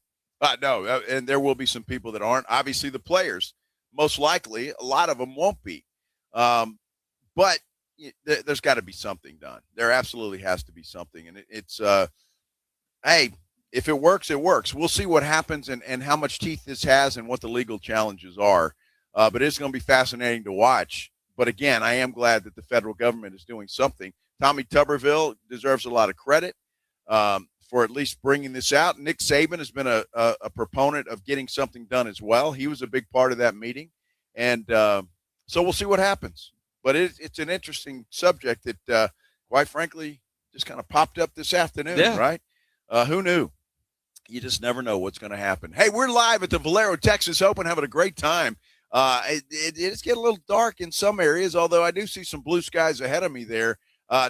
No, and there will be some people that aren't. Obviously, the players, most likely, a lot of them won't be. But there's got to be something done. There absolutely has to be something. And it's, hey, if it works, it works. We'll see what happens and how much teeth this has and what the legal challenges are. But it's going to be fascinating to watch. But again, I am glad that the federal government is doing something. Tommy Tuberville deserves a lot of credit for at least bringing this out. Nick Saban has been a proponent of getting something done as well. He was a big part of that meeting. And so we'll see what happens. But it's an interesting subject that, quite frankly, just kind of popped up this afternoon, right? Who knew? You just never know what's going to happen. Hey, we're live at the Valero Texas Open, having a great time. It's getting a little dark in some areas, although I do see some blue skies ahead of me there.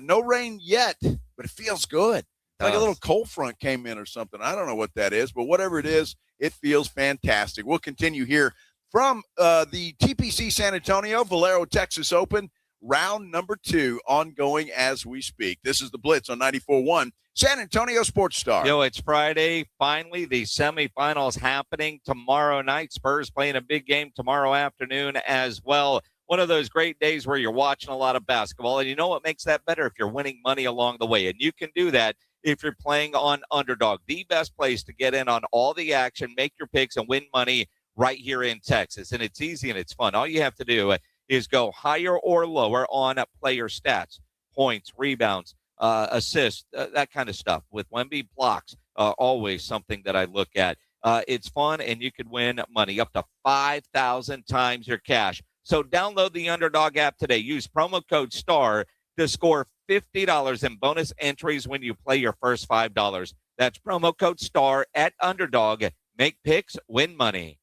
No rain yet, but it feels good. It's like a little cold front came in or something. I don't know what that is, but whatever it is, it feels fantastic. We'll continue here from the TPC San Antonio Valero Texas Open, round number 2, ongoing as we speak. This is the Blitz on 94.1 San Antonio Sports Star. It's Friday. Finally, the semifinals happening tomorrow night. Spurs playing a big game tomorrow afternoon as well. One of those great days where you're watching a lot of basketball. And you know what makes that better? If you're winning money along the way. And you can do that if you're playing on Underdog, the best place to get in on all the action, make your picks, and win money right here in Texas. And it's easy and it's fun. All you have to do is go higher or lower on player stats, points, rebounds, assists, that kind of stuff. With Wemby blocks, always something that I look at. It's fun, and you could win money up to 5,000 times your cash. So download the Underdog app today. Use promo code STAR to score $50 in bonus entries when you play your first $5. That's promo code STAR at Underdog. Make picks, win money.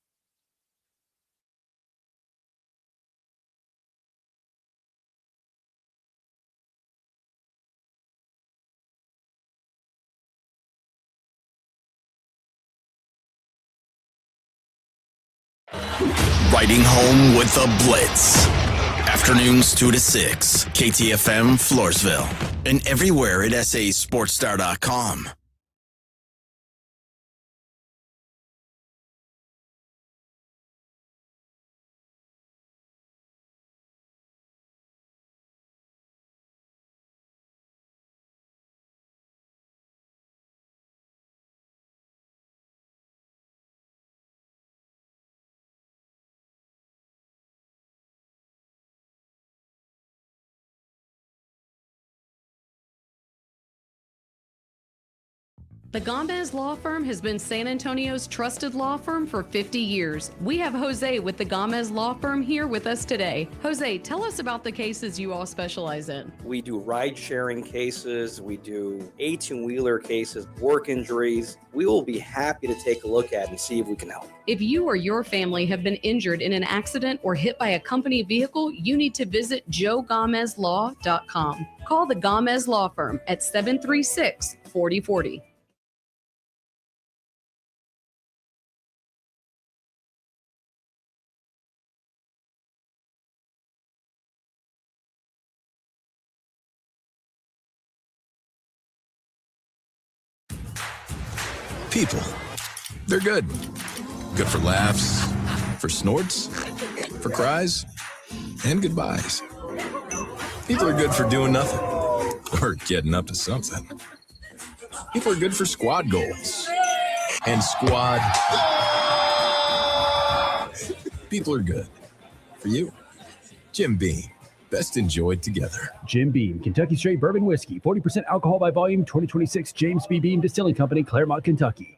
Riding home with the Blitz. Afternoons 2 to 6. KTFM Floresville. And everywhere at sasportstar.com. The Gomez Law Firm has been San Antonio's trusted law firm for 50 years. We have Jose with the Gomez Law Firm here with us today. Jose, tell us about the cases you all specialize in. We do ride-sharing cases, we do 18-wheeler cases, work injuries. We will be happy to take a look at and see if we can help. If you or your family have been injured in an accident or hit by a company vehicle, you need to visit joegomezlaw.com. Call the Gomez Law Firm at 736-4040. People. They're good. Good for laughs, for snorts, for cries, and goodbyes. People are good for doing nothing or getting up to something. People are good for squad goals and squad. People are good for you. Jim Beam. Best enjoyed together. Jim Beam, Kentucky Straight Bourbon Whiskey, 40% alcohol by volume, 2026 James B. Beam Distilling Company, Claremont, Kentucky.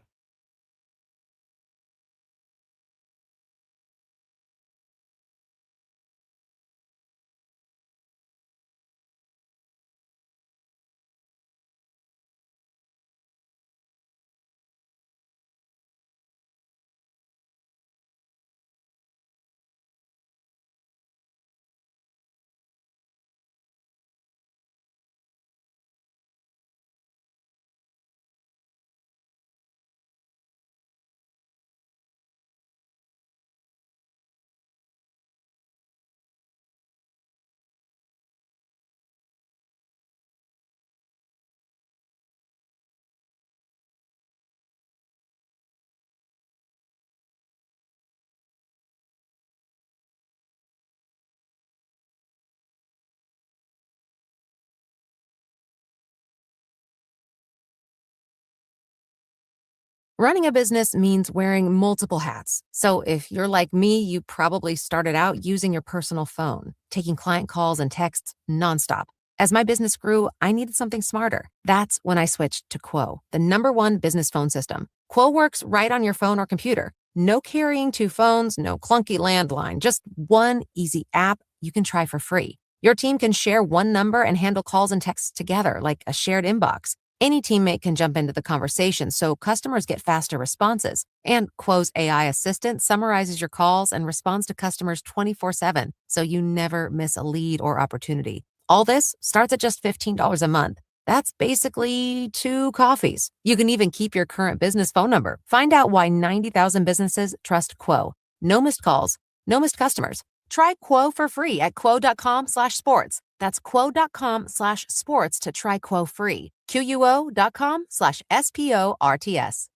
Running a business means wearing multiple hats. So if you're like me, you probably started out using your personal phone, taking client calls and texts nonstop. As my business grew, I needed something smarter. That's when I switched to Quo, the #1 business phone system. Quo works right on your phone or computer. No carrying 2 phones, no clunky landline, just one easy app you can try for free. Your team can share one number and handle calls and texts together like a shared inbox. Any teammate can jump into the conversation, so customers get faster responses. And Quo's AI assistant summarizes your calls and responds to customers 24/7, so you never miss a lead or opportunity. All this starts at just $15 a month. That's basically 2 coffees. You can even keep your current business phone number. Find out why 90,000 businesses trust Quo. No missed calls, no missed customers. Try Quo for free at quo.com/sports. That's quo.com/sports to try Quo free. QUO.com/SPORTS.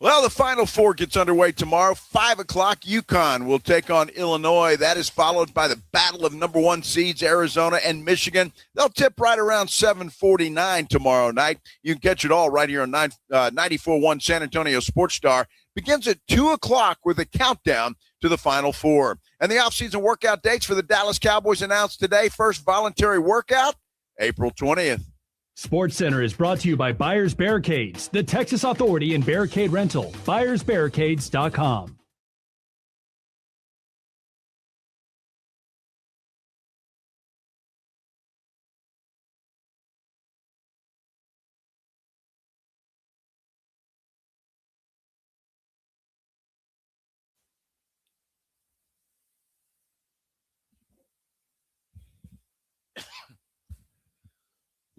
Well, the Final Four gets underway tomorrow. 5 o'clock, UConn will take on Illinois. That is followed by the battle of #1 seeds, Arizona and Michigan. They'll tip right around 7:49 tomorrow night. You can catch it all right here on 94.1 San Antonio Sports Star. Begins at 2 o'clock with a countdown to the Final Four. And the offseason workout dates for the Dallas Cowboys announced today. First voluntary workout, April 20th. Sports Center is brought to you by Buyers Barricades, the Texas authority in barricade rental. BuyersBarricades.com.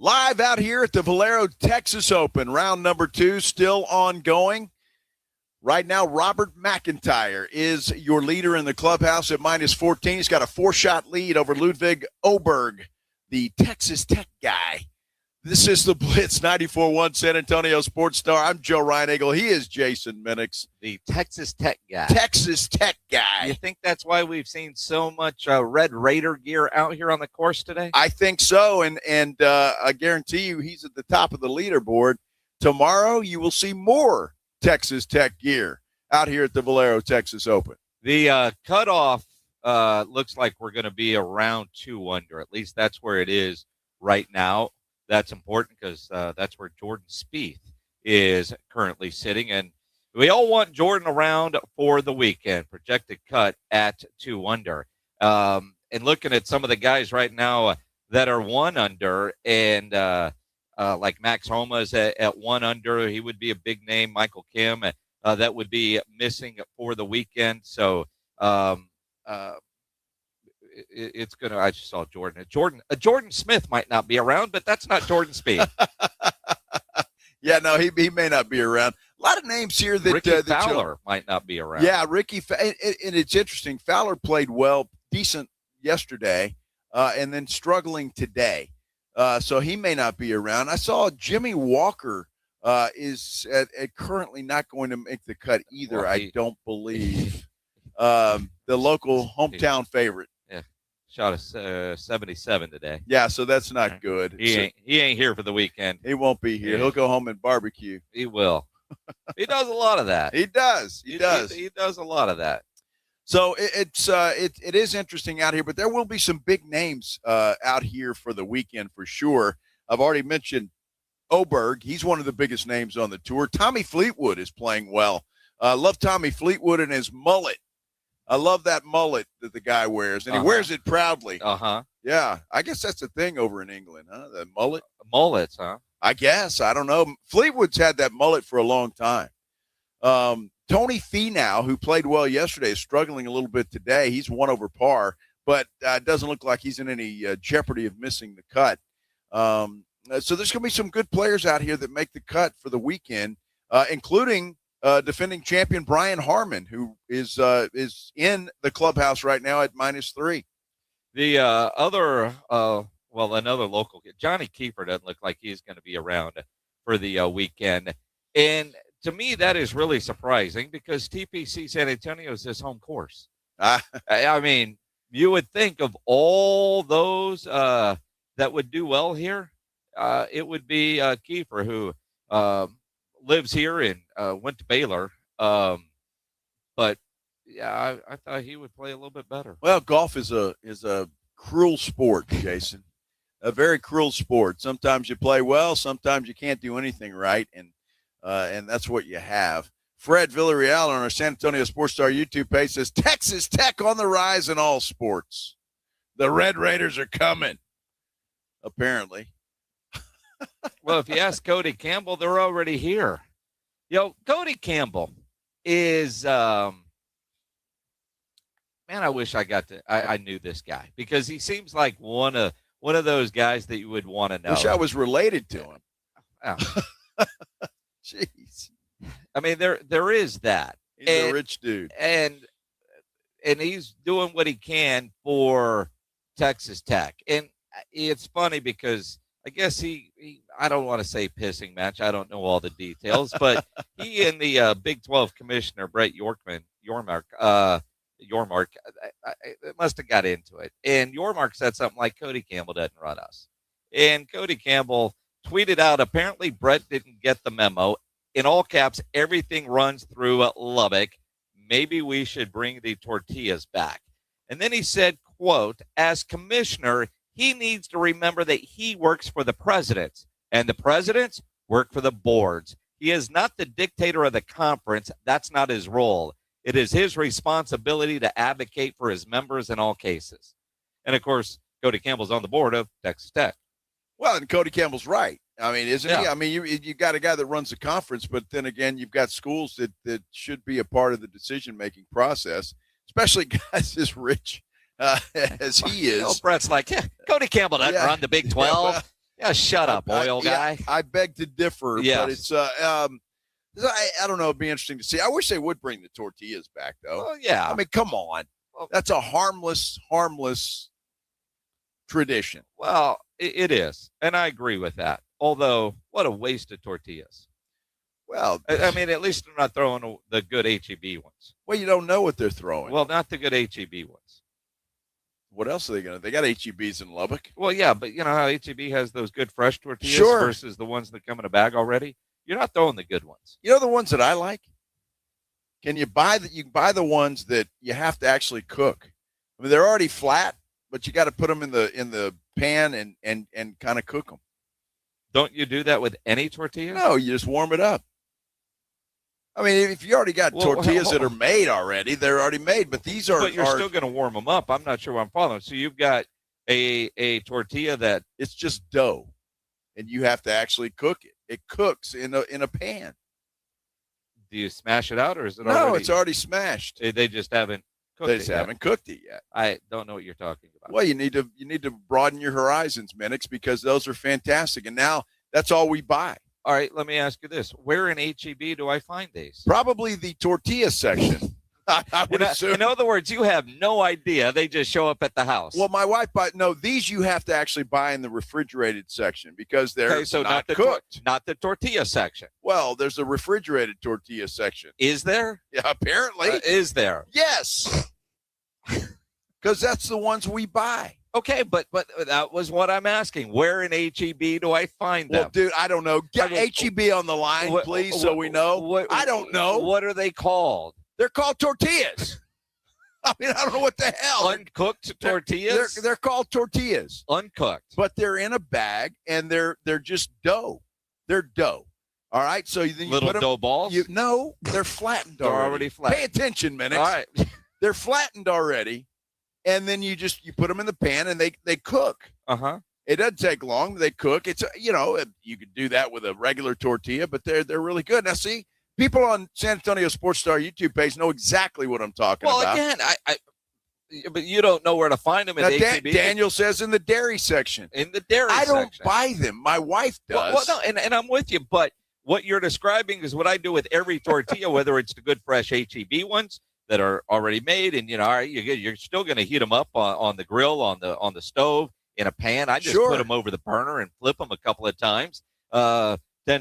Live out here at the Valero Texas Open, round number 2 still ongoing. Right now, Robert McIntyre is your leader in the clubhouse at -14. He's got a 4-shot lead over Ludwig Oberg, the Texas Tech guy. This is the Blitz 94.1 San Antonio Sports Star. I'm Joe Reinagle. He is Jason Minix. The Texas Tech guy. Texas Tech guy. You think that's why we've seen so much Red Raider gear out here on the course today? I think so, and I guarantee you he's at the top of the leaderboard. Tomorrow you will see more Texas Tech gear out here at the Valero Texas Open. The cutoff looks like we're going to be around 2 under. At least that's where it is right now. That's important because that's where Jordan Spieth is currently sitting. And we all want Jordan around for the weekend. Projected cut at 2 under. And looking at some of the guys right now that are 1 under, and like Max Homa is at 1 under. He would be a big name. Michael Kim, that would be missing for the weekend. So it's going to, I just saw Jordan. Jordan Smith might not be around, but that's not Jordan Spieth. Yeah, no, he may not be around. A lot of names here that Ricky Fowler might not be around. Yeah, Ricky, and it's interesting. Fowler played well, decent yesterday, and then struggling today. So he may not be around. I saw Jimmy Walker is currently not going to make the cut either. Well, I don't believe. The local hometown favorite. Yeah, shot a 77 today. Yeah, so that's not good. He ain't here for the weekend. He won't be here. Yeah. He'll go home and barbecue. He will. He does a lot of that. He does. He does. He does a lot of that. So it is interesting out here, but there will be some big names out here for the weekend for sure. I've already mentioned Oberg. He's one of the biggest names on the tour. Tommy Fleetwood is playing well. Love Tommy Fleetwood and his mullet. I love that mullet that the guy wears, and he wears it proudly. Yeah, I guess that's the thing over in England, huh? The mullet. Mullets, huh? I guess. I don't know. Fleetwood's had that mullet for a long time. Tony Finau, who played well yesterday, is struggling a little bit today. He's 1 over par, but doesn't look like he's in any jeopardy of missing the cut. So there's going to be some good players out here that make the cut for the weekend, including defending champion Brian Harmon, who is in the clubhouse right now at -3. The another local kid, Johnny Kiefer, doesn't look like he's going to be around for the weekend. And to me, that is really surprising because TPC San Antonio is his home course. I mean, you would think of all those that would do well here, it would be Kiefer, who lives here and went to Baylor. But yeah, I thought he would play a little bit better. Well, golf is a cruel sport, Jason. A very cruel sport. Sometimes you play well, sometimes you can't do anything right, and that's what you have. Fred Villarreal on our San Antonio Sports Star YouTube page says, Texas Tech on the rise in all sports. The Red Raiders are coming, apparently. Well, if you ask Cody Campbell, they're already here. Cody Campbell is man, I wish I knew this guy because he seems like one of those guys that you would want to know. Wish I was related to him. Oh. Jeez. I mean, there is that. He's a rich dude. And he's doing what he can for Texas Tech. And it's funny because I guess I don't want to say pissing match. I don't know all the details, but he and the Big 12 commissioner, Brett Yormark, must have got into it. And Yormark said something like, Cody Campbell doesn't run us. And Cody Campbell tweeted out, apparently Brett didn't get the memo. In all caps, everything runs through Lubbock. Maybe we should bring the tortillas back. And then he said, quote, as commissioner, he needs to remember that he works for the presidents, and the presidents work for the boards. He is not the dictator of the conference. That's not his role. It is his responsibility to advocate for his members in all cases. And, of course, Cody Campbell's on the board of Texas Tech. Well, and Cody Campbell's right. I mean, isn't he? I mean, you got a guy that runs the conference, but then again, you've got schools that should be a part of the decision-making process, especially guys as rich as he is. Brett's like, Cody Campbell doesn't run the Big 12. Shut up, oil guy. I beg to differ, but it's I don't know. It'd be interesting to see. I wish they would bring the tortillas back, though. Oh, yeah. I mean, come on. That's a harmless tradition. Well, it is, and I agree with that. Although, what a waste of tortillas. Well, I mean, at least they're not throwing the good HEB ones. Well, you don't know what they're throwing. Well, not the good HEB ones. What else are they going to? They got HEBs in Lubbock. Well, yeah, but you know how HEB has those good fresh tortillas versus the ones that come in a bag already? You're not throwing the good ones. You know the ones that I like? You can buy the ones that you have to actually cook. I mean, they're already flat, but you got to put them in the pan and kind of cook them. Don't you do that with any tortillas? No, you just warm it up. I mean, if you already got tortillas that are made already, they're already made. But these are. But you're still going to warm them up. I'm not sure what I'm following. So you've got a tortilla that it's just dough, and you have to actually cook it. It cooks in a pan. Do you smash it out, or is it? No, it's already smashed. They just haven't. They just haven't cooked it yet. I don't know what you're talking about. Well, you need to broaden your horizons, Minix, because those are fantastic. And now that's all we buy. All right, let me ask you this: where in HEB do I find these? Probably the tortilla section. I would assume. In other words, you have no idea. They just show up at the house. Well, my wife bought. No, these you have to actually buy in the refrigerated section because they're not cooked. Not the tortilla section. Well, there's a refrigerated tortilla section. Is there? Yeah, apparently. Is there? Yes. Because that's the ones we buy. Okay, but that was what I'm asking. Where in HEB do I find them? Well, dude, I don't know. Get HEB on the line, please, so we know. I don't know. What are they called? They're called tortillas. I mean, I don't know what the hell. Uncooked tortillas? They're called tortillas. Uncooked. But they're in a bag, and they're just dough. They're dough. All right? So then you little put them, dough balls? No, they're flattened They're already flat. Pay attention, Minix. All right. They're flattened already. And then you put them in the pan and they cook. Uh-huh. It doesn't take long. They cook. It's you could do that with a regular tortilla, but they're really good. Now see, people on San Antonio Sports Star YouTube page know exactly what I'm talking about. Well, again, but you don't know where to find them at HEB. Daniel says in the dairy section. In the dairy section. I don't section. buy them. My wife does. Well, no, and I'm with you, but what you're describing is what I do with every tortilla, whether it's the good fresh HEB ones that are already made, and all right, you're still going to heat them up on the grill, on the stove, in a pan. I just put them over the burner and flip them a couple of times, 10,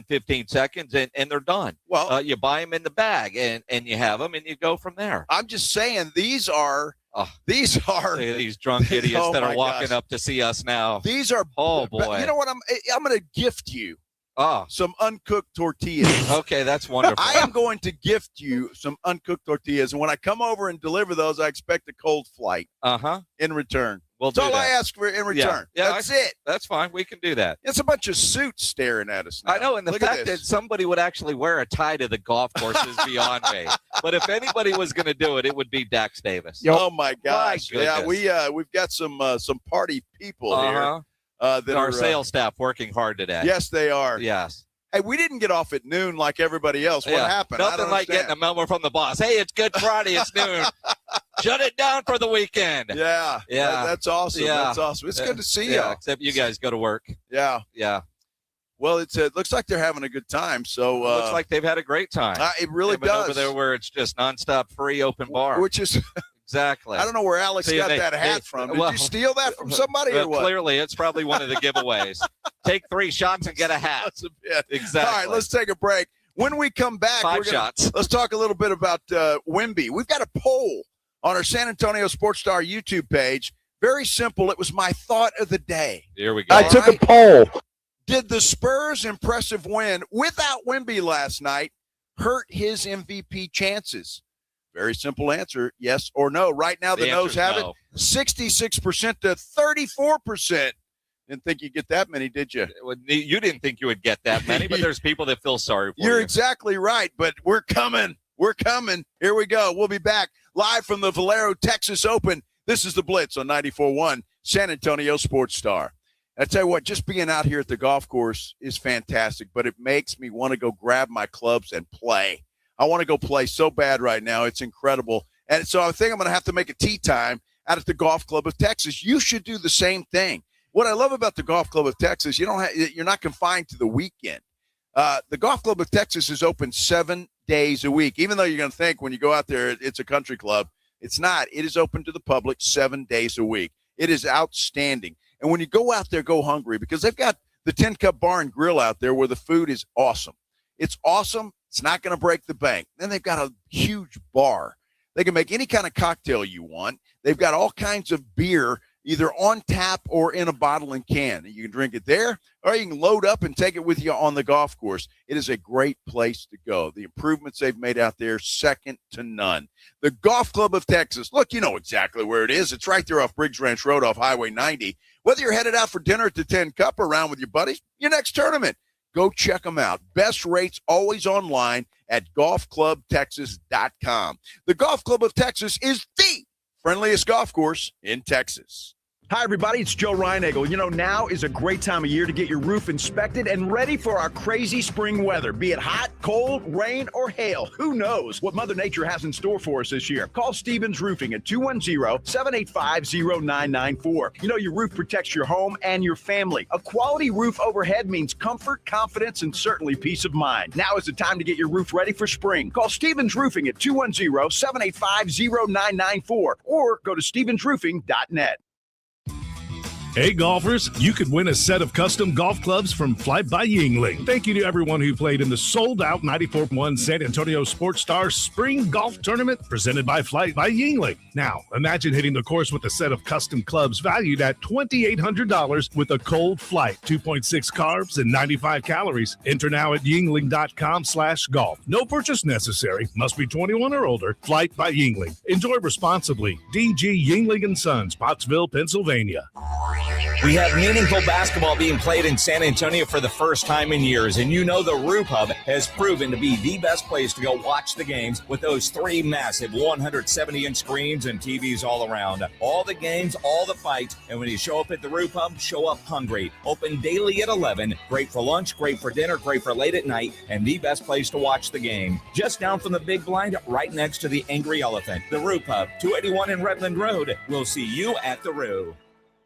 15 seconds, and they're done. Well, you buy them in the bag, and you have them, and you go from there. I'm just saying these are these drunk idiots that are walking up to see us now. These are boy. You know what? I'm going to gift you. Some uncooked tortillas. Okay, that's wonderful. I am going to gift you some uncooked tortillas, and when I come over and deliver those, I expect a cold flight. In return. Well, that's all I ask for in return. Yeah, that's it. That's fine. We can do that. It's a bunch of suits staring at us now. I know, and the fact that somebody would actually wear a tie to the golf course is beyond me. But if anybody was going to do it, it would be Dax Davis. Oh my gosh! Yeah, we've got some party people here. Our sales staff working hard today. Yes, they are. Yes. Hey, we didn't get off at noon like everybody else. What happened? Nothing like getting a memo from the boss. Hey, it's Good Friday. It's noon. Shut it down for the weekend. Yeah. That's awesome. Yeah. That's awesome. It's good to see you. Except you guys go to work. Yeah. Yeah. Well, it looks like they're having a good time. So looks like they've had a great time. It really does. Over there where it's just nonstop free open bar. Which is exactly. I don't know where Alex got that hat from. Did you steal that from somebody or what? Clearly, it's probably one of the giveaways. Take 3 shots and get a hat. That's a bit. Exactly. All right, let's take a break. When we come back, 5 shots. Let's talk a little bit about Wemby. We've got a poll on our San Antonio Sports Star YouTube page. Very simple. It was my thought of the day. Here we go. I took a poll. Did the Spurs' impressive win without Wemby last night hurt his MVP chances? Very simple answer, yes or no. Right now, the no's have it 66% to 34%. Didn't think you'd get that many, did you? You didn't think you would get that many, but there's people that feel sorry for you. You're exactly right, but we're coming. We're coming. Here we go. We'll be back live from the Valero Texas Open. This is the Blitz on 94.1 San Antonio Sports Star. I tell you what, just being out here at the golf course is fantastic, but it makes me want to go grab my clubs and play. I want to go play so bad right now. It's incredible. And so I think I'm going to have to make a tee time out at the Golf Club of Texas. You should do the same thing. What I love about the Golf Club of Texas, you're not confined to the weekend. The Golf Club of Texas is open 7 days a week. Even though you're going to think when you go out there it's a country club, it's not. It is open to the public 7 days a week. It is outstanding. And when you go out there, go hungry because they've got the 10 Cup Bar and Grill out there where the food is awesome. It's awesome. It's not going to break the bank. Then they've got a huge bar. They can make any kind of cocktail you want. They've got all kinds of beer either on tap or in a bottle and can. You can drink it there, or you can load up and take it with you on the golf course. It is a great place to go. The improvements they've made out there, second to none. The Golf Club of Texas. Look, you know exactly where it is. It's right there off Briggs Ranch Road off Highway 90. Whether you're headed out for dinner at the 10 Cup or around with your buddies, your next tournament, go check them out. Best rates always online at golfclubtexas.com. The Golf Club of Texas is the friendliest golf course in Texas. Hi, everybody. It's Joe Reinagel. You know, now is a great time of year to get your roof inspected and ready for our crazy spring weather. Be it hot, cold, rain, or hail, who knows what Mother Nature has in store for us this year. Call Stevens Roofing at 210-785-0994. You know, your roof protects your home and your family. A quality roof overhead means comfort, confidence, and certainly peace of mind. Now is the time to get your roof ready for spring. Call Stevens Roofing at 210-785-0994 or go to stevensroofing.net. Hey golfers, you could win a set of custom golf clubs from Flight by Yingling. Thank you to everyone who played in the sold-out 94.1 San Antonio Sports Stars Spring Golf Tournament presented by Flight by Yingling. Now, imagine hitting the course with a set of custom clubs valued at $2,800 with a cold flight, 2.6 carbs, and 95 calories. Enter now at yingling.com/golf. No purchase necessary. Must be 21 or older. Flight by Yingling. Enjoy responsibly. DG Yingling & Sons, Pottsville, Pennsylvania. We have meaningful basketball being played in San Antonio for the first time in years, and you know the Roof Hub has proven to be the best place to go watch the games with those 3 massive 170-inch screens and TVs all around. All the games, all the fights, and when you show up at the Roof Hub, show up hungry. Open daily at 11. Great for lunch, great for dinner, great for late at night, and the best place to watch the game. Just down from the big blind, right next to the Angry Elephant. The Roof Hub, 281 in Redland Road. We'll see you at the Roo.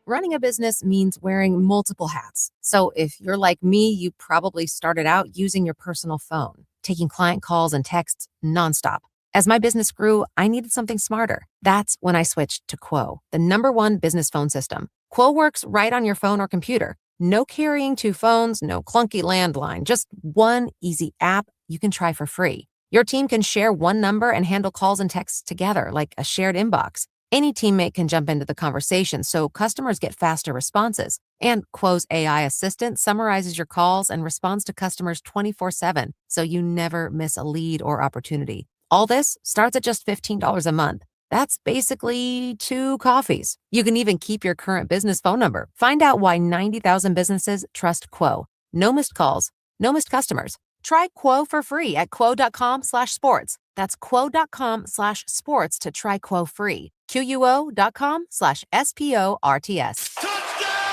Running a business means wearing multiple hats. So if you're like me, you probably started out using your personal phone, taking client calls and texts nonstop. As my business grew, I needed something smarter. That's when I switched to Quo, the #1 business phone system. Quo works right on your phone or computer. No carrying 2 phones, no clunky landline, just one easy app you can try for free. Your team can share one number and handle calls and texts together like a shared inbox. Any teammate can jump into the conversation, so customers get faster responses. And Quo's AI assistant summarizes your calls and responds to customers 24/7, so you never miss a lead or opportunity. All this starts at just $15 a month. That's basically 2 coffees. You can even keep your current business phone number. Find out why 90,000 businesses trust Quo. No missed calls, no missed customers. Try Quo for free at quo.com/sports. That's quo.com/sports to try Quo free. QUO.com/SPORTS.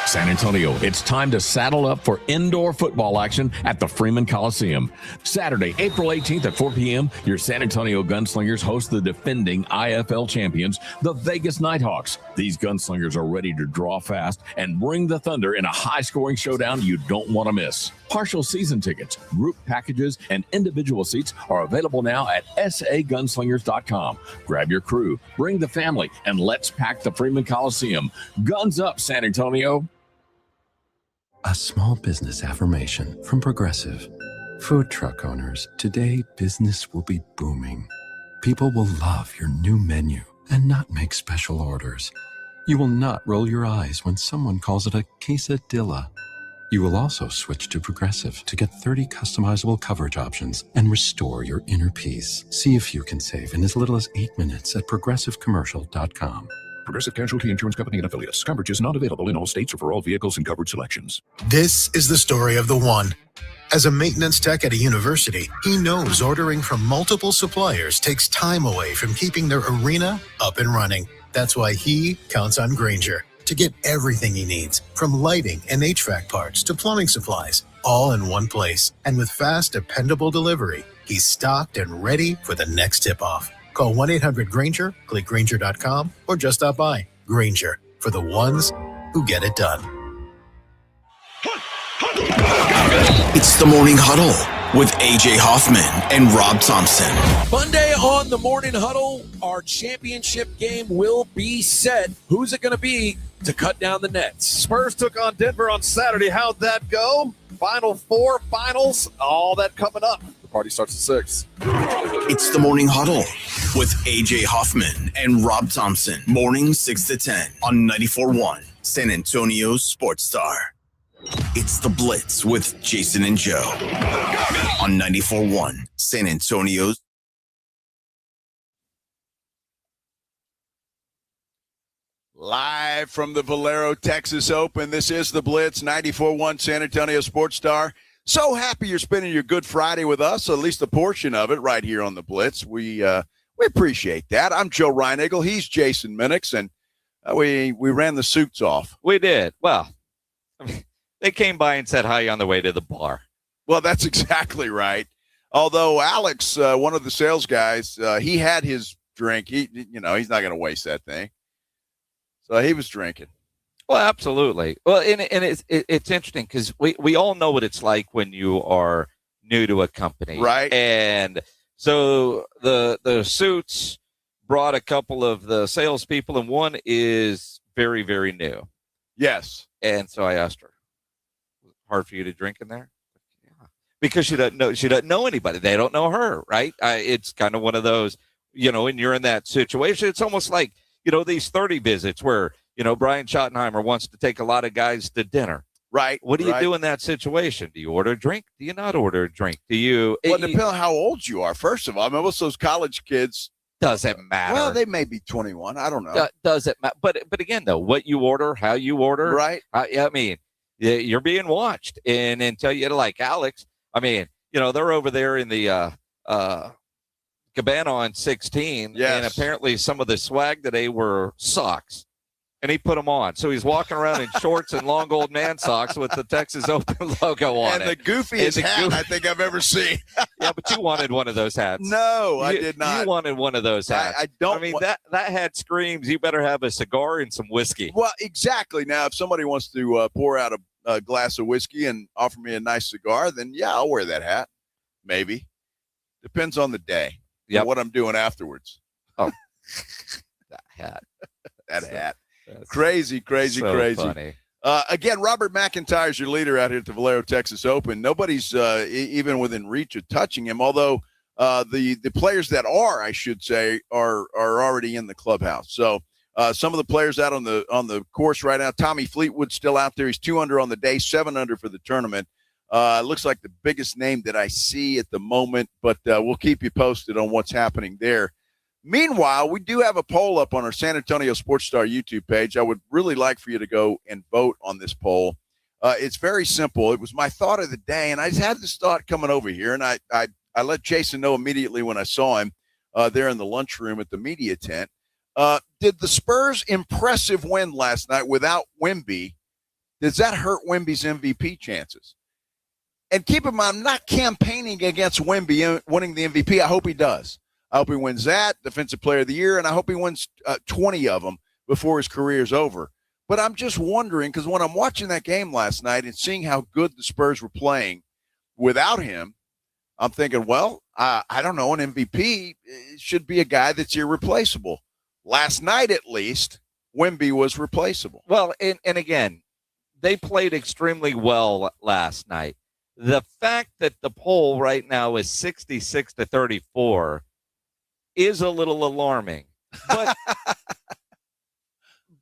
San Antonio, it's time to saddle up for indoor football action at the Freeman Coliseum. Saturday, April 18th at 4 p.m., your San Antonio Gunslingers host the defending IFL champions, the Vegas Nighthawks. These gunslingers are ready to draw fast and bring the thunder in a high-scoring showdown you don't want to miss. Partial season tickets, group packages, and individual seats are available now at sagunslingers.com. Grab your crew, bring the family, and let's pack the Freeman Coliseum. Guns up, San Antonio. A small business affirmation from Progressive. Food truck owners, today business will be booming. People will love your new menu and not make special orders. You will not roll your eyes when someone calls it a quesadilla. You will also switch to Progressive to get 30 customizable coverage options and restore your inner peace. See if you can save in as little as 8 minutes at progressivecommercial.com. Progressive Casualty Insurance Company and Affiliates. Coverage is not available in all states or for all vehicles and coverage selections. This is the story of the one. As a maintenance tech at a university, he knows ordering from multiple suppliers takes time away from keeping their arena up and running. That's why he counts on Grainger to get everything he needs, from lighting and HVAC parts to plumbing supplies, all in one place. And with fast, dependable delivery, he's stocked and ready for the next tip-off. Call 1-800-GRAINGER, click Grainger.com, or just stop by. Grainger, for the ones who get it done. It's the Morning Huddle with AJ Hoffman and Rob Thompson. Monday on the Morning Huddle, our championship game will be set. Who's it going to be to cut down the nets? Spurs took on Denver on Saturday. How'd that go? Final 4 finals, all that coming up. The Party starts at 6. It's the Morning Huddle with AJ Hoffman and Rob Thompson. Morning 6 to 10 on 94.1 San Antonio's Sports Star. It's the Blitz with Jason and Joe on 94.1 San Antonio's. Live from the Valero, Texas Open. This is the Blitz, 94.1 San Antonio Sports Star. So happy you're spending your Good Friday with us, at least a portion of it right here on the Blitz. We appreciate that. I'm Joe Reinagle. He's Jason Minix, and we ran the suits off. We did. Well, they came by and said hi on the way to the bar. Well, that's exactly right. Although Alex, one of the sales guys, he had his drink. He's not going to waste that thing. So he was drinking. Well, absolutely. Well, and it's interesting because we all know what it's like when you are new to a company. Right. And so the suits brought a couple of the salespeople, and one is very, very new. Yes. And so I asked her, hard for you to drink in there? Yeah. Because she doesn't know anybody. They don't know her, right? It's kind of one of those, and you're in that situation. It's almost like, these 30 visits where, Brian Schottenheimer wants to take a lot of guys to dinner. Right. What do you do in that situation? Do you order a drink? Do you not order a drink? Do you? Well, it depends on how old you are, first of all. I mean, most of those college kids. Doesn't matter. Well, they may be 21. I don't know. Doesn't matter. But again, though, what you order, how you order. Right. I mean, you're being watched. And until you like Alex, I mean, they're over there in the Cabana on 16. Yes. And apparently some of the swag today were socks. And he put them on. So he's walking around in shorts and long old man socks with the Texas Open logo on it. And the goofiest hat I think I've ever seen. Yeah, but you wanted one of those hats. No, I did not. You wanted one of those hats. I don't. I mean, that hat screams you better have a cigar and some whiskey. Well, exactly. Now, if somebody wants to pour out a glass of whiskey and offer me a nice cigar, then, yeah, I'll wear that hat. Maybe. Depends on the day. Yeah. What I'm doing afterwards. Oh, that hat. That hat. Crazy. Funny. Again, Robert McIntyre's your leader out here at the Valero Texas Open. Nobody's even within reach of touching him, although the players that are, I should say, are already in the clubhouse. So some of the players out on the course right now, Tommy Fleetwood's still out there. He's 2 under on the day, 7 under for the tournament. Looks like the biggest name that I see at the moment, but we'll keep you posted on what's happening there. Meanwhile, we do have a poll up on our San Antonio Sports Star YouTube page. I would really like for you to go and vote on this poll. It's very simple. It was my thought of the day, and I just had this thought coming over here, and I let Jason know immediately when I saw him there in the lunchroom at the media tent. Did the Spurs' impressive win last night without Wemby, does that hurt Wemby's MVP chances? And keep in mind, I'm not campaigning against Wemby winning the MVP. I hope he does. I hope he wins that, Defensive Player of the Year, and I hope he wins 20 of them before his career's over. But I'm just wondering, because when I'm watching that game last night and seeing how good the Spurs were playing without him, I'm thinking, well, I don't know, an MVP should be a guy that's irreplaceable. Last night, at least, Wemby was replaceable. Well, and again, they played extremely well last night. The fact that the poll right now is 66 to 34 is a little alarming,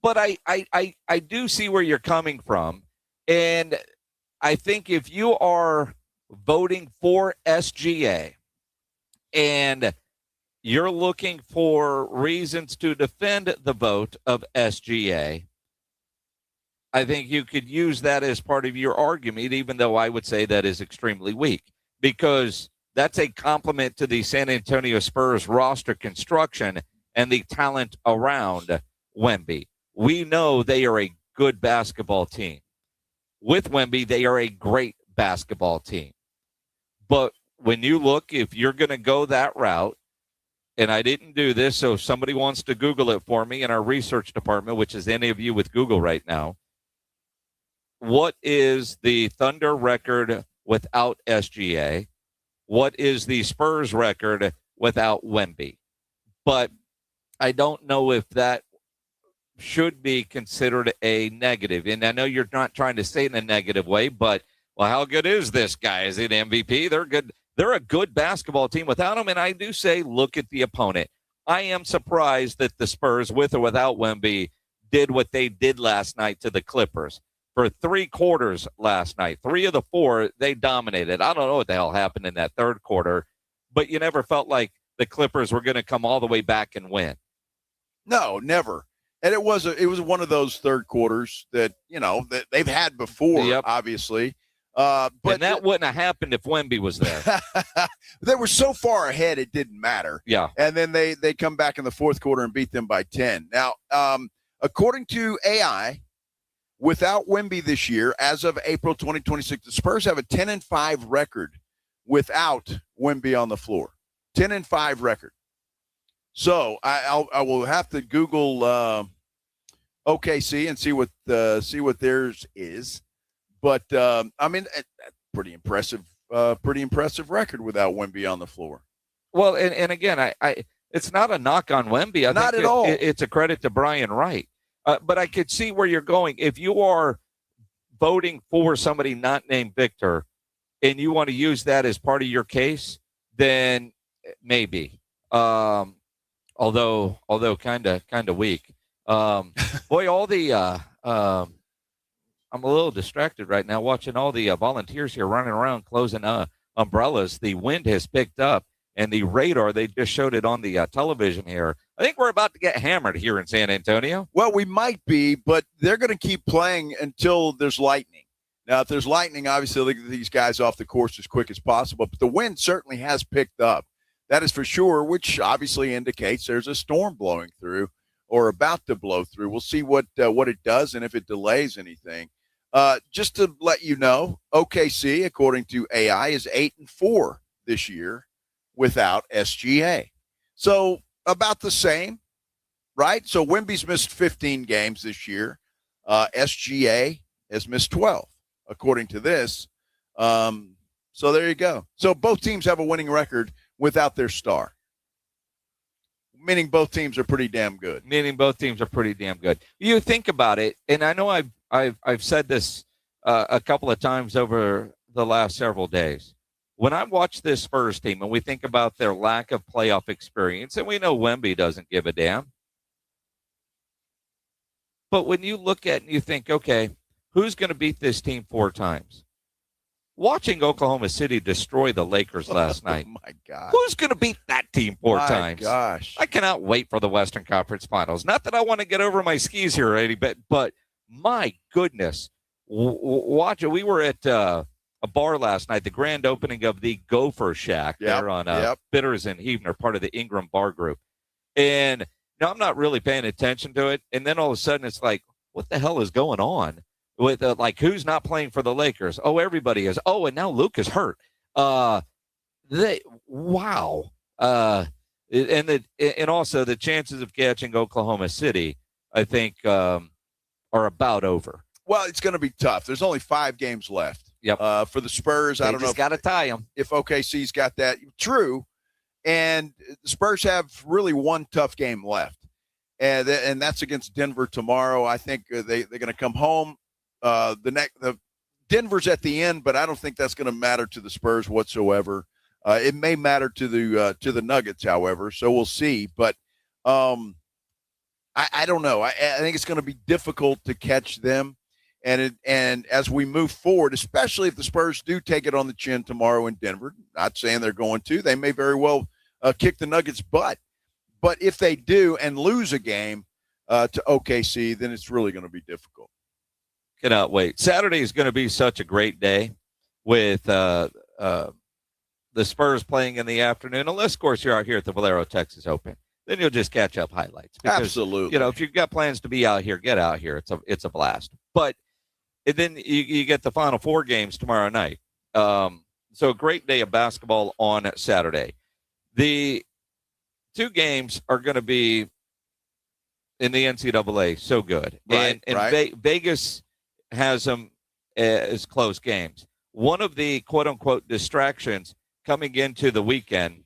but I do see where you're coming from, and I think if you are voting for SGA and you're looking for reasons to defend the vote of SGA, I think you could use that as part of your argument, even though I would say that is extremely weak, because that's a compliment to the San Antonio Spurs roster construction and the talent around Wemby. We know they are a good basketball team. With Wemby, they are a great basketball team. But when you look, if you're going to go that route, and I didn't do this, so if somebody wants to Google it for me in our research department, which is any of you with Google right now, what is the Thunder record without SGA? What is the Spurs record without Wemby? But I don't know if that should be considered a negative. And I know you're not trying to say it in a negative way, but, well, how good is this guy? Is it MVP? They're good. they're a good basketball team without him. And I do say, look at the opponent. I am surprised that the Spurs, with or without Wemby, did what they did last night to the Clippers. For 3 quarters last night, 3 of the 4, they dominated. I don't know what the hell happened in that third quarter, but you never felt like the Clippers were going to come all the way back and win. No, never. And it was one of those third quarters that, that they've had before, obviously. But and that wouldn't have happened if Wemby was there. They were so far ahead, it didn't matter. Yeah. And then they come back in the fourth quarter and beat them by 10. Now, according to AI, without Wemby this year, as of April 2026, the Spurs have a 10-5 record without Wemby on the floor. 10-5 record. So I will have to Google OKC and see what theirs is. But pretty impressive record without Wemby on the floor. Well, and again, I it's not a knock on Wemby. Not at all. It's a credit to Brian Wright. But I could see where you're going. If you are voting for somebody not named Victor, and you want to use that as part of your case, then maybe. Although kind of weak. Boy, all the I'm a little distracted right now watching all the volunteers here running around closing umbrellas. The wind has picked up, and the radar, they just showed it on the television here. I think we're about to get hammered here in San Antonio. Well, we might be, but they're going to keep playing until there's lightning. Now, if there's lightning, obviously they'll get these guys off the course as quick as possible. But the wind certainly has picked up. That is for sure, which obviously indicates there's a storm blowing through or about to blow through. We'll see what it does and if it delays anything. Just to let you know, OKC, according to AI, is 8-4 this year without SGA. So about the same, right? So Wemby's missed 15 games this year. SGA has missed 12, according to this. So there you go. So both teams have a winning record without their star, meaning both teams are pretty damn good. You think about it, and I know I've said this a couple of times over the last several days. When I watch this Spurs team and we think about their lack of playoff experience, and we know Wemby doesn't give a damn, but when you look at it and you think, okay, who's going to beat this team 4 times? Watching Oklahoma City destroy the Lakers last night. Oh, my God. Who's going to beat that team 4 times? My gosh. I cannot wait for the Western Conference Finals. Not that I want to get over my skis here, Eddie, but my goodness. Watch it. We were at a bar last night, the grand opening of the Gopher Shack there on Bitters and Heavener, part of the Ingram Bar Group. And now I'm not really paying attention to it. And then all of a sudden it's like, what the hell is going on? With who's not playing for the Lakers? Oh, everybody is. Oh, and now Luke is hurt. And also the chances of catching Oklahoma City, I think, are about over. Well, it's going to be tough. There's only 5 games left. Yep. For the Spurs, I don't know. Got to tie them. If OKC's got that, true. And the Spurs have really one tough game left, and that's against Denver tomorrow. I think they're going to come home. The Denver's at the end, but I don't think that's going to matter to the Spurs whatsoever. It may matter to the Nuggets, however. So we'll see. But I don't know. I think it's going to be difficult to catch them. And as we move forward, especially if the Spurs do take it on the chin tomorrow in Denver, not saying they're going to, they may very well kick the Nuggets' butt. But if they do and lose a game to OKC, then it's really going to be difficult. Cannot wait. Saturday is going to be such a great day with the Spurs playing in the afternoon, unless, of course, you're out here at the Valero Texas Open. Then you'll just catch up highlights. Because, absolutely. If you've got plans to be out here, get out here. It's a blast. But then you get the Final Four games tomorrow night. So a great day of basketball on Saturday. The 2 games are going to be in the NCAA so good. Right, and Vegas has them as close games. One of the quote-unquote distractions coming into the weekend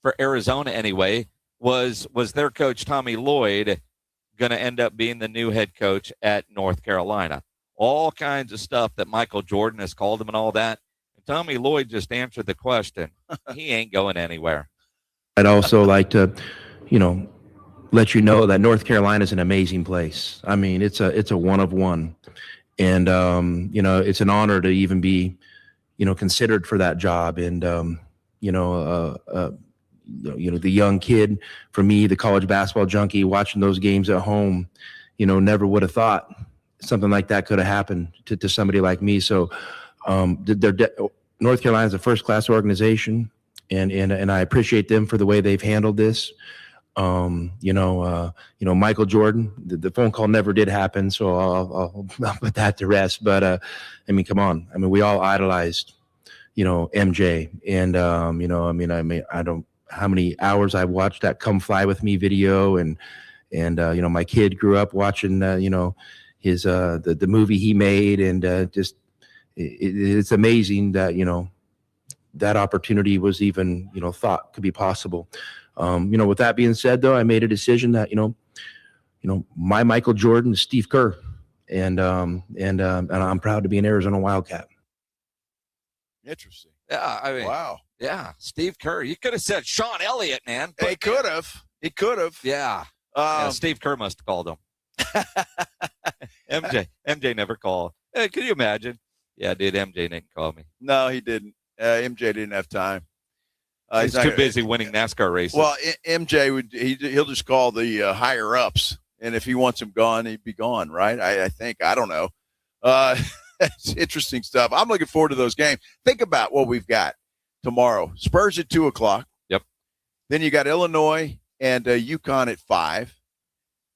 for Arizona anyway was their coach Tommy Lloyd going to end up being the new head coach at North Carolina. All kinds of stuff that Michael Jordan has called him and all that. And Tommy Lloyd just answered the question. He ain't going anywhere. I'd also like to, let you know that North Carolina is an amazing place. I mean, it's a one of one, and it's an honor to even be, considered for that job. And the young kid, for me, the college basketball junkie, watching those games at home, never would have thought something like that could have happened to somebody like me. So, North Carolina is a first-class organization, and I appreciate them for the way they've handled this. Michael Jordan, the phone call never did happen, so I'll put that to rest. But come on. I mean, we all idolized, MJ, and I don't how many hours I've watched that "Come Fly with Me" video, and my kid grew up watching his the movie he made, and it's amazing that that opportunity was even thought could be possible. With that being said, though, I made a decision that my Michael Jordan is Steve Kerr, and I'm proud to be an Arizona Wildcat. Interesting. Yeah, I mean, wow. Yeah, Steve Kerr. You could have said Sean Elliott, man. He could have. Yeah. Steve Kerr must have called him. MJ never called. Hey, can you imagine? Yeah, dude, MJ didn't call me. No, he didn't. MJ didn't have time. He's too busy winning NASCAR races. Well, MJ he'll just call the higher ups, and if he wants him gone, he'd be gone, right? I think. I don't know. It's interesting stuff. I'm looking forward to those games. Think about what we've got tomorrow. Spurs at 2:00. Yep. Then you got Illinois and UConn at 5,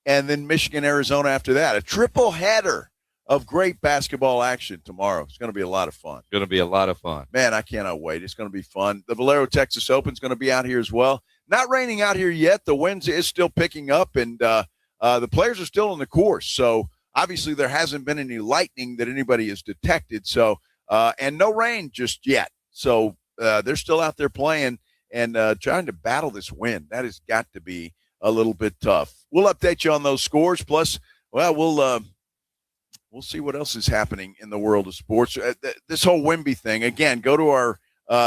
and then Michigan, Arizona after that. A triple header of great basketball action tomorrow. It's going to be a lot of fun. Going to be a lot of fun. Man, I cannot wait. It's going to be fun. The Valero Texas Open is going to be out here as well. Not raining out here yet. The wind is still picking up, and the players are still on the course. So obviously there hasn't been any lightning that anybody has detected. So and no rain just yet. So they're still out there playing and trying to battle this wind. That has got to be a little bit tough. We'll update you on those scores. Plus, we'll see what else is happening in the world of sports. This whole Wemby thing, again, go to our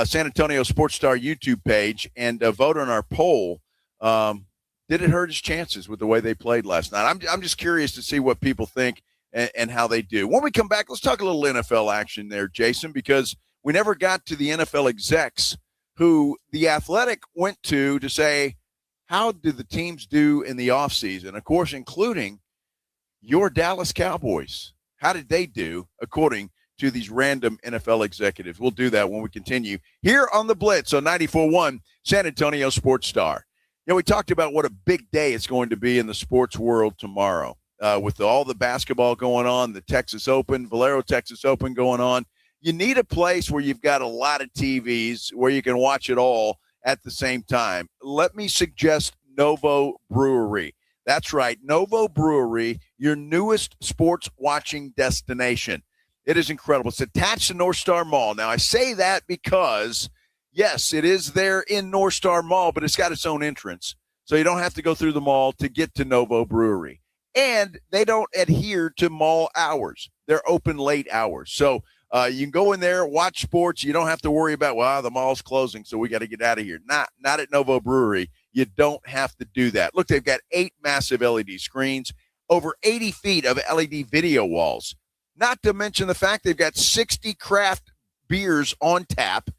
San Antonio Sports Star YouTube page and vote on our poll. Did it hurt his chances with the way they played last night? I'm just curious to see what people think and how they do. When we come back, let's talk a little NFL action there, Jason, because we never got to the NFL execs who the Athletic went to say, how did the teams do in the offseason? Of course, including your Dallas Cowboys. How did they do according to these random NFL executives? We'll do that when we continue here on the Blitz on 94.1 San Antonio Sports Star. We talked about what a big day it's going to be in the sports world tomorrow with all the basketball going on, the Texas Open, Valero Texas Open going on. You need a place where you've got a lot of TVs where you can watch it all at the same time. Let me suggest Novo Brewery. That's right, Novo Brewery, your newest sports watching destination. It is incredible. It's attached to North Star Mall. Now, I say that because, yes, it is there in North Star Mall, but it's got its own entrance. So you don't have to go through the mall to get to Novo Brewery. And they don't adhere to mall hours. They're open late hours. So you can go in there, watch sports. You don't have to worry about, the mall's closing, so we got to get out of here. Not at Novo Brewery. You don't have to do that. Look, they've got 8 massive LED screens, over 80 feet of LED video walls. Not to mention the fact they've got 60 craft beers on tap.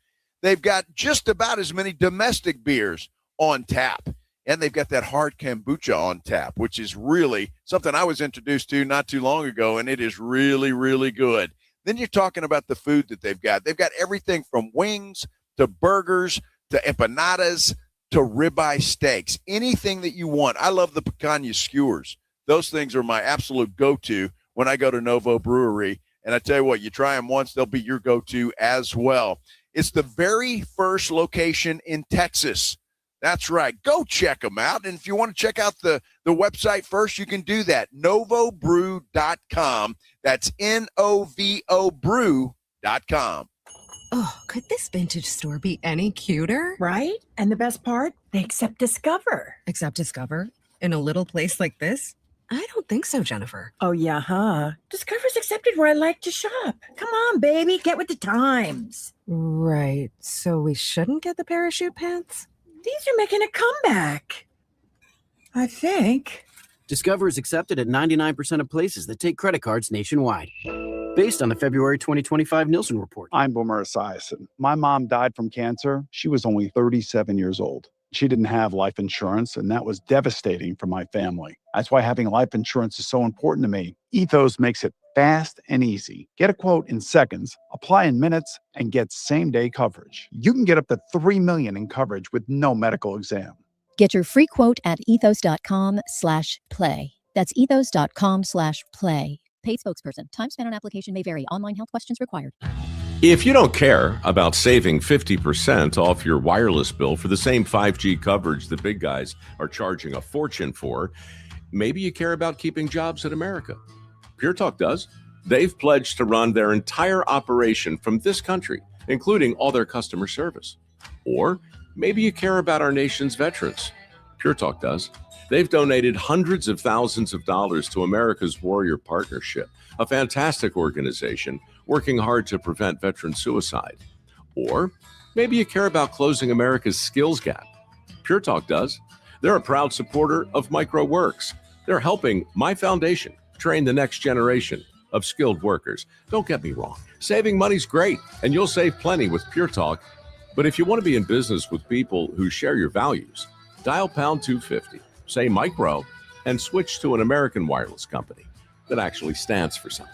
They've got just about as many domestic beers on tap. And they've got that hard kombucha on tap, which is really something I was introduced to not too long ago, and it is really, really good. Then you're talking about the food that they've got. They've got everything from wings to burgers to empanadas to ribeye steaks, anything that you want. I love the picanha skewers. Those things are my absolute go-to when I go to Novo Brewery. And I tell you what, you try them once, they'll be your go-to as well. It's the very first location in Texas. That's right. Go check them out. And if you want to check out the website first, you can do that. NovoBrew.com. That's NOVO Brew.com. Oh, could this vintage store be any cuter? Right? And the best part? They accept Discover. Accept Discover? In a little place like this? I don't think so, Jennifer. Oh, yeah, huh? Discover's accepted where I like to shop. Come on, baby, get with the times. Right. So we shouldn't get the parachute pants? These are making a comeback. I think. Discover is accepted at 99% of places that take credit cards nationwide. Based on the February 2025 Nielsen report. I'm Boomer Esiason. My mom died from cancer. She was only 37 years old. She didn't have life insurance, and that was devastating for my family. That's why having life insurance is so important to me. Ethos makes it fast and easy. Get a quote in seconds, apply in minutes, and get same-day coverage. You can get up to $3 million in coverage with no medical exam. Get your free quote at ethos.com/play. That's ethos.com/play. Paid spokesperson. Time spent on application may vary. Online health questions required. If you don't care about saving 50% off your wireless bill for the same 5G coverage the big guys are charging a fortune for, maybe you care about keeping jobs in America. Pure Talk does. They've pledged to run their entire operation from this country, including all their customer service. Or maybe you care about our nation's veterans. Pure Talk does. They've donated hundreds of thousands of dollars to America's Warrior Partnership, a fantastic organization working hard to prevent veteran suicide. Or maybe you care about closing America's skills gap. Pure Talk does. They're a proud supporter of MicroWorks. They're helping my foundation train the next generation of skilled workers. Don't get me wrong. Saving money's great, and you'll save plenty with Pure Talk. But if you want to be in business with people who share your values, dial pound 250, say micro, and switch to an American wireless company that actually stands for something.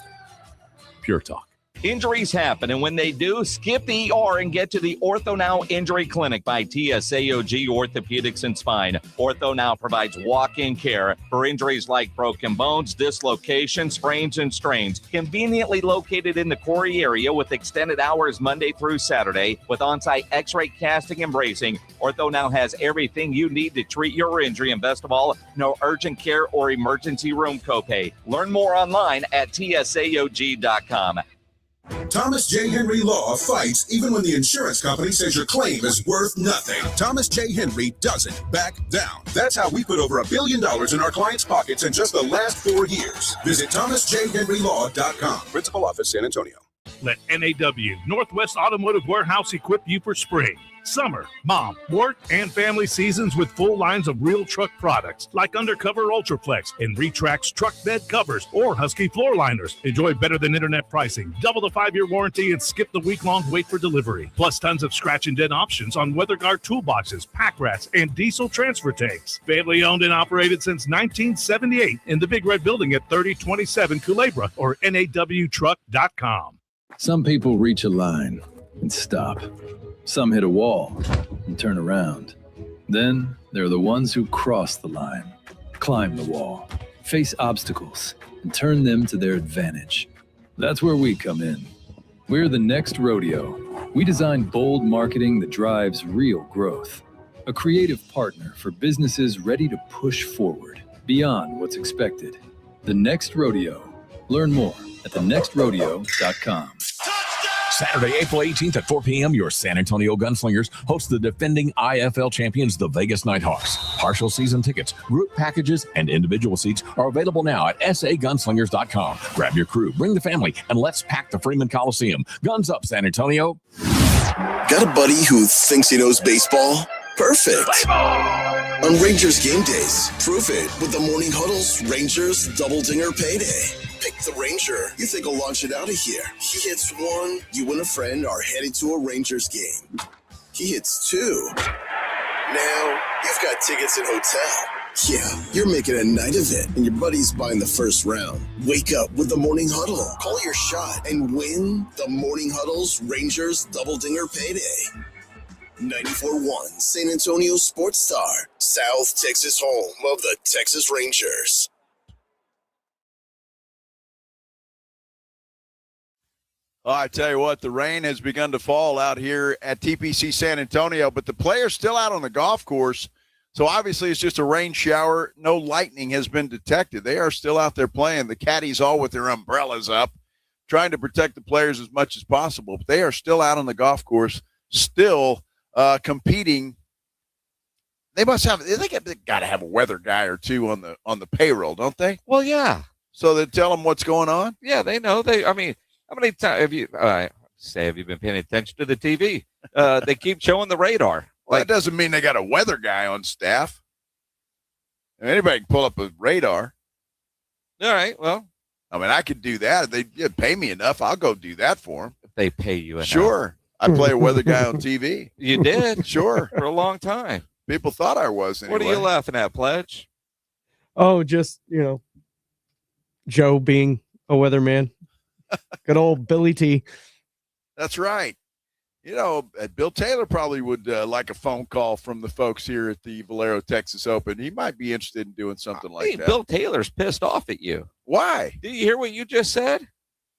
Pure Talk. Injuries happen, and when they do, skip the ER and get to the Ortho Now Injury Clinic by TSAOG Orthopedics and Spine. Ortho Now provides walk-in care for injuries like broken bones, dislocations, sprains, and strains. Conveniently located in the Quarry area with extended hours Monday through Saturday with on-site x-ray casting and bracing, Ortho Now has everything you need to treat your injury, and best of all, no urgent care or emergency room copay. Learn more online at tsaog.com. Thomas J. Henry Law fights even when the insurance company says your claim is worth nothing. Thomas J. Henry doesn't back down. That's how we put over $1 billion in our clients' pockets in just the last 4 years. Visit thomasjhenrylaw.com. Principal Office, San Antonio. Let NAW, Northwest Automotive Warehouse, equip you for spring, summer, mom, work, and family seasons with full lines of real truck products like Undercover Ultraflex and Retrax truck bed covers or Husky floor liners. Enjoy better than internet pricing, double the 5-year warranty, and skip the week-long wait for delivery. Plus tons of scratch and dent options on WeatherGuard toolboxes, pack rats, and diesel transfer tanks. Family owned and operated since 1978 in the Big Red Building at 3027 Culebra or nawtruck.com. Some people reach a line and stop. Some hit a wall and turn around. Then there are the ones who cross the line, climb the wall, face obstacles, and turn them to their advantage. That's where we come in. We're the next rodeo. We design bold marketing that drives real growth. A creative partner for businesses ready to push forward beyond what's expected. The Next Rodeo. Learn more at thenextrodeo.com. Saturday, April 18th at 4 p.m., your San Antonio Gunslingers host the defending IFL champions, the Vegas Nighthawks. Partial season tickets, group packages, and individual seats are available now at sagunslingers.com. Grab your crew, bring the family, and let's pack the Freeman Coliseum. Guns up, San Antonio. Got a buddy who thinks he knows baseball? Perfect. On Rangers game days, prove it with the Morning Huddle's Rangers Double Dinger Payday. Pick the Ranger you think will launch it out of here. He hits one, you and a friend are headed to a Rangers game. He hits two. Now you've got tickets and hotel. Yeah, you're making a night of it, and your buddy's buying the first round. Wake up with the Morning Huddle. Call your shot and win the Morning Huddle's Rangers Double Dinger Payday. 94.1 San Antonio Sports Star, South Texas home of the Texas Rangers. Oh, I tell you what, the rain has begun to fall out here at TPC San Antonio, but the players still out on the golf course. So obviously it's just a rain shower. No lightning has been detected. They are still out there playing. The caddies all with their umbrellas up, trying to protect the players as much as possible. But they are still out on the golf course, still competing They must have. They got to have a weather guy or two on the payroll, don't they? Well, yeah. So they tell them what's going on. Yeah, they know. I mean, how many times have you been paying attention to the TV? They keep showing the radar. Well, that doesn't mean they got a weather guy on staff. Anybody can pull up a radar. All right. Well, I mean, I could do that. If they pay me enough, I'll go do that for them. If they pay you enough. Sure. I play a weather guy on TV. You did? Sure. For a long time. People thought I was anyway. What are you laughing at, Pledge? Oh, just, Joe being a weatherman. Good old Billy T. That's right. Bill Taylor probably would like a phone call from the folks here at the Valero, Texas Open. He might be interested in doing something like that. Bill Taylor's pissed off at you. Why? Did you hear what you just said?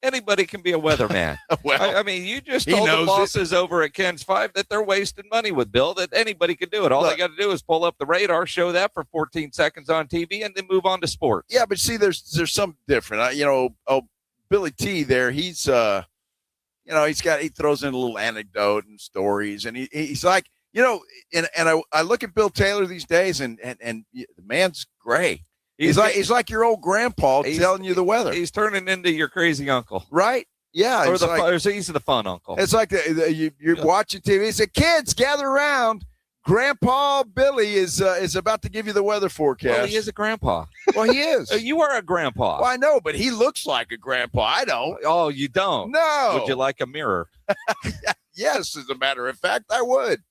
Anybody can be a weatherman. Well, I mean, you just told the bosses over at Ken's 5 that they're wasting money with Bill, that anybody could do it. All they got to do is pull up the radar, show that for 14 seconds on TV, and then move on to sports. Yeah, but see, there's something different. Billy T there, he's he throws in a little anecdote and stories, and he's like, and I look at Bill Taylor these days, and the man's gray. He's like your old grandpa telling you the weather. He's turning into your crazy uncle, right? Yeah, or he's the fun uncle. It's like you're watching TV. He said, "Kids, gather around. Grandpa Billy is about to give you the weather forecast." Well, he is a grandpa. Well, he is. You are a grandpa. Well, I know, but he looks like a grandpa. I don't. Oh, you don't? No. Would you like a mirror? Yes, as a matter of fact, I would.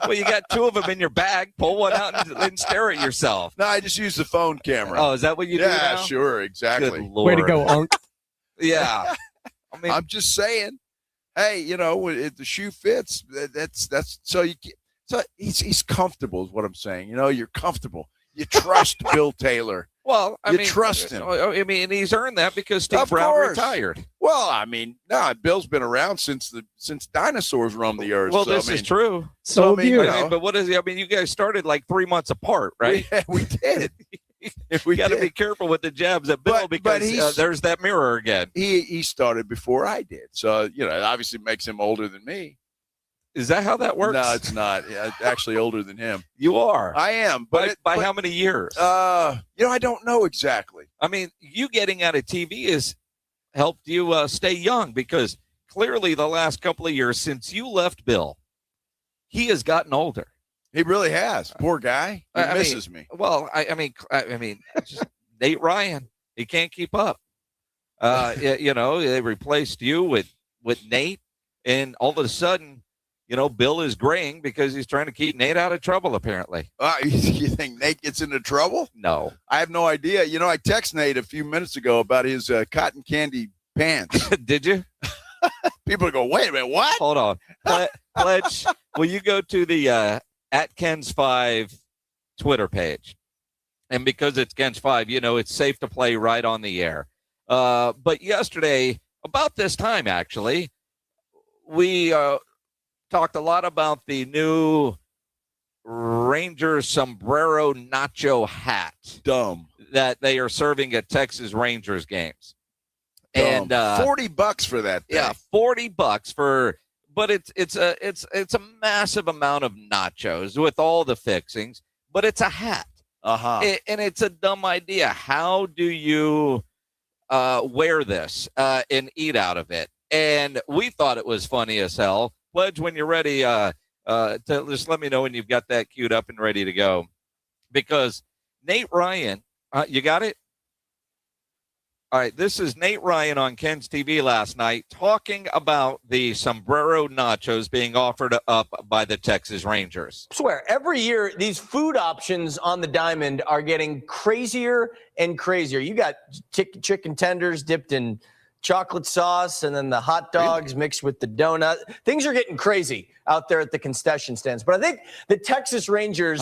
Well, you got two of them in your bag. Pull one out and stare at yourself. No, I just use the phone camera. Oh, is that what you do now? Yeah, sure, exactly. Good Lord. Way to go, Unc. Yeah. I mean, I'm just saying. Hey, if the shoe fits, that's so you. So he's comfortable, is what I'm saying. You're comfortable. You trust Bill Taylor. Well, I mean, trust him. I mean, he's earned that because Steve Brown retired. Well, I mean, no, Bill's been around since dinosaurs roamed the earth. Well, so, this is true. So but what is it? I mean, you guys started like 3 months apart, right? Yeah, we did. We got to be careful with the jabs at Bill because there's that mirror again. He started before I did, so it obviously makes him older than me. Is that how that works? No, it's not. Actually, older than him. You are. I am, but by how many years? I don't know exactly. I mean, you getting out of TV has helped you stay young because clearly the last couple of years since you left Bill, he has gotten older. He really has. Poor guy. He misses me. Well, I mean, just Nate Ryan. He can't keep up. They replaced you with Nate, and all of a sudden, Bill is graying because he's trying to keep Nate out of trouble, apparently. You think Nate gets into trouble? No. I have no idea. I texted Nate a few minutes ago about his cotton candy pants. Did you? People go, wait a minute, what? Hold on. Pledge, will you go to the at Ken's 5 Twitter page? And because it's Ken's 5, it's safe to play right on the air. But yesterday, about this time, actually, we talked a lot about the new Ranger sombrero nacho hat. Dumb. That they are serving at Texas Rangers games. Dumb. And $40 for that thing. Yeah, $40 but it's a massive amount of nachos with all the fixings, but it's a hat. Uh-huh. And it's a dumb idea. How do you wear this and eat out of it? And we thought it was funny as hell. Pledge, when you're ready, to just let me know when you've got that queued up and ready to go. Because Nate Ryan, you got it? All right, this is Nate Ryan on Ken's TV last night talking about the sombrero nachos being offered up by the Texas Rangers. I swear, every year, these food options on the diamond are getting crazier and crazier. You got chicken tenders dipped in chocolate sauce, and then the hot dogs mixed with the donut. Things are getting crazy out there at the concession stands. But I think the Texas Rangers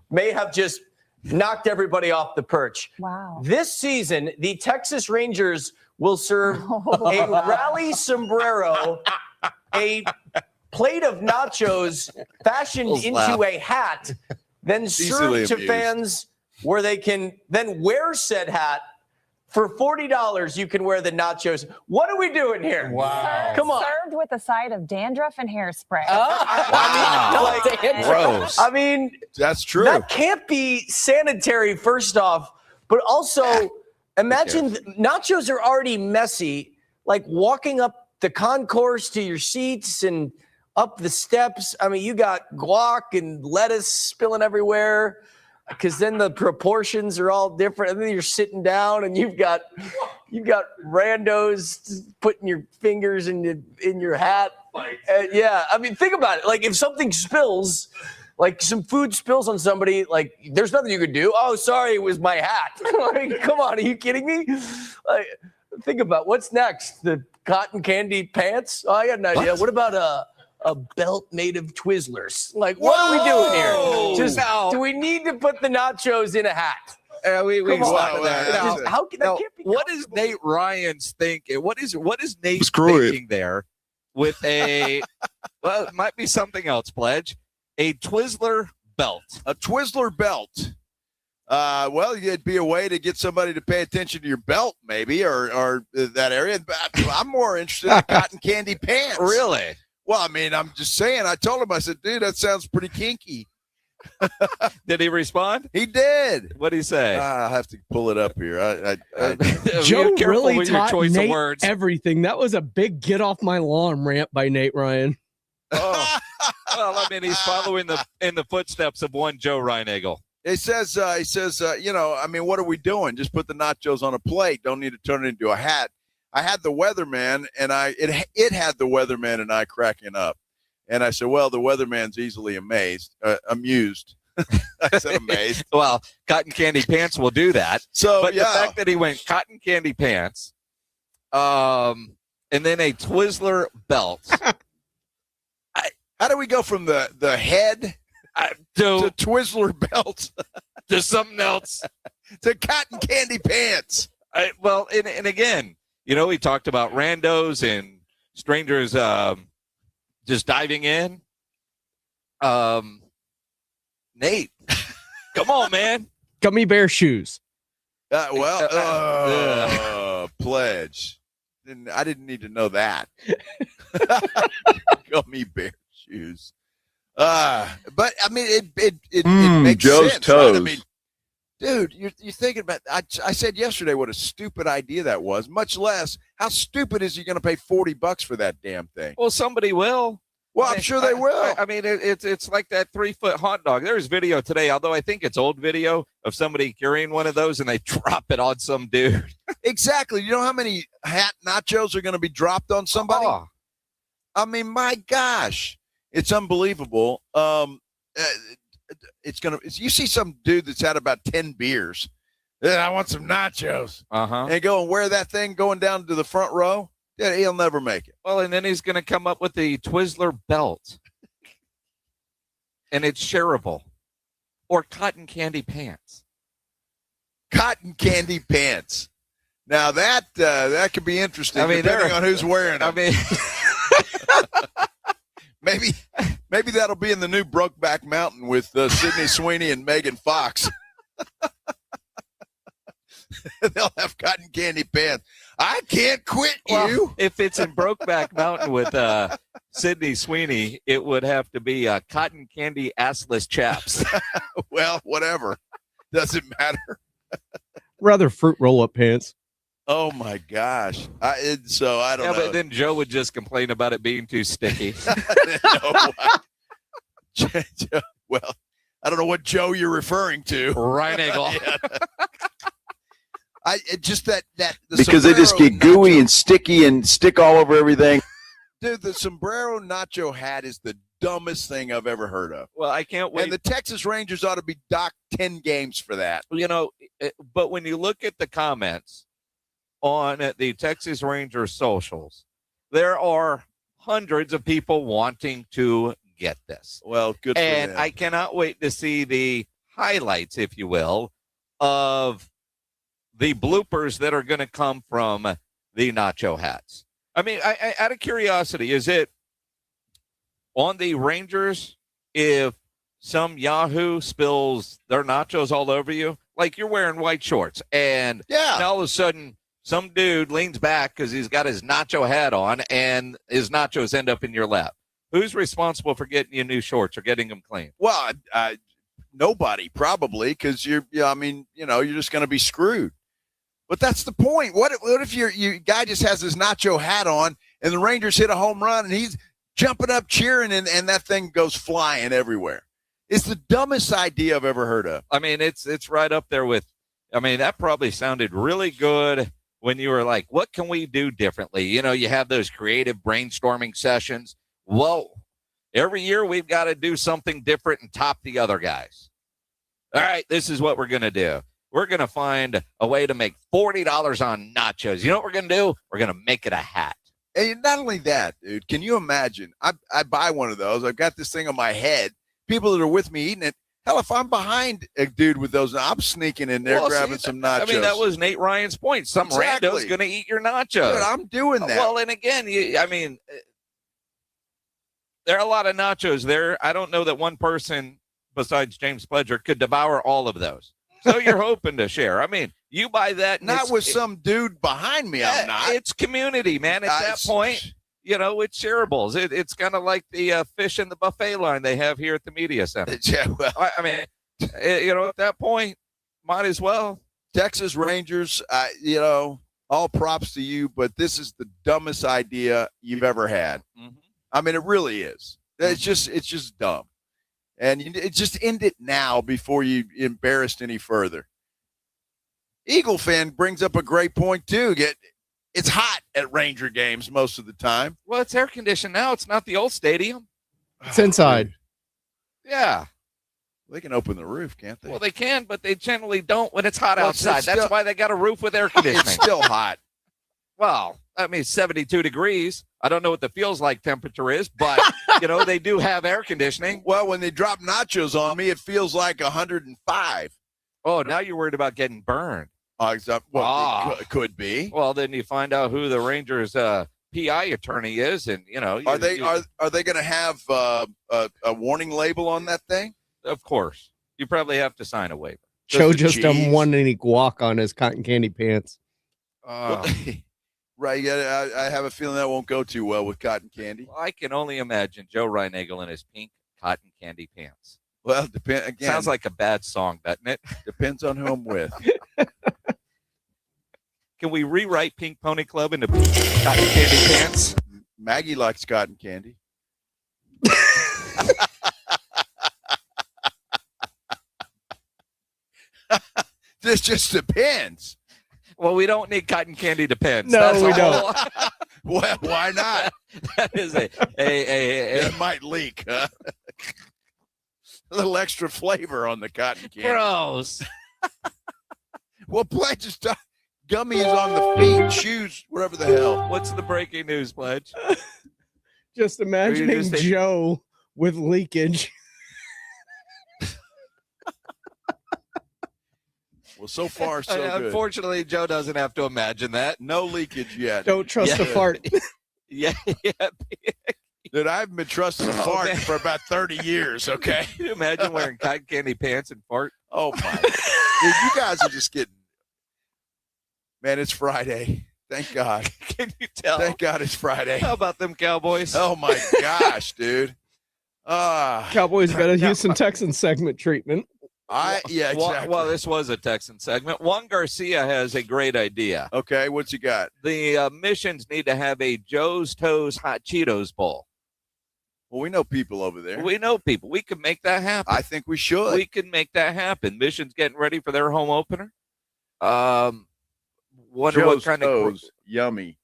may have just knocked everybody off the perch. Wow. This season, the Texas Rangers will serve a rally sombrero, a plate of nachos fashioned into a hat, then served to fans where they can then wear said hat For $40, you can wear the nachos. What are we doing here? Wow. Come on. Served with a side of dandruff and hairspray. Gross. I mean, that's true. That can't be sanitary, first off. But also, imagine nachos are already messy. Like walking up the concourse to your seats and up the steps. I mean, you got guac and lettuce spilling everywhere. Because then the proportions are all different, and then you're sitting down, and you've got randos putting your fingers in your hat. Yeah, I mean, think about it. Like if something spills, like some food spills on somebody, like there's nothing you could do. Oh, sorry, it was my hat. Like, come on, are you kidding me? Like, think about what's next. The cotton candy pants. Oh, I got an idea. What about a belt made of Twizzlers? Like, what are we doing here? Just do we need to put the nachos in a hat? We Come on. stop that. Just, how can that can't be what is Nate Ryan's thinking? What is Nate Screw it. thinking there with a well, it might be something else, Pledge. A Twizzler belt. A Twizzler belt. Well, it'd be a way to get somebody to pay attention to your belt, maybe, or that area. I'm more interested in cotton candy pants. Really? Well, I mean, I'm just saying. I told him, I said, dude, that sounds pretty kinky. Did he respond? He did. What did he say? I have to pull it up here. Joe really with your taught choice Nate of words. everything. That was a big get off my lawn rant by Nate Ryan. Oh. Well, I mean, he's following in the footsteps of one Joe Reinagle. He says, you know, I mean, what are we doing? Just put the nachos on a plate. Don't need to turn it into a hat. I had the weatherman, and it had the weatherman and I cracking up. And I said, well, the weatherman's easily amused. I said amazed. Well, cotton candy pants will do that. So, but yeah. the fact that he went cotton candy pants, and then a Twizzler belt. How do we go from the head to Twizzler belt to something else to cotton candy pants? Well, and again, you know, we talked about randos and strangers just diving in. Nate, come on, man. Gummy bear shoes. Pledge. I didn't need to know that. Gummy bear shoes. But I mean, it makes Joe's sense. toes. Right? I mean, dude, you're thinking about. I said yesterday what a stupid idea that was. Much less, how stupid is he going to pay $40 for that damn thing? Well, somebody will. Well, I'm sure they will. I mean, it's like that 3-foot hot dog. There's video today, although I think it's old video of somebody carrying one of those and they drop it on some dude. Exactly. You know how many hat nachos are going to be dropped on somebody? Oh. I mean, my gosh, it's unbelievable. It's gonna. You see some dude that's had about 10 beers. I want some nachos. And go and wear that thing going down to the front row. Yeah, he'll never make it. Well, and then he's going to come up with the Twizzler belt. And it's shareable. Or cotton candy pants. Cotton candy pants. Now, that could be interesting, depending on who's wearing them. I mean, maybe that'll be in the new Brokeback Mountain with Sydney Sweeney and Megan Fox. They'll have cotton candy pants. I can't quit you. If it's in Brokeback Mountain with Sydney Sweeney, it would have to be cotton candy assless chaps. Well, whatever. Doesn't matter. Rather fruit roll-up pants. Oh, my gosh. I don't know. But then Joe would just complain about it being too sticky. Well, I don't know what Joe you're referring to. Reinagle. Because they just get gooey and sticky and stick all over everything. Dude, the sombrero nacho hat is the dumbest thing I've ever heard of. Well, I can't wait. And the Texas Rangers ought to be docked 10 games for that. You know, but when you look at the comments on the Texas Rangers socials, there are hundreds of people wanting to get this. Well, good for and them. I cannot wait to see the highlights, if you will, of the bloopers that are going to come from the nacho hats. I mean, I out of curiosity, is it on the Rangers if some Yahoo spills their nachos all over you? Like you're wearing white shorts, and now all of a sudden some dude leans back because he's got his nacho hat on, and his nachos end up in your lap. Who's responsible for getting you new shorts or getting them clean? Well, nobody probably, because you're just going to be screwed. But that's the point. What if your guy just has his nacho hat on and the Rangers hit a home run and he's jumping up cheering and that thing goes flying everywhere? It's the dumbest idea I've ever heard of. I mean, it's right up there with. I mean, that probably sounded really good when you were like, "What can we do differently?" You have those creative brainstorming sessions. Well, every year we've got to do something different and top the other guys. All right, this is what we're going to do. We're going to find a way to make $40 on nachos. You know what we're going to do? We're going to make it a hat. And not only that, dude, can you imagine? I buy one of those. I've got this thing on my head. People that are with me eating it. Hell, if I'm behind a dude with those, I'm sneaking in there grabbing some nachos. I mean, that was Nate Ryan's point. Some rando's going to eat your nachos. Dude, I'm doing that. Well, and again, there are a lot of nachos there. I don't know that one person besides James Pledger could devour all of those. So you're hoping to share. I mean, you buy that. Not with some dude behind me. I'm not. It's community, man. At that point, it's shareables. It's kind of like the fish in the buffet line they have here at the media center. Yeah, well, I mean, at that point, might as well. Texas Rangers, all props to you, but this is the dumbest idea you've ever had. Mm-hmm. I mean, it really is. It's just dumb. And just end it now before you embarrassed any further. Eagle fan brings up a great point, too. It's hot at Ranger games most of the time. Well, it's air conditioned now. It's not the old stadium. It's inside. Yeah. They can open the roof, can't they? Well, they can, but they generally don't when it's hot outside. That's why they got a roof with air conditioning. It's still hot. Well, I mean, 72 degrees. I don't know what the feels like temperature is, but, they do have air conditioning. Well, when they drop nachos on me, it feels like 105. Oh, now you're worried about getting burned. It could be. Well, then you find out who the Rangers' PI attorney is, and, Are they going to have a warning label on that thing? Of course. You probably have to sign a waiver. Joe just done one any guac on his cotton candy pants. Right, yeah, I have a feeling that won't go too well with cotton candy. Well, I can only imagine Joe Reinagel in his pink cotton candy pants. Well, again. Sounds like a bad song, doesn't it? Depends on who I'm with. Can we rewrite Pink Pony Club into cotton candy pants? Maggie likes cotton candy. This just depends. Well, we don't need cotton candy depends. No, we don't. Well, why not? That is it might leak. Huh? A little extra flavor on the cotton candy. Gross. Well, Pledge gummy is on the feet, shoes, whatever the hell. What's the breaking news, Pledge? Just imagining Joe with leakage. Well, so far, so good. Unfortunately, Joe doesn't have to imagine that. No leakage yet. Don't trust a fart. Yeah. Dude, I've been trusting a fart for about 30 years, okay? Can you imagine wearing cotton candy pants and fart? Oh, my. Dude, you guys are just getting... Man, it's Friday. Thank God. Can you tell? Thank God it's Friday. How about them Cowboys? Oh, my gosh, dude. Cowboys got a Houston Texans segment treatment. Yeah, exactly. Well, this was a Texan segment. Juan Garcia has a great idea. Okay, what's he got? The Missions need to have a Joe's Toes Hot Cheetos Bowl. Well, we know people over there. We know people. We could make that happen. I think we should. We can make that happen. Mission's getting ready for their home opener. Wonder Joe's what kind Toes, of yummy.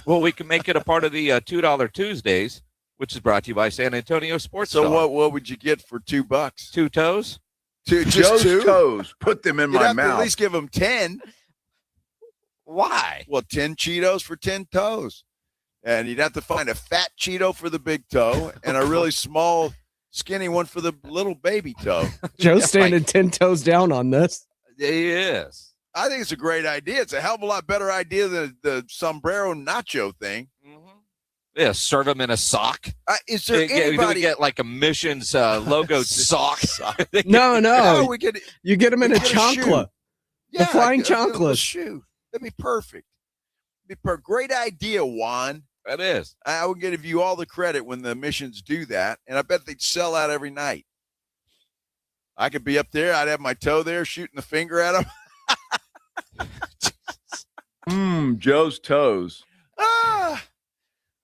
Well, we can make it a part of the $2 Tuesdays, which is brought to you by San Antonio Sports. So what would you get for $2? 2 toes? Just two? Toes. Put them in my mouth. At least give them 10. Why? Well, 10 Cheetos for 10 toes. And you'd have to find a fat Cheeto for the big toe and a really small, skinny one for the little baby toe. Joe's standing 10 toes down on this. He is. I think it's a great idea. It's a hell of a lot better idea than the sombrero nacho thing. Mm-hmm. Yeah, serve them in a sock. Is there anybody? Do we get like a missions logoed sock? No. We could, you get them in a get a shoe. chancla. Yeah, the flying a little chanclas. shoe. That'd be perfect. Great idea, Juan. That is. I would give you all the credit when the missions do that, and I bet they'd sell out every night. I could be up there. I'd have my toe there shooting the finger at them. Joe's toes.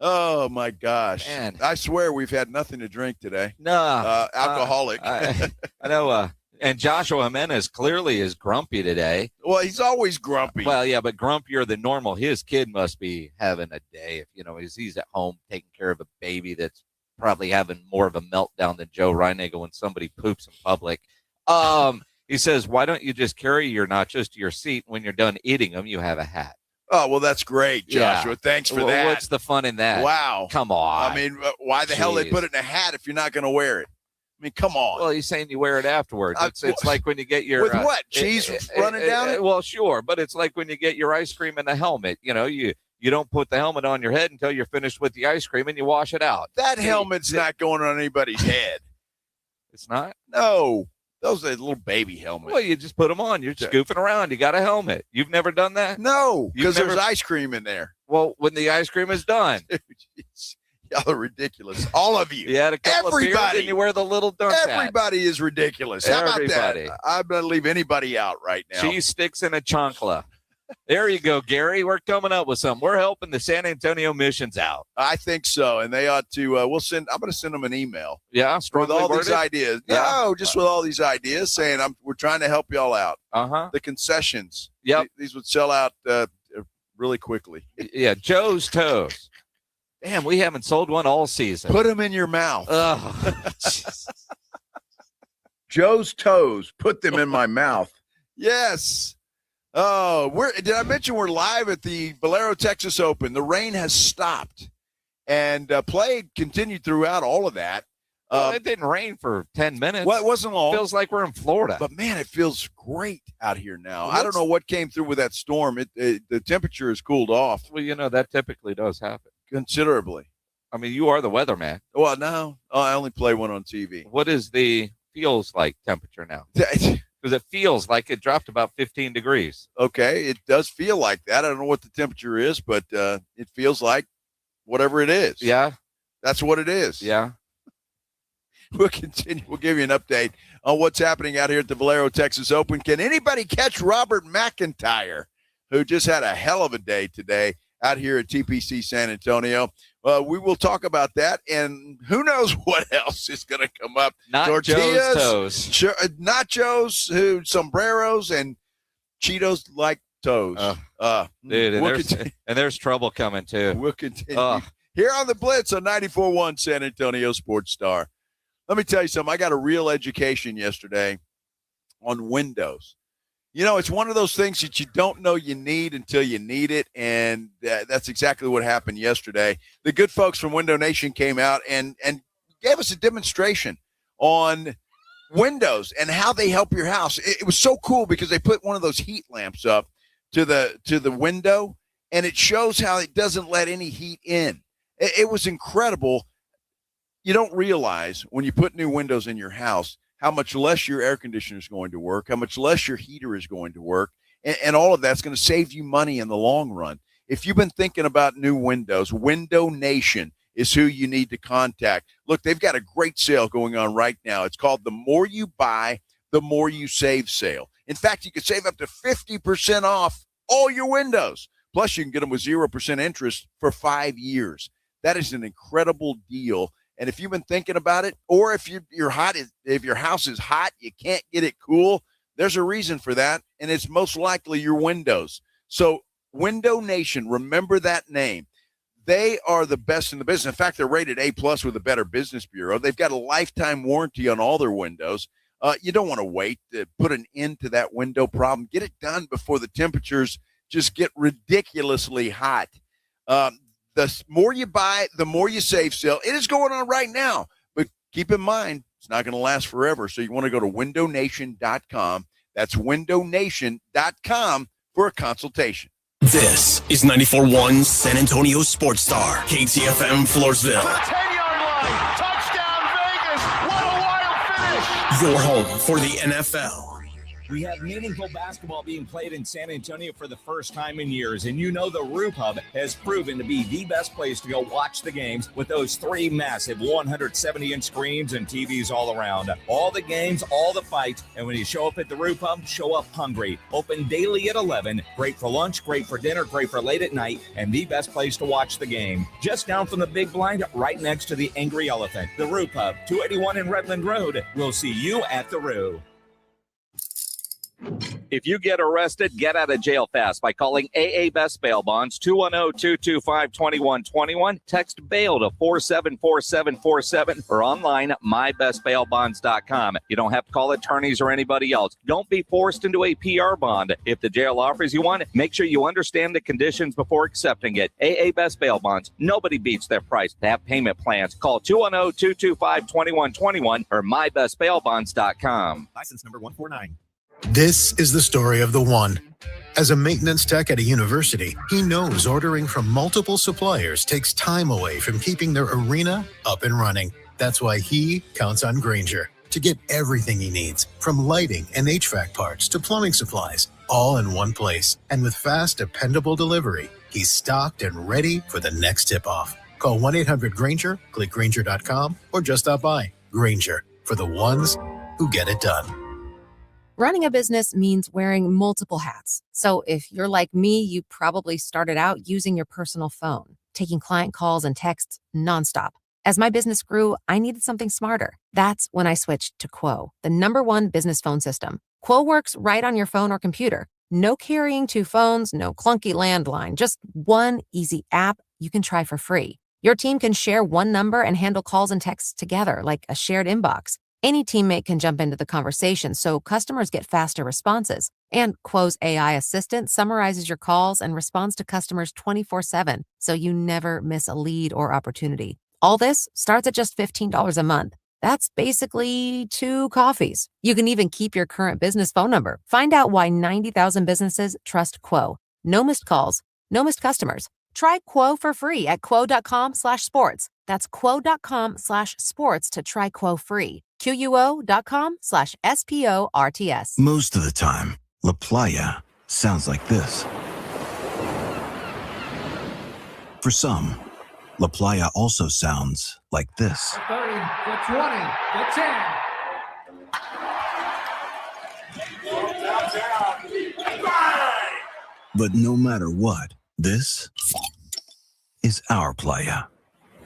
Oh, my gosh. Man. I swear we've had nothing to drink today. No. Alcoholic. I know. And Joshua Jimenez clearly is grumpy today. Well, he's always grumpy. Well, yeah, but grumpier than normal. His kid must be having a day. If he's at home taking care of a baby that's probably having more of a meltdown than Joe Reiniger when somebody poops in public. He says, why don't you just carry your nachos to your seat? When you're done eating them, you have a hat. Oh, well, that's great, Joshua. Yeah. Thanks for that. What's the fun in that? Wow. Come on. I mean, why the hell they put it in a hat if you're not going to wear it? I mean, come on. Well, he's saying you wear it afterwards. It's like when you get your with what cheese running down it. Well, sure, but it's like when you get your ice cream in the helmet. You don't put the helmet on your head until you're finished with the ice cream and you wash it out. That helmet's not going on anybody's head. It's not. No, those are little baby helmets. Well, you just put them on. You're just goofing around. You got a helmet. You've never done that? No, because there's ice cream in there. Well, when the ice cream is done. Y'all are ridiculous. All of you. You had a couple of beers and you wear the little dunce hat. Everybody is ridiculous. How about that? I'm going to leave anybody out right now. Cheese sticks in a chancla. There you go, Gary. We're coming up with something. We're helping the San Antonio missions out. I think so, and they ought to. I'm going to send them an email. Yeah, with all these ideas. Yeah. No, just with all these ideas, saying we're trying to help y'all out. Uh-huh. The concessions. Yep. These would sell out really quickly. Yeah, Joe's toes. Damn, we haven't sold one all season. Put them in your mouth. Joe's toes. Put them in my mouth. Yes. Oh, did I mention we're live at the Valero, Texas Open? The rain has stopped, and play continued throughout all of that. It didn't rain for 10 minutes. Well, it wasn't long. Feels like we're in Florida. But, man, it feels great out here now. I don't know what came through with that storm. The temperature has cooled off. Well, that typically does happen. Considerably. I mean, you are the weatherman. Well, no. I only play one on TV. What is the feels like temperature now? Because it feels like it dropped about 15 degrees. Okay, it does feel like that. I don't know what the temperature is, but it feels like whatever it is. Yeah. That's what it is. Yeah. We'll continue. We'll give you an update on what's happening out here at the Valero, Texas Open. Can anybody catch Robert McIntyre, who just had a hell of a day today out here at TPC San Antonio? We will talk about that, and who knows what else is going to come up. Not Tortillas, Joe's toes. Nachos, sombreros, and Cheetos like toes. Dude, and there's trouble coming, too. We'll continue. Here on the Blitz on 94.1 San Antonio Sports Star. Let me tell you something. I got a real education yesterday on Windows. It's one of those things that you don't know you need until you need it, and that's exactly what happened yesterday. The good folks from Window Nation came out and gave us a demonstration on Windows and how they help your house. It was so cool because they put one of those heat lamps up to the window, and it shows how it doesn't let any heat in. It was incredible. You don't realize when you put new windows in your house how much less your air conditioner is going to work, how much less your heater is going to work, and all of that's going to save you money in the long run. If you've been thinking about new windows, Window Nation is who you need to contact. Look, they've got a great sale going on right now. It's called the More You Buy, the More You Save sale. In fact, you could save up to 50% off all your windows. Plus, you can get them with 0% interest for 5 years. That is an incredible deal. And if you've been thinking about it, or if your house is hot, you can't get it cool, there's a reason for that, and it's most likely your windows. So Window Nation, remember that name. They are the best in the business. In fact, they're rated A+ with the Better Business Bureau. They've got a lifetime warranty on all their windows. You don't want to wait to put an end to that window problem. Get it done before the temperatures just get ridiculously hot. The more you buy, the more you save sale. It is going on right now. But keep in mind, it's not going to last forever. So you want to go to windownation.com. That's windownation.com for a consultation. This is 94.1 San Antonio Sports Star, KTFM Floresville. 10-yard line. Touchdown Vegas. What a wild finish. Your home for the NFL. We have meaningful basketball being played in San Antonio for the first time in years, and you know the Roof Hub has proven to be the best place to go watch the games with those 3 massive 170-inch screens and TVs all around. All the games, all the fights, and when you show up at the Roof Hub, show up hungry. Open daily at 11. Great for lunch, great for dinner, great for late at night, and the best place to watch the game. Just down from the big blind, right next to the Angry Elephant. The Roof Hub, 281 in Redland Road. We'll see you at the Roo. If you get arrested, get out of jail fast by calling AA Best Bail Bonds, 210-225-2121. Text bail to 474747 or online mybestbailbonds.com. You don't have to call attorneys or anybody else. Don't be forced into a PR bond. If the jail offers you one, make sure you understand the conditions before accepting it. AA Best Bail Bonds. Nobody beats their price. They have payment plans. Call 210-225-2121 or mybestbailbonds.com. License number 149. This is the story of the one. As a maintenance tech at a university, he knows ordering from multiple suppliers takes time away from keeping their arena up and running. That's why he counts on Grainger to get everything he needs, from lighting and HVAC parts to plumbing supplies, all in one place. And with fast, dependable delivery, he's stocked and ready for the next tip-off. Call 1-800-GRAINGER, click Grainger.com, or just stop by. Grainger, for the ones who get it done. Running a business means wearing multiple hats. So if you're like me, you probably started out using your personal phone, taking client calls and texts nonstop. As my business grew, I needed something smarter. That's when I switched to Quo, the #1 business phone system. Quo works right on your phone or computer. No carrying 2 phones, no clunky landline, just one easy app you can try for free. Your team can share one number and handle calls and texts together like a shared inbox. Any teammate can jump into the conversation, so customers get faster responses. And Quo's AI assistant summarizes your calls and responds to customers 24/7, so you never miss a lead or opportunity. All this starts at just $15 a month. That's basically 2 coffees. You can even keep your current business phone number. Find out why 90,000 businesses trust Quo. No missed calls, no missed customers. Try Quo for free at quo.com/sports. That's quo.com/sports to try Quo free. QUO.com/SPORTS. Most of the time, La Playa sounds like this. For some, La Playa also sounds like this. 30, the 20, the 10. But no matter what, this is our playa.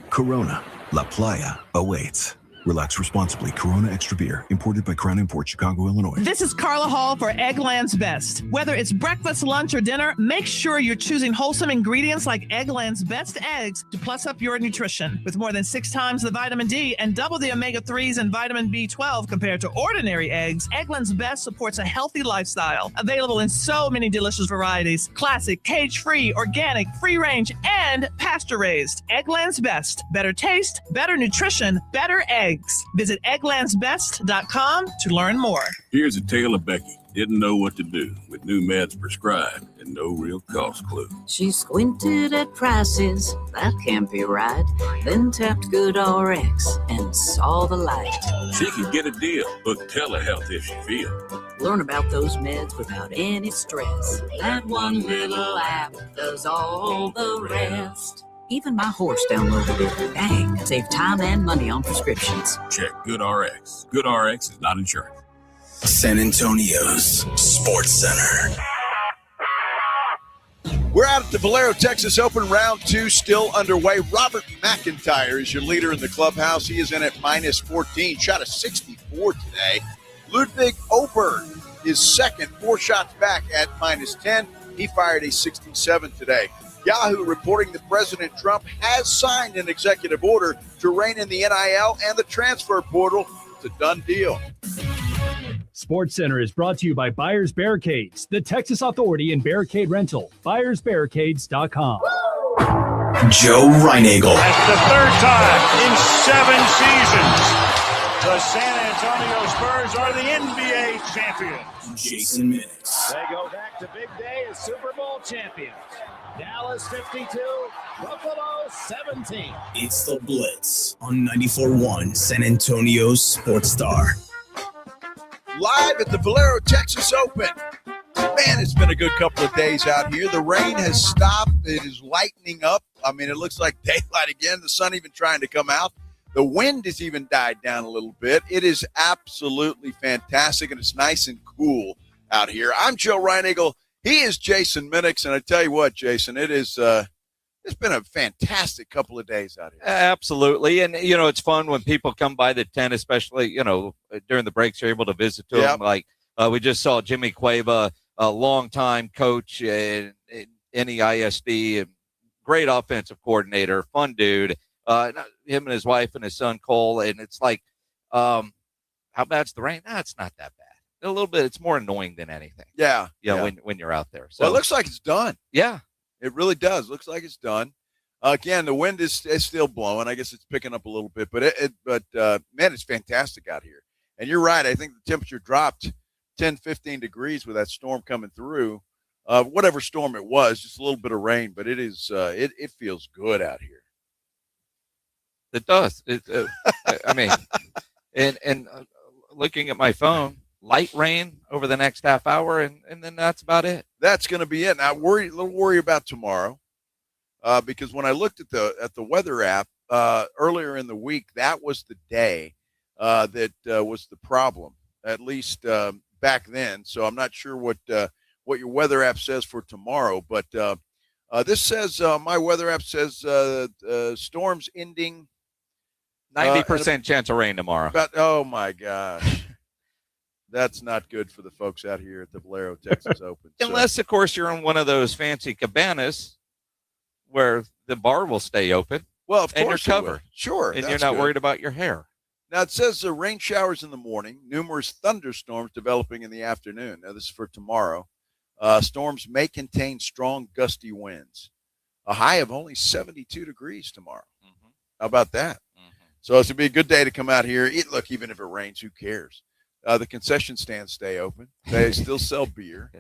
Corona, La Playa awaits. Relax responsibly. Corona Extra Beer, imported by Crown Imports, Chicago, Illinois. This is Carla Hall for Eggland's Best. Whether it's breakfast, lunch, or dinner, make sure you're choosing wholesome ingredients like Eggland's Best Eggs to plus up your nutrition. With more than 6 times the vitamin D and double the omega-3s and vitamin B12 compared to ordinary eggs, Eggland's Best supports a healthy lifestyle. Available in so many delicious varieties. Classic, cage-free, organic, free-range, and pasture-raised. Eggland's Best. Better taste, better nutrition, better eggs. Visit egglandsbest.com to learn more. Here's a tale of Becky. Didn't know what to do with new meds prescribed and no real cost clue. She squinted at prices, that can't be right. Then tapped GoodRx and saw the light. She could get a deal. Book telehealth if she feels. Learn about those meds without any stress. That one little app does all the rest. Even my horse downloaded it. Dang, save time and money on prescriptions. Check GoodRx. GoodRx is not insurance. San Antonio's Sports Center. We're out at the Valero, Texas Open. Round 2 still underway. Robert McIntyre is your leader in the clubhouse. He is in at minus 14. Shot a 64 today. Ludwig Oberg is second, 4 shots back at minus 10. He fired a 67 today. Yahoo reporting that President Trump has signed an executive order to rein in the NIL and the transfer portal. It's a done deal. Sports Center is brought to you by Buyers Barricades, the Texas authority in barricade rental. BuyersBarricades.com. Joe Reinagel. That's the 3rd time in 7 seasons. The San Antonio Spurs are the NBA champions. Jason Minix. They go back to big day as Super Bowl champions. Dallas 52, Buffalo 17. It's the Blitz on 94.1 San Antonio's Sports Star. Live at the Valero, Texas Open. Man, it's been a good couple of days out here. The rain has stopped. It is lightening up. I mean, it looks like daylight again. The sun even trying to come out. The wind has even died down a little bit. It is absolutely fantastic, and it's nice and cool out here. I'm Joe Reinagle. He is Jason Minix, and I tell you what, Jason, it's been a fantastic couple of days out here. Absolutely. And, it's fun when people come by the tent, especially, during the breaks, you're able to visit to them. Like we just saw Jimmy Cueva, a longtime coach in NEISD, great offensive coordinator, fun dude. Him and his wife and his son, Cole. And it's like, how bad's the rain? No, it's not that bad. A little bit. It's more annoying than anything. Yeah. When you're out there. So well, it looks like it's done. Yeah. It really does. Looks like it's done. Again, the wind is still blowing. I guess it's picking up a little bit, but man, it's fantastic out here. And you're right. I think the temperature dropped 10, 15 degrees with that storm coming through. Whatever storm it was, just a little bit of rain, but it is it feels good out here. It does. I mean, and looking at my phone, light rain over the next half hour, and then that's about it. That's going to be it. Now, a little worry about tomorrow, because when I looked at the weather app earlier in the week, that was the day that was the problem, at least back then. So I'm not sure what your weather app says for tomorrow, but this says my weather app says storms ending. 90% chance of rain tomorrow. Oh my gosh. That's not good for the folks out here at the Valero, Texas Open. Unless, of course, you're in one of those fancy cabanas where the bar will stay open. Well, of and course you're covered. Sure. And you're not worried about your hair. Now, it says rain showers in the morning, numerous thunderstorms developing in the afternoon. Now, this is for tomorrow. Storms may contain strong, gusty winds. A high of only 72 degrees tomorrow. Mm-hmm. How about that? Mm-hmm. So it's going to be a good day to come out here. Look, even if it rains, who cares? The concession stands stay open. They still sell beer.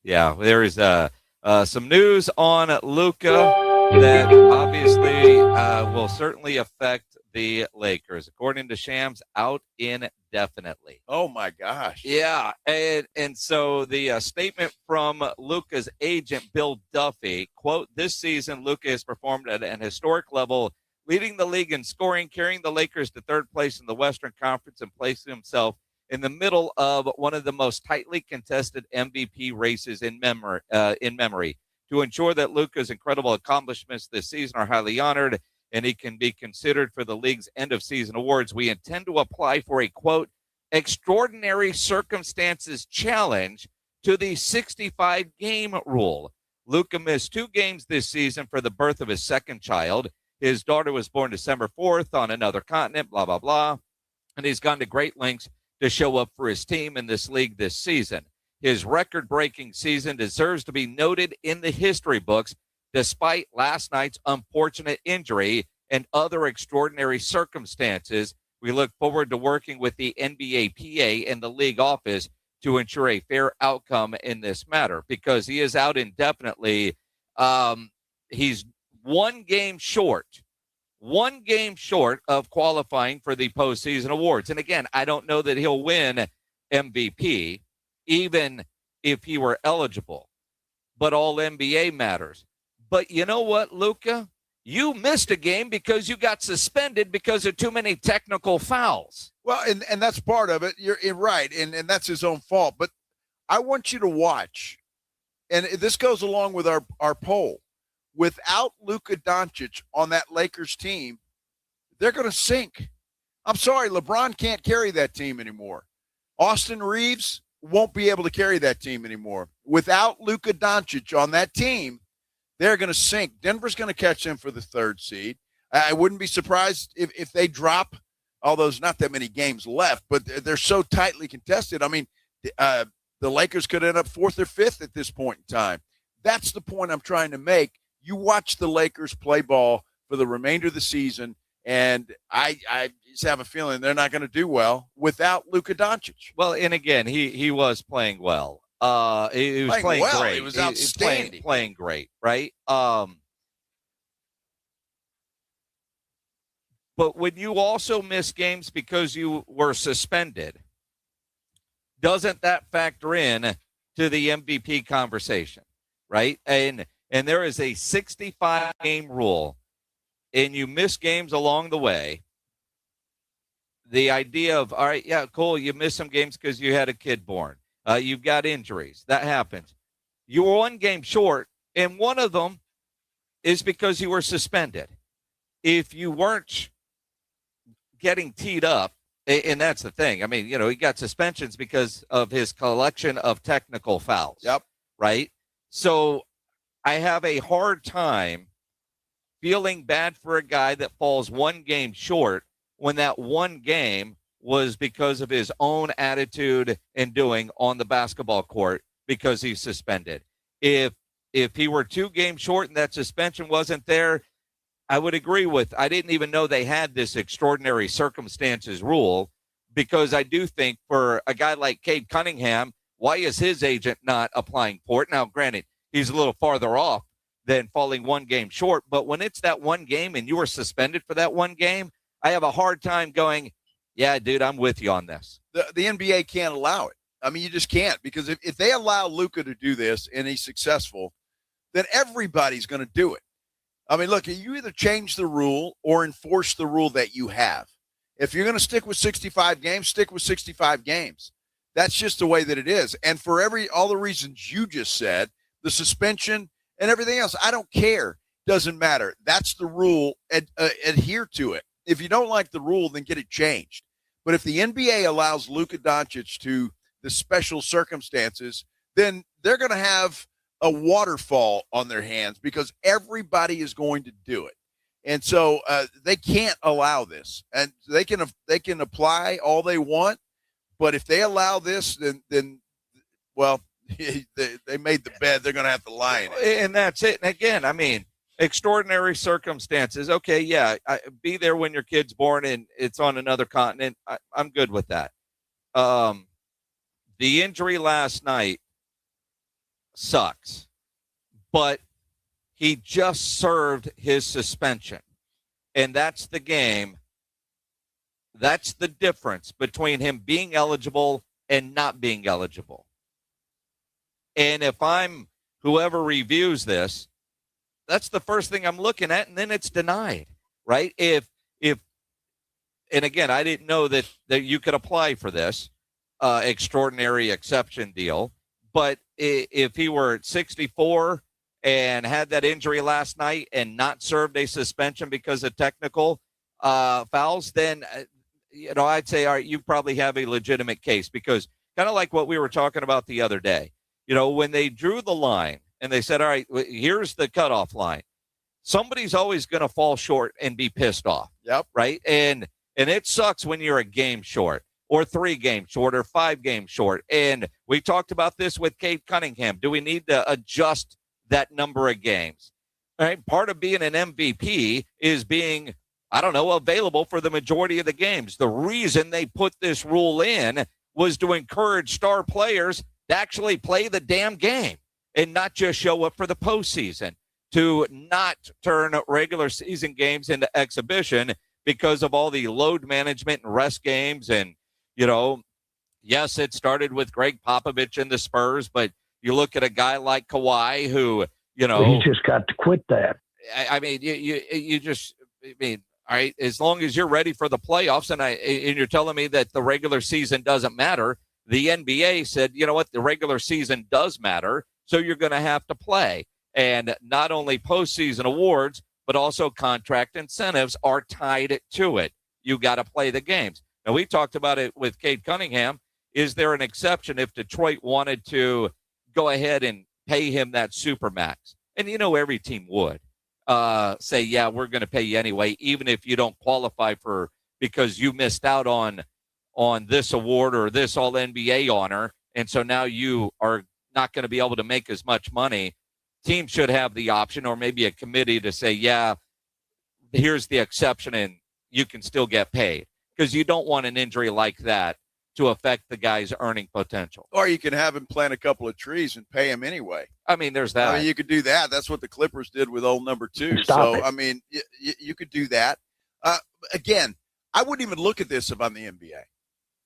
Yeah, there is some news on Luka that obviously will certainly affect the Lakers. According to Shams, out indefinitely. Oh, my gosh. Yeah, and so the statement from Luka's agent, Bill Duffy, quote, this season Luka has performed at an historic level, leading the league in scoring, carrying the Lakers to third place in the Western Conference, and placing himself in the middle of one of the most tightly contested MVP races in memory. To ensure that Luka's incredible accomplishments this season are highly honored and he can be considered for the league's end-of-season awards, we intend to apply for a, quote, extraordinary circumstances challenge to the 65-game rule. Luka missed 2 games this season for the birth of his second child. His daughter was born December 4th on another continent, blah, blah, blah. And he's gone to great lengths to show up for his team in this league this season. His record-breaking season deserves to be noted in the history books, despite last night's unfortunate injury and other extraordinary circumstances. We look forward to working with the NBA PA and the league office to ensure a fair outcome in this matter, because he is out indefinitely. He's one game short of qualifying for the postseason awards. And again, I don't know that he'll win MVP, even if he were eligible. But all NBA matters. But you know what, Luka? You missed a game because you got suspended because of too many technical fouls. Well, and that's part of it. You're right, and that's his own fault. But I want you to watch, and this goes along with our poll. Without Luka Doncic on that Lakers team, they're going to sink. I'm sorry, LeBron can't carry that team anymore. Austin Reeves won't be able to carry that team anymore. Without Luka Doncic on that team, they're going to sink. Denver's going to catch them for the 3rd seed. I wouldn't be surprised if they drop, although there's not that many games left, but they're so tightly contested. I mean, the Lakers could end up 4th or 5th at this point in time. That's the point I'm trying to make. You watch the Lakers play ball for the remainder of the season, And I just have a feeling they're not going to do well without Luka Doncic. Well, and again, he was playing well. He was playing well. great. He was outstanding. Playing great, right? But when you also miss games because you were suspended, doesn't that factor in to the MVP conversation, right? And there is a 65-game rule, and you miss games along the way. The idea of, all right, yeah, cool, you missed some games because you had a kid born. You've got injuries. That happens. You were 1 game short, and one of them is because you were suspended. If you weren't getting teed up, and that's the thing. I mean, he got suspensions because of his collection of technical fouls. Yep. Right? So I have a hard time feeling bad for a guy that falls 1 game short when that 1 game was because of his own attitude and doing on the basketball court because he's suspended. If he were 2 games short and that suspension wasn't there, I would agree with, I didn't even know they had this extraordinary circumstances rule, because I do think for a guy like Cade Cunningham, why is his agent not applying for it? Now, granted, he's a little farther off than falling 1 game short, but when it's that 1 game and you were suspended for that 1 game, I have a hard time going, yeah, dude, I'm with you on this. The NBA can't allow it. I mean, you just can't, because if they allow Luka to do this and he's successful, then everybody's going to do it. I mean, look, you either change the rule or enforce the rule that you have. If you're going to stick with 65 games, stick with 65 games. That's just the way that it is. And for all the reasons you just said, the suspension and everything else, I don't care. Doesn't matter. That's the rule. Adhere to it. If you don't like the rule, then get it changed. But if the NBA allows Luka Doncic to the special circumstances, then they're going to have a waterfall on their hands, because everybody is going to do it. And so they can't allow this. And they can apply all they want, but if they allow this, then well, they made the bed. They're going to have to lie in it. And that's it. And again, I mean, extraordinary circumstances. Okay, yeah, be there when your kid's born and it's on another continent. I'm good with that. The injury last night sucks, but he just served his suspension, and that's the game. That's the difference between him being eligible and not being eligible. And if I'm whoever reviews this, that's the first thing I'm looking at, and then it's denied, right? If and again, I didn't know that you could apply for this extraordinary exception deal. But if he were at 64 and had that injury last night and not served a suspension because of technical fouls, then, I'd say, all right, you probably have a legitimate case, because kind of like what we were talking about the other day, when they drew the line and they said, all right, here's the cutoff line, somebody's always going to fall short and be pissed off. Yep. Right. And it sucks when you're a game short, or 3 games short, or 5 games short. And we talked about this with Cade Cunningham. Do we need to adjust that number of games? All right. Part of being an MVP is being, available for the majority of the games. The reason they put this rule in was to encourage star players to actually play the damn game and not just show up for the postseason, to not turn regular season games into exhibition because of all the load management and rest games. And, yes, it started with Greg Popovich and the Spurs, but you look at a guy like Kawhi who, he just got to quit that. I mean, all right, as long as you're ready for the playoffs, and you're telling me that the regular season doesn't matter, the NBA said, you know what, the regular season does matter, so you're going to have to play. And not only postseason awards, but also contract incentives are tied to it. You got to play the games. Now, we talked about it with Cade Cunningham. Is there an exception if Detroit wanted to go ahead and pay him that supermax? And every team would say, yeah, we're going to pay you anyway, even if you don't qualify because you missed out on this award or this All-NBA honor, and so now you are not going to be able to make as much money. Teams should have the option, or maybe a committee, to say, yeah, here's the exception, and you can still get paid, because you don't want an injury like that to affect the guy's earning potential. Or you can have him plant a couple of trees and pay him anyway. I mean, there's that. I mean, you could do that. That's what the Clippers did with old number 2. Stop it. I mean, you could do that. Again, I wouldn't even look at this if I'm the NBA.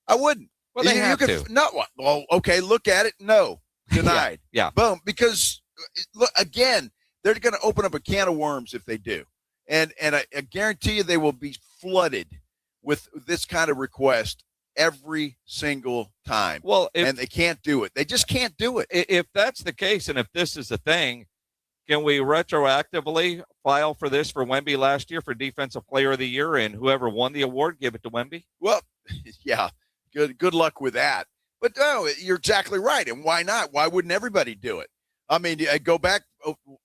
I wouldn't. Well, they have to. No. Well, okay, look at it. No. Denied. Yeah. Boom. Because, look, again, they're going to open up a can of worms if they do. And I guarantee you they will be flooded with this kind of request every single time. Well, and they can't do it. They just can't do it. If that's the case, and if this is the thing, can we retroactively file for this for Wemby last year for Defensive Player of the Year, and whoever won the award, give it to Wemby? Well, yeah, good luck with that. But no, you're exactly right. And why not? Why wouldn't everybody do it? I mean, I go back,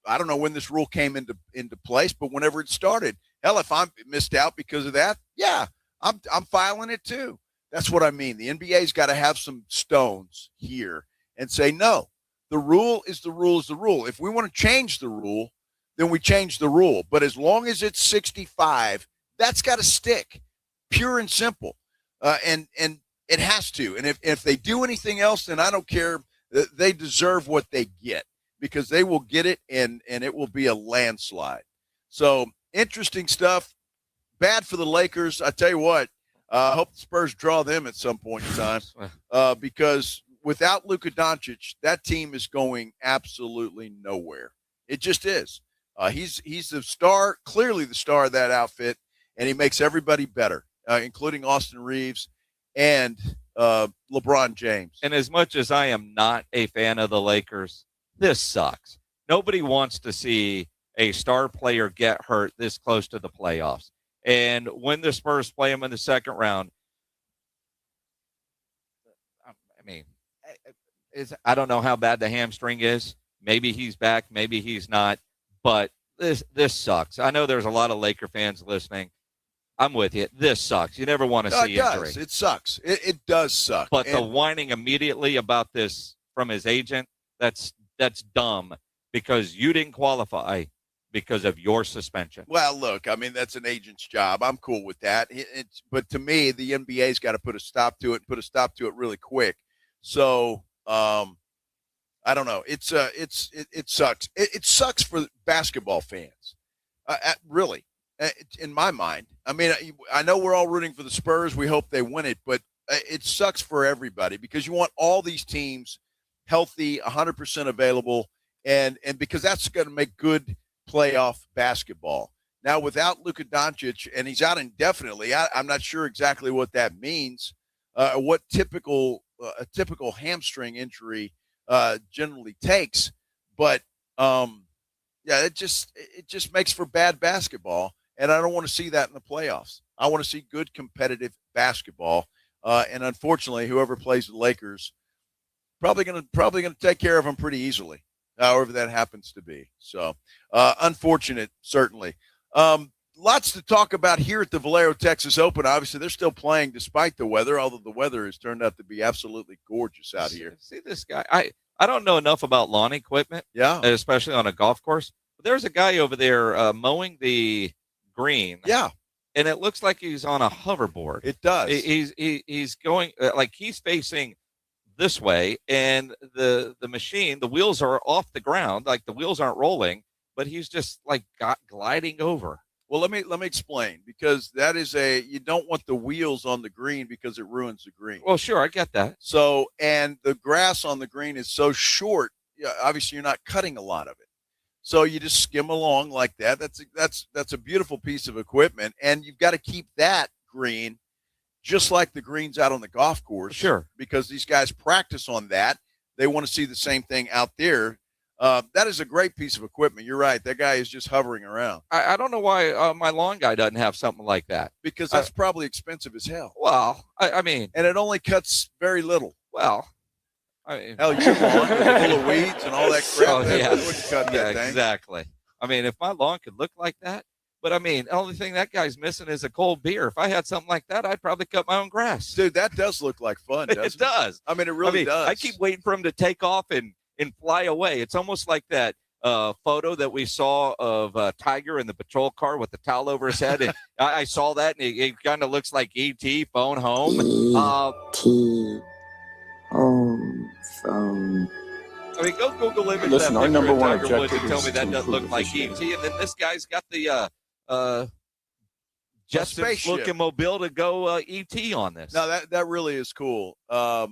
I don't know when this rule came into place, but whenever it started, hell, if I'm missed out because of that, yeah, I'm filing it too. That's what I mean. The NBA's got to have some stones here and say, no, the rule is the rule is the rule. If we want to change the rule, then we change the rule. But as long as it's 65, that's got to stick, pure and simple. And it has to. And if they do anything else, then I don't care. They deserve what they get, because they will get it, and it will be a landslide. So interesting stuff. Bad for the Lakers. I tell you what, I hope the Spurs draw them at some point in time, because without Luka Doncic, that team is going absolutely nowhere. It just is. He's the star, clearly the star of that outfit, and he makes everybody better, including Austin Reeves and LeBron James. And as much as I am not a fan of the Lakers, this sucks. Nobody wants to see a star player get hurt this close to the playoffs. And when the Spurs play him in the second round, I mean, I don't know how bad the hamstring is. Maybe he's back, maybe he's not. But this sucks. I know there's a lot of Laker fans listening. I'm with you. This sucks. You never want to see injury. It sucks. It does suck. But the whining immediately about this from his agent, that's dumb, because you didn't qualify because of your suspension. Well, look, I mean, that's an agent's job. I'm cool with that. But to me, the NBA's got to put a stop to it, and put a stop to it really quick. So I don't know. It sucks. It sucks for basketball fans. Really, in my mind. I mean, I know we're all rooting for the Spurs. We hope they win it, but it sucks for everybody, because you want all these teams healthy, 100% available, and because that's going to make good playoff basketball. Now, without Luka Doncic, and he's out indefinitely, I'm not sure exactly what that means, what a typical hamstring injury generally takes, but yeah, it just makes for bad basketball, and I don't want to see that in the playoffs. I want to see good competitive basketball, and unfortunately, whoever plays the Lakers probably gonna take care of them pretty easily, however that happens to be. So unfortunate, certainly. Lots to talk about here at the Valero Texas Open. Obviously, they're still playing despite the weather, although the weather has turned out to be absolutely gorgeous out here. See this guy? I don't know enough about lawn equipment, especially on a golf course. But there's a guy over there mowing the green. Yeah. And it looks like he's on a hoverboard. It does. He's going like he's facing this way, and the machine, the wheels are off the ground, like the wheels aren't rolling, but he's just like gliding over. Well, let me explain, because that is you don't want the wheels on the green because it ruins the green. Well, sure, I get that. So, and the grass on the green is so short, obviously you're not cutting a lot of it. So you just skim along like that. That's a beautiful piece of equipment, and you've got to keep that green just like the greens out on the golf course. Sure. Because these guys practice on that. They want to see the same thing out there. That is a great piece of equipment. You're right. That guy is just hovering around. I don't know why my lawn guy doesn't have something like that. Because that's probably expensive as hell. Well, I mean. And it only cuts very little. Well, I mean. Hell, your lawn is full of weeds and all that crap. Oh, yeah. Wouldn't cut that thing. Exactly. I mean, if my lawn could look like that. But, I mean, the only thing that guy's missing is a cold beer. If I had something like that, I'd probably cut my own grass. Dude, that does look like fun, doesn't it? It does. I mean, it really does. I keep waiting for him to take off and fly away. It's almost like that photo that we saw of Tiger in the patrol car with the towel over his head. And I saw that, and it kind of looks like E.T. phone home. E.T. home phone. I mean, go Google image Listen, that our picture number of one Tiger Woods and objective tell is me that to doesn't look improve like efficiency. E.T. And then this guy's got the Justin's spaceship. looking mobile to go E.T. on this. No, that really is cool. But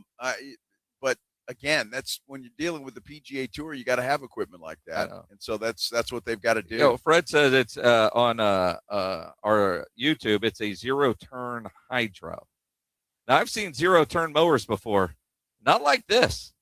again, that's when you're dealing with the PGA Tour, you got to have equipment like that, and so that's what they've got to do. You know, Fred says it's on our YouTube. It's a zero-turn hydro. Now, I've seen zero-turn mowers before, not like this.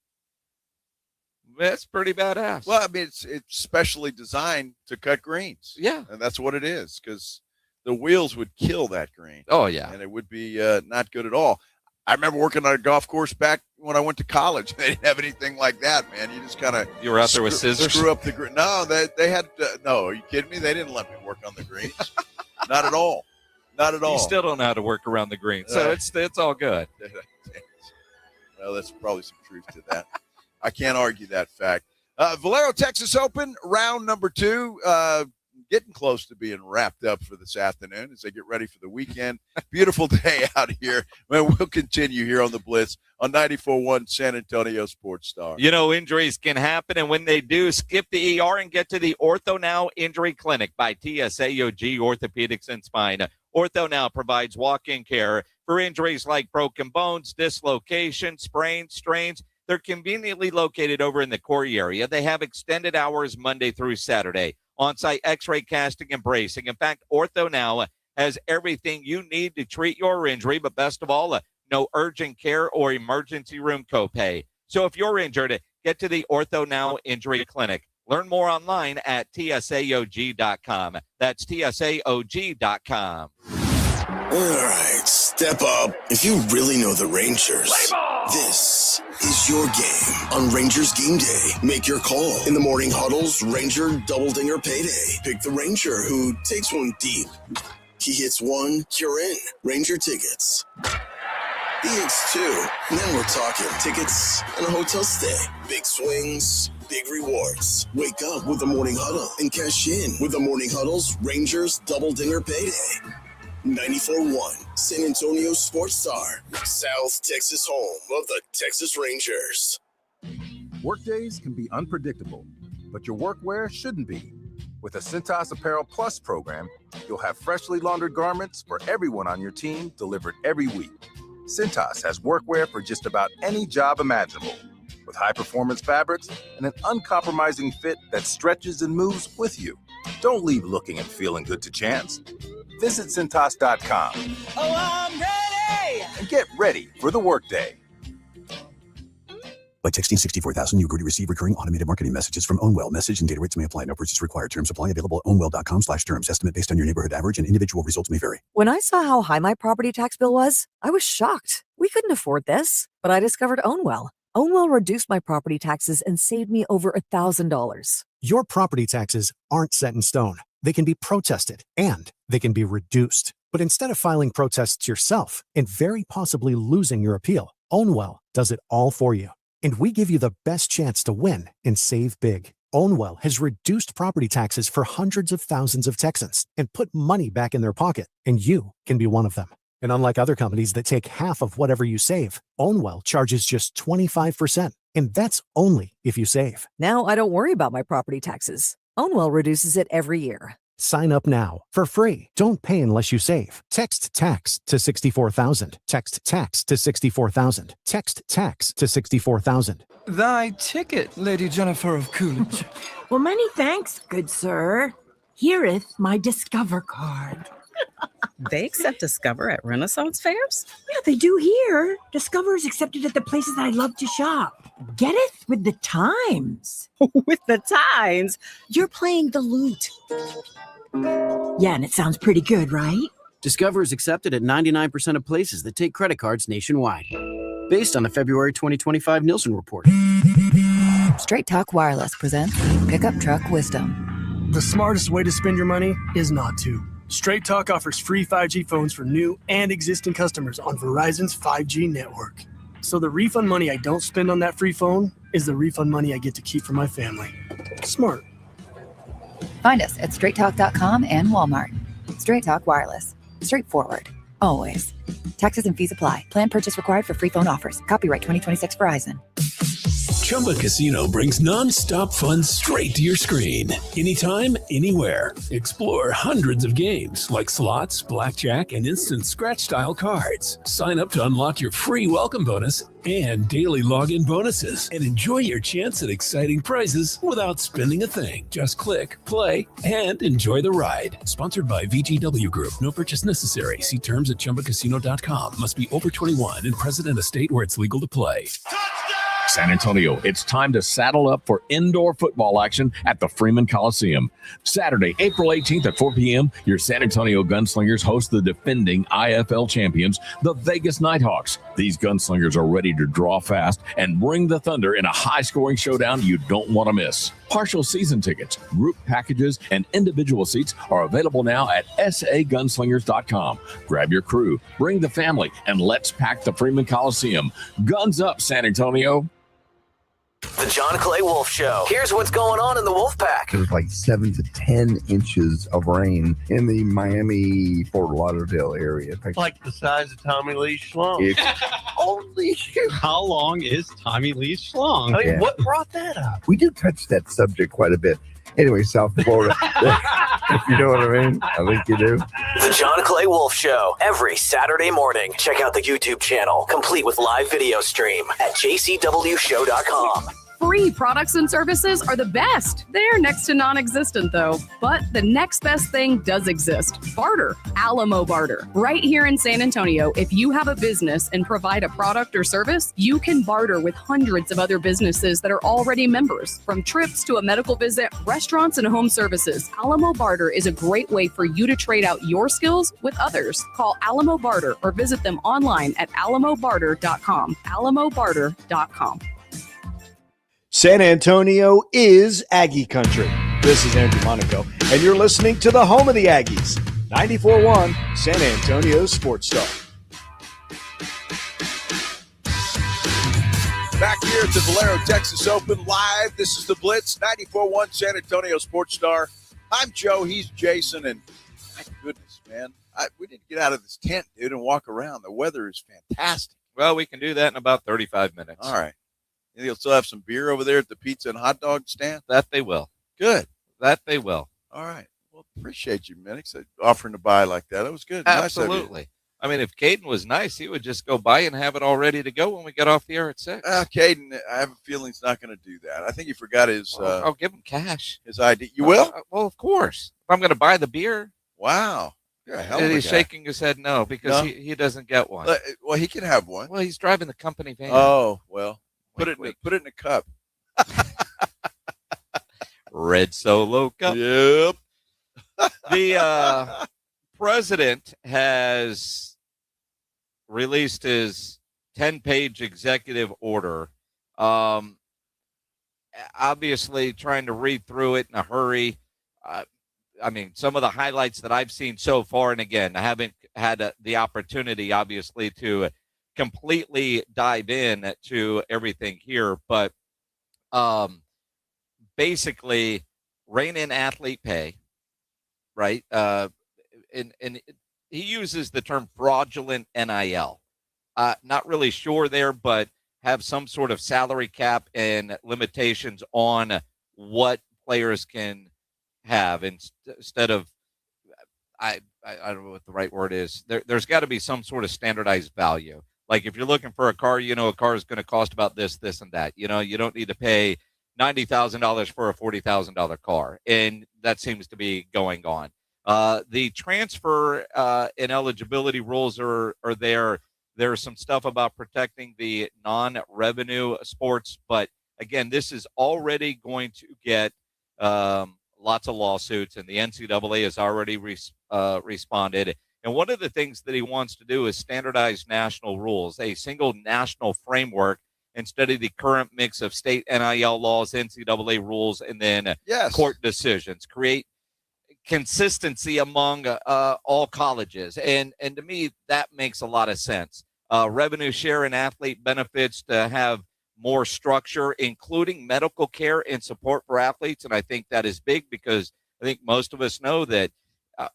That's pretty badass. Well, I mean, it's specially designed to cut greens. Yeah, and that's what it is, because the wheels would kill that green. Oh yeah, and it would be not good at all. I remember working on a golf course back when I went to college. They didn't have anything like that, man. You just kind of you were out there with scissors. Screw up the green. No, they had. No, are you kidding me? They didn't let me work on the greens. Not at all. Not at all. You still don't know how to work around the green, so it's all good. Well, that's probably some truth to that. I can't argue that fact. Valero Texas Open, round number 2, getting close to being wrapped up for this afternoon as they get ready for the weekend. Beautiful day out here. Man, we'll continue here on the Blitz on 94.1 San Antonio Sports Star. You know, injuries can happen, and when they do, skip the ER and get to the Ortho Now Injury Clinic by TSAOG Orthopedics and Spine. Ortho Now provides walk-in care for injuries like broken bones, dislocation, sprains, strains. They're conveniently located over in the Corey area. They have extended hours Monday through Saturday. On-site x-ray casting and bracing. In fact, Ortho Now has everything you need to treat your injury, but best of all, no urgent care or emergency room copay. So if you're injured, get to the Ortho Now Injury Clinic. Learn more online at tsaog.com. That's tsaog.com. All right, step up. If you really know the Rangers, this is your game on Rangers Game Day. Make your call in the morning huddles, Ranger Double Dinger Payday. Pick the Ranger who takes one deep. He hits one, you're in. Ranger tickets. He hits 2, and then we're talking tickets and a hotel stay. Big swings, big rewards. Wake up with the morning huddle and cash in with the morning huddles, Rangers Double Dinger Payday. 94.1 San Antonio Sports Star, South Texas home of the Texas Rangers. Workdays can be unpredictable, but your workwear shouldn't be. With the Cintas Apparel Plus program, you'll have freshly laundered garments for everyone on your team delivered every week. Cintas has workwear for just about any job imaginable, with high-performance fabrics and an uncompromising fit that stretches and moves with you. Don't leave looking and feeling good to chance. Visit Cintas.com. Oh, I'm ready! And get ready for the workday. By texting 64,000, you agree to receive recurring automated marketing messages from Ownwell. Message and data rates may apply. No purchase required. Terms apply. Available at ownwell.com/terms. Estimate based on your neighborhood average and individual results may vary. When I saw how high my property tax bill was, I was shocked. We couldn't afford this, but I discovered Ownwell. Ownwell reduced my property taxes and saved me over $1,000. Your property taxes aren't set in stone. They can be protested and they can be reduced. But instead of filing protests yourself and very possibly losing your appeal, Ownwell does it all for you. And we give you the best chance to win and save big. Ownwell has reduced property taxes for hundreds of thousands of Texans and put money back in their pocket, and you can be one of them. And unlike other companies that take half of whatever you save, Ownwell charges just 25%. And that's only if you save. Now I don't worry about my property taxes. Ownwell reduces it every year. Sign up now for free. Don't pay unless you save. Text tax to 64,000. Text tax to 64,000. Text tax to 64,000. Thy ticket, Lady Jennifer of Coolidge. Well, many thanks, good sir. Here'th my Discover card. They accept Discover at Renaissance fairs? Yeah, they do here. Discover is accepted at the places I love to shop. Getteth with the times. With the times? You're playing the lute. Yeah, and it sounds pretty good, right? Discover is accepted at 99% of places that take credit cards nationwide. Based on the February 2025 Nielsen report. Straight Talk Wireless presents Pickup Truck Wisdom. The smartest way to spend your money is not to. Straight Talk offers free 5G phones for new and existing customers on Verizon's 5G network. So the refund money I don't spend on that free phone is the refund money I get to keep for my family. Smart, Find us at straighttalk.com and Walmart. Straight Talk Wireless. Straightforward. Always. Taxes and fees apply. Plan purchase required for free phone offers. Copyright 2026 Verizon. Chumba Casino brings non-stop fun straight to your screen. Anytime, anywhere. Explore hundreds of games like slots, blackjack, and instant scratch-style cards. Sign up to unlock your free welcome bonus and daily login bonuses. And enjoy your chance at exciting prizes without spending a thing. Just click, play, and enjoy the ride. Sponsored by VGW Group. No purchase necessary. See terms at ChumbaCasino.com. Must be over 21 and present in a state where it's legal to play. San Antonio, it's time to saddle up for indoor football action at the Freeman Coliseum. Saturday, April 18th at 4 p.m., your San Antonio Gunslingers host the defending IFL champions, the Vegas Nighthawks. These gunslingers are ready to draw fast and bring the thunder in a high-scoring showdown you don't want to miss. Partial season tickets, group packages, and individual seats are available now at sagunslingers.com. Grab your crew, bring the family, and let's pack the Freeman Coliseum. Guns up, San Antonio. The John Clay Wolf Show. Here's what's going on in the Wolf Pack. There's like 7 to 10 inches of rain in the Miami, Fort Lauderdale area. Like the size of Tommy Lee Schlong. Only How long is Tommy Lee Schlong? I mean, what brought that up? We do touch that subject quite a bit. Anyway, South Florida. If you know what I mean. I think you do. The John Clay Wolf Show. Every Saturday morning. Check out the YouTube channel, complete with live video stream at jcwshow.com. Free products and services are the best. They're next to non-existent, though. But the next best thing does exist. Barter. Alamo Barter. Right here in San Antonio, if you have a business and provide a product or service, you can barter with hundreds of other businesses that are already members. From trips to a medical visit, restaurants, and home services, Alamo Barter is a great way for you to trade out your skills with others. Call Alamo Barter or visit them online at alamobarter.com. alamobarter.com. San Antonio is Aggie country. This is Andrew Monaco, and you're listening to the home of the Aggies, 94.1 San Antonio Sports Star. Back here at the Valero Texas Open live. This is the Blitz, 94.1 San Antonio Sports Star. I'm Joe. He's Jason, and my goodness, man, we need to get out of this tent, dude, and walk around. The weather is fantastic. Well, we can do that in about 35 minutes. All right. And you'll still have some beer over there at the pizza and hot dog stand? That they will. Good. That they will. All right. Well, appreciate you, Minix, offering to buy like that. That was good. Absolutely. Nice. I mean, if Caden was nice, he would just go by and have it all ready to go when we get off the air at 6. Caden, I have a feeling he's not going to do that. I think he forgot his I'll give him cash. His ID. You will? Well, of course. If I'm going to buy the beer. Wow. And he's shaking his head no, because he doesn't get one. Well, he can have one. Well, he's driving the company van. Oh, well. Put it in a cup. Red Solo cup. Yep. The president has released his 10-page executive order. Obviously, trying to read through it in a hurry. I mean, some of the highlights that I've seen so far, and again, I haven't had the opportunity, obviously, to completely dive in to everything here, but basically rein in athlete pay, right? And he uses the term fraudulent NIL. Not really sure there, but have some sort of salary cap and limitations on what players can have instead of, I don't know what the right word is. There's got to be some sort of standardized value. Like if you're looking for a car, a car is going to cost about this, and that. You don't need to pay $90,000 for a $40,000 car, and that seems to be going on. The transfer and eligibility rules are there. There's some stuff about protecting the non-revenue sports, but again, this is already going to get lots of lawsuits, and the NCAA has already responded. And one of the things that he wants to do is standardize national rules, a single national framework instead of the current mix of state NIL laws, NCAA rules, and then court decisions. Create consistency among all colleges. And to me, that makes a lot of sense. Revenue share and athlete benefits to have more structure, including medical care and support for athletes. And I think that is big because I think most of us know that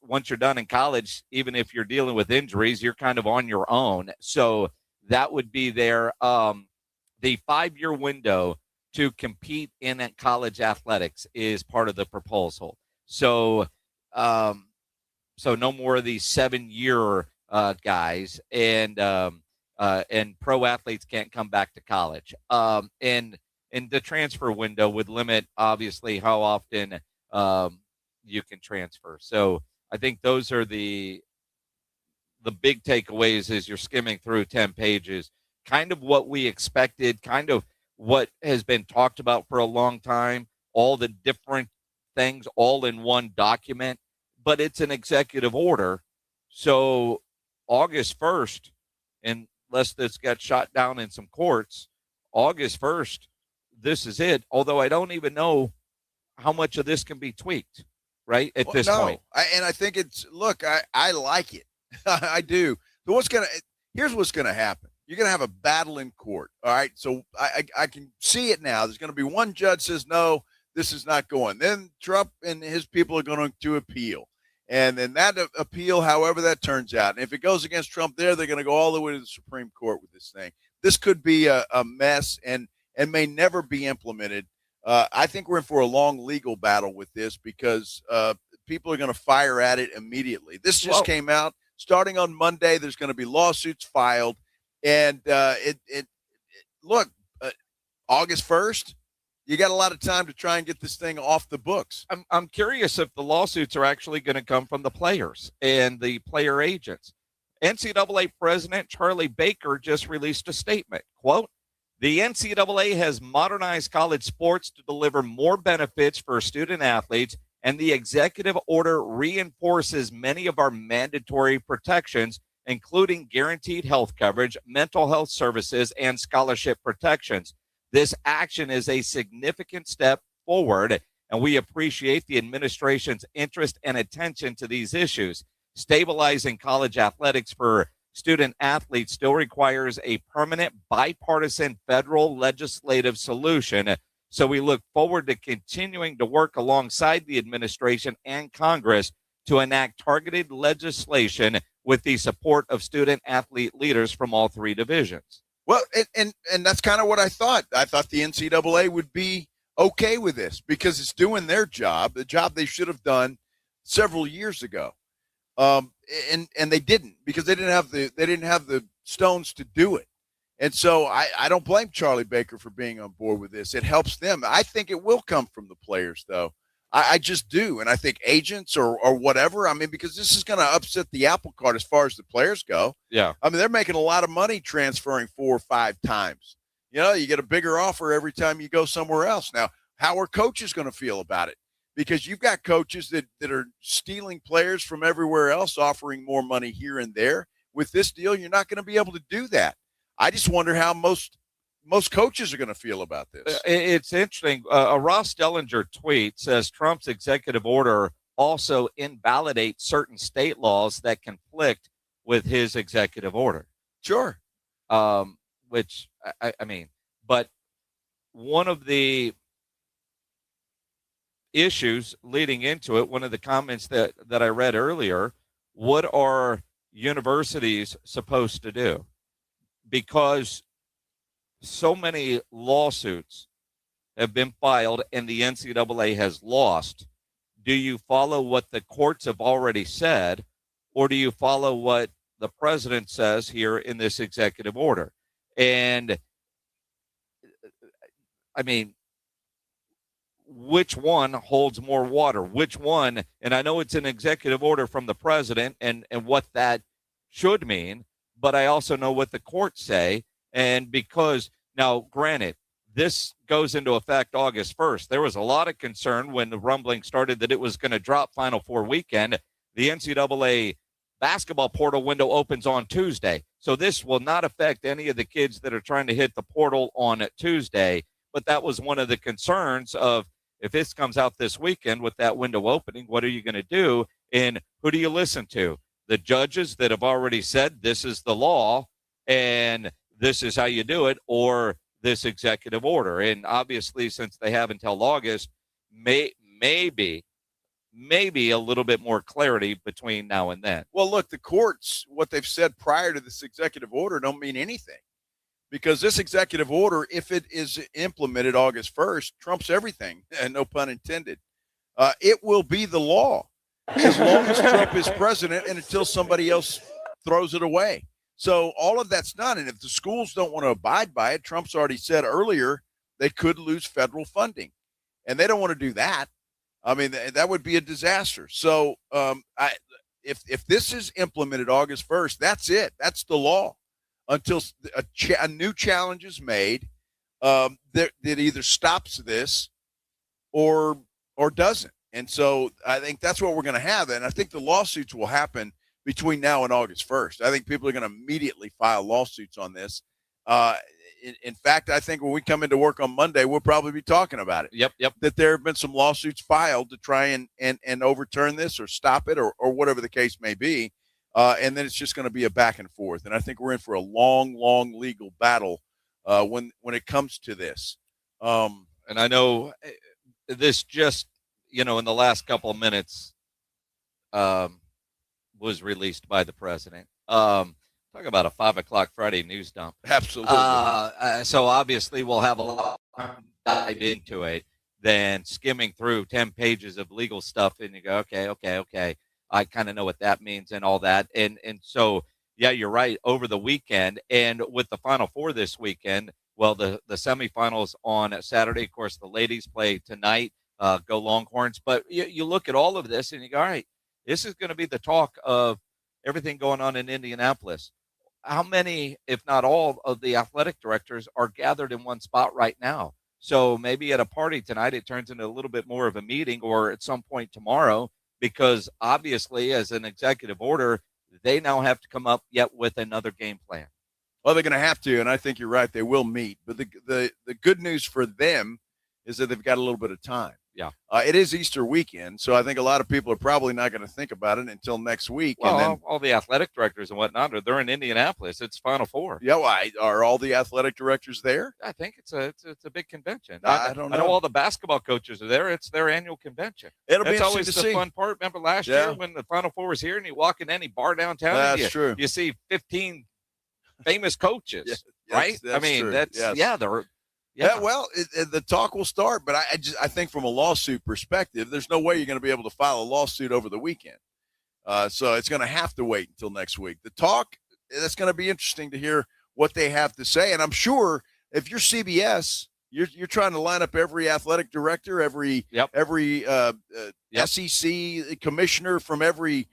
once you're done in college, even if you're dealing with injuries, you're kind of on your own. So that would be there. The 5-year window to compete in college athletics is part of the proposal. So, so no more of these 7-year guys, and pro athletes can't come back to college. And the transfer window would limit, obviously, how often you can transfer. So I think those are the big takeaways as you're skimming through 10 pages. Kind of what we expected, kind of what has been talked about for a long time, all the different things all in one document, but it's an executive order. So August 1st, unless this gets shot down in some courts, August 1st, this is it. Although I don't even know how much of this can be tweaked, right, at this point. I think it's, look, I like it. I do. But here's what's going to happen. You're going to have a battle in court. All right. So I can see it now. There's going to be one judge says, no, this is not going. Then Trump and his people are going to appeal. And then that appeal, however that turns out, and if it goes against Trump they're going to go all the way to the Supreme Court with this thing. This could be a mess and may never be implemented. I think we're in for a long legal battle with this because people are going to fire at it immediately. This just came out. Starting on Monday, there's going to be lawsuits filed. And look, August 1st, you got a lot of time to try and get this thing off the books. I'm curious if the lawsuits are actually going to come from the players and the player agents. NCAA President Charlie Baker just released a statement, quote, "The NCAA has modernized college sports to deliver more benefits for student athletes, and the executive order reinforces many of our mandatory protections, including guaranteed health coverage, mental health services, and scholarship protections. This action is a significant step forward, and we appreciate the administration's interest and attention to these issues. Stabilizing college athletics for student athletes still requires a permanent bipartisan federal legislative solution. So we look forward to continuing to work alongside the administration and Congress to enact targeted legislation with the support of student athlete leaders from all three divisions." Well, and that's kind of what I thought. I thought the NCAA would be okay with this because it's doing their job, the job they should have done several years ago. And they didn't because they didn't have the stones to do it. And so I don't blame Charlie Baker for being on board with this. It helps them. I think it will come from the players, though. I just do. And I think agents or whatever, I mean, because this is going to upset the apple cart as far as the players go. Yeah. I mean, they're making a lot of money transferring 4 or 5 times. You know, you get a bigger offer every time you go somewhere else. Now, how are coaches going to feel about it? Because you've got coaches that are stealing players from everywhere else, offering more money here and there. With this deal, you're not going to be able to do that. I just wonder how most coaches are going to feel about this. It's interesting. A Ross Dellinger tweet says Trump's executive order also invalidates certain state laws that conflict with his executive order. Sure. Which, I mean, but one of the issues leading into it, one of the comments that I read earlier, what are universities supposed to do? Because so many lawsuits have been filed and the NCAA has lost. Do you follow what the courts have already said, or do you follow what the president says here in this executive order? And I mean, which one holds more water? Which one? And I know it's an executive order from the president and what that should mean, but I also know what the courts say. And because now, granted, this goes into effect August 1st. There was a lot of concern when the rumbling started that it was going to drop Final Four weekend. The NCAA basketball portal window opens on Tuesday. So this will not affect any of the kids that are trying to hit the portal on Tuesday. But that was one of the concerns of, if this comes out this weekend with that window opening, what are you going to do? And who do you listen to? The judges that have already said this is the law and this is how you do it, or this executive order? And obviously, since they have until August, maybe maybe a little bit more clarity between now and then. Well, look, the courts, what they've said prior to this executive order don't mean anything, because this executive order, if it is implemented August 1st, trumps everything, and no pun intended. It will be the law as long as Trump is president and until somebody else throws it away. So all of that's done. And if the schools don't want to abide by it, Trump's already said earlier they could lose federal funding, and they don't want to do that. I mean, that would be a disaster. So if this is implemented August 1st, that's it. That's the law until a new challenge is made that either stops this or doesn't. And so I think that's what we're going to have. And I think the lawsuits will happen between now and August 1st. I think people are going to immediately file lawsuits on this. In fact, I think when we come into work on Monday, we'll probably be talking about it. Yep. That there have been some lawsuits filed to try and overturn this or stop it or whatever the case may be. And then it's just going to be a back and forth. And I think we're in for a long, long legal battle when it comes to this. And I know this just, in the last couple of minutes was released by the president. Talk about a 5:00 Friday news dump. Absolutely. So obviously we'll have a lot more dive into it than skimming through 10 pages of legal stuff. And you go, okay. I kind of know what that means and all that. And so, yeah, you're right. Over the weekend and with the Final Four this weekend, well, the semifinals on Saturday, of course, the ladies play tonight, go Longhorns. But you look at all of this and you go, all right, this is going to be the talk of everything going on in Indianapolis. How many, if not all, of the athletic directors are gathered in one spot right now? So maybe at a party tonight, it turns into a little bit more of a meeting or at some point tomorrow, because obviously as an executive order, they now have to come up yet with another game plan. Well, they're going to have to, and I think you're right. They will meet. But the good news for them is that they've got a little bit of time. Yeah. It is Easter weekend, so I think a lot of people are probably not going to think about it until next week. Well, and then, all the athletic directors and whatnot, they're in Indianapolis. It's Final Four. Yeah, well, are all the athletic directors there? I think it's a big convention. I don't know. I know all the basketball coaches are there. It's their annual convention. It'll be That's always interesting the to see. fun part. Remember last year when the Final Four was here and you walk in any bar downtown? That's true. You see 15 famous coaches, right? That's true. They're. Yeah, well, the talk will start, but I think from a lawsuit perspective, there's no way you're going to be able to file a lawsuit over the weekend. So it's going to have to wait until next week. The talk, that's going to be interesting to hear what they have to say. And I'm sure if you're CBS, you're trying to line up every athletic director, every SEC commissioner from every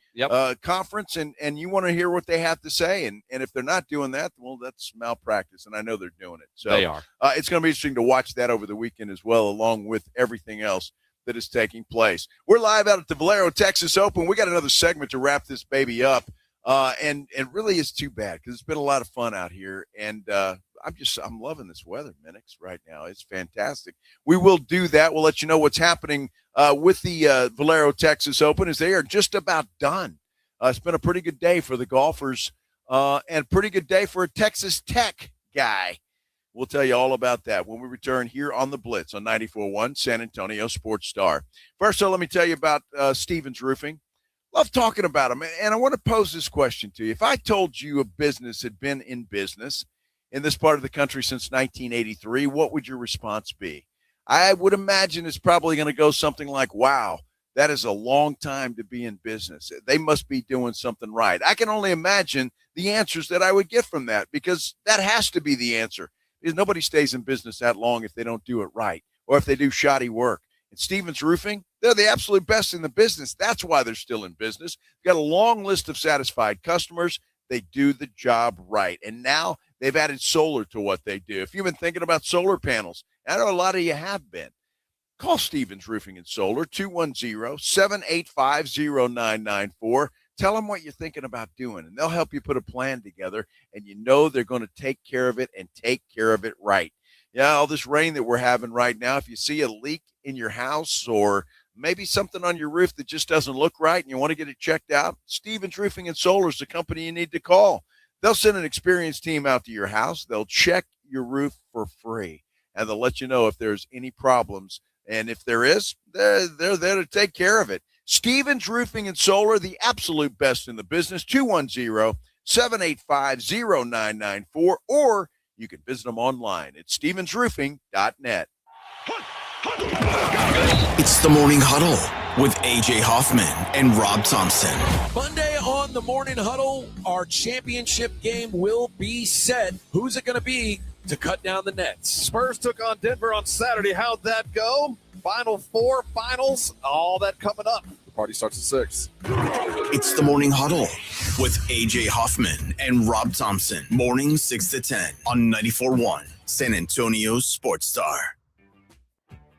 conference, and you want to hear what they have to say. And if they're not doing that, well, that's malpractice, and I know they're doing it. So they are. It's going to be interesting to watch that over the weekend as well, along with everything else that is taking place. We're live out at the Valero Texas Open. We got another segment to wrap this baby up, and really it's too bad because it's been a lot of fun out here, and I'm loving this weather, Minix, right now. It's fantastic. We will do that. We'll let you know what's happening with the Valero Texas Open as they are just about done. It's been a pretty good day for the golfers and pretty good day for a Texas Tech guy. We'll tell you all about that when we return here on the Blitz on 94.1 San Antonio Sports Star. First, let me tell you about Stevens Roofing. Love talking about them, and I want to pose this question to you. If I told you a business had been in business in this part of the country since 1983, what would your response be? I would imagine it's probably going to go something like, wow, that is a long time to be in business. They must be doing something right. I can only imagine the answers that I would get from that, because that has to be the answer. Because nobody stays in business that long if they don't do it right or if they do shoddy work. And Stevens Roofing, they're the absolute best in the business. That's why they're still in business. Got a long list of satisfied customers. They do the job right. And now they've added solar to what they do. If you've been thinking about solar panels, I know a lot of you have been, call Stevens Roofing and Solar, 210-785-0994. Tell them what you're thinking about doing, and they'll help you put a plan together, and you know they're going to take care of it and take care of it right. Yeah, all this rain that we're having right now, if you see a leak in your house or maybe something on your roof that just doesn't look right and you want to get it checked out, Stevens Roofing and Solar is the company you need to call. They'll send an experienced team out to your house. They'll check your roof for free, and they'll let you know if there's any problems. And if there is, they're there to take care of it. Stevens Roofing and Solar, the absolute best in the business, 210-785-0994, or you can visit them online at stevensroofing.net. It's the Morning Huddle with A.J. Hoffman and Rob Thompson. Monday on the Morning Huddle, our championship game will be set. Who's it going to be to cut down the nets? Spurs took on Denver on Saturday. How'd that go? Final four, finals, all that coming up. The party starts at 6. It's the Morning Huddle with A.J. Hoffman and Rob Thompson. Morning 6 to 10 on 94.1 San Antonio's Sports Star.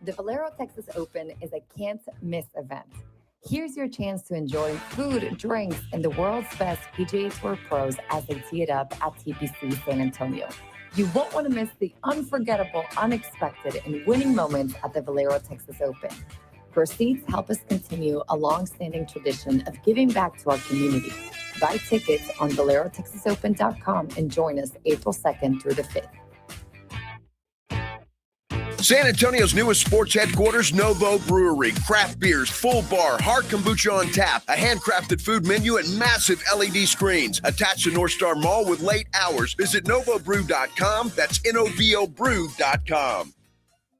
The Valero Texas Open is a can't-miss event. Here's your chance to enjoy food, drinks, and the world's best PGA Tour pros as they tee it up at TPC San Antonio. You won't want to miss the unforgettable, unexpected, and winning moments at the Valero Texas Open. Proceeds help us continue a long-standing tradition of giving back to our community. Buy tickets on ValeroTexasOpen.com and join us April 2nd through the 5th. San Antonio's newest sports headquarters, Novo Brewery. Craft beers, full bar, hard kombucha on tap, a handcrafted food menu, and massive LED screens. Attached to North Star Mall with late hours. Visit NovoBrew.com. That's NOVOBrew.com.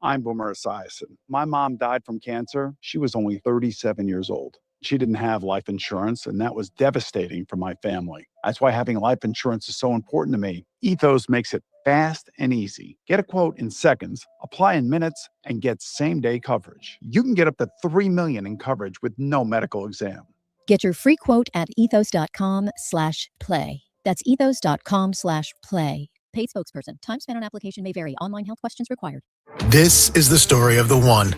I'm Boomer Esiason. My mom died from cancer. She was only 37 years old. She didn't have life insurance, and that was devastating for my family. That's why having life insurance is so important to me. Ethos makes it fast and easy. Get a quote in seconds, apply in minutes, and get same-day coverage. You can get up to $3 million in coverage with no medical exam. Get your free quote at ethos.com/play. That's ethos.com/play. Paid spokesperson. Time spent on application may vary. Online health questions required. This is the story of the one.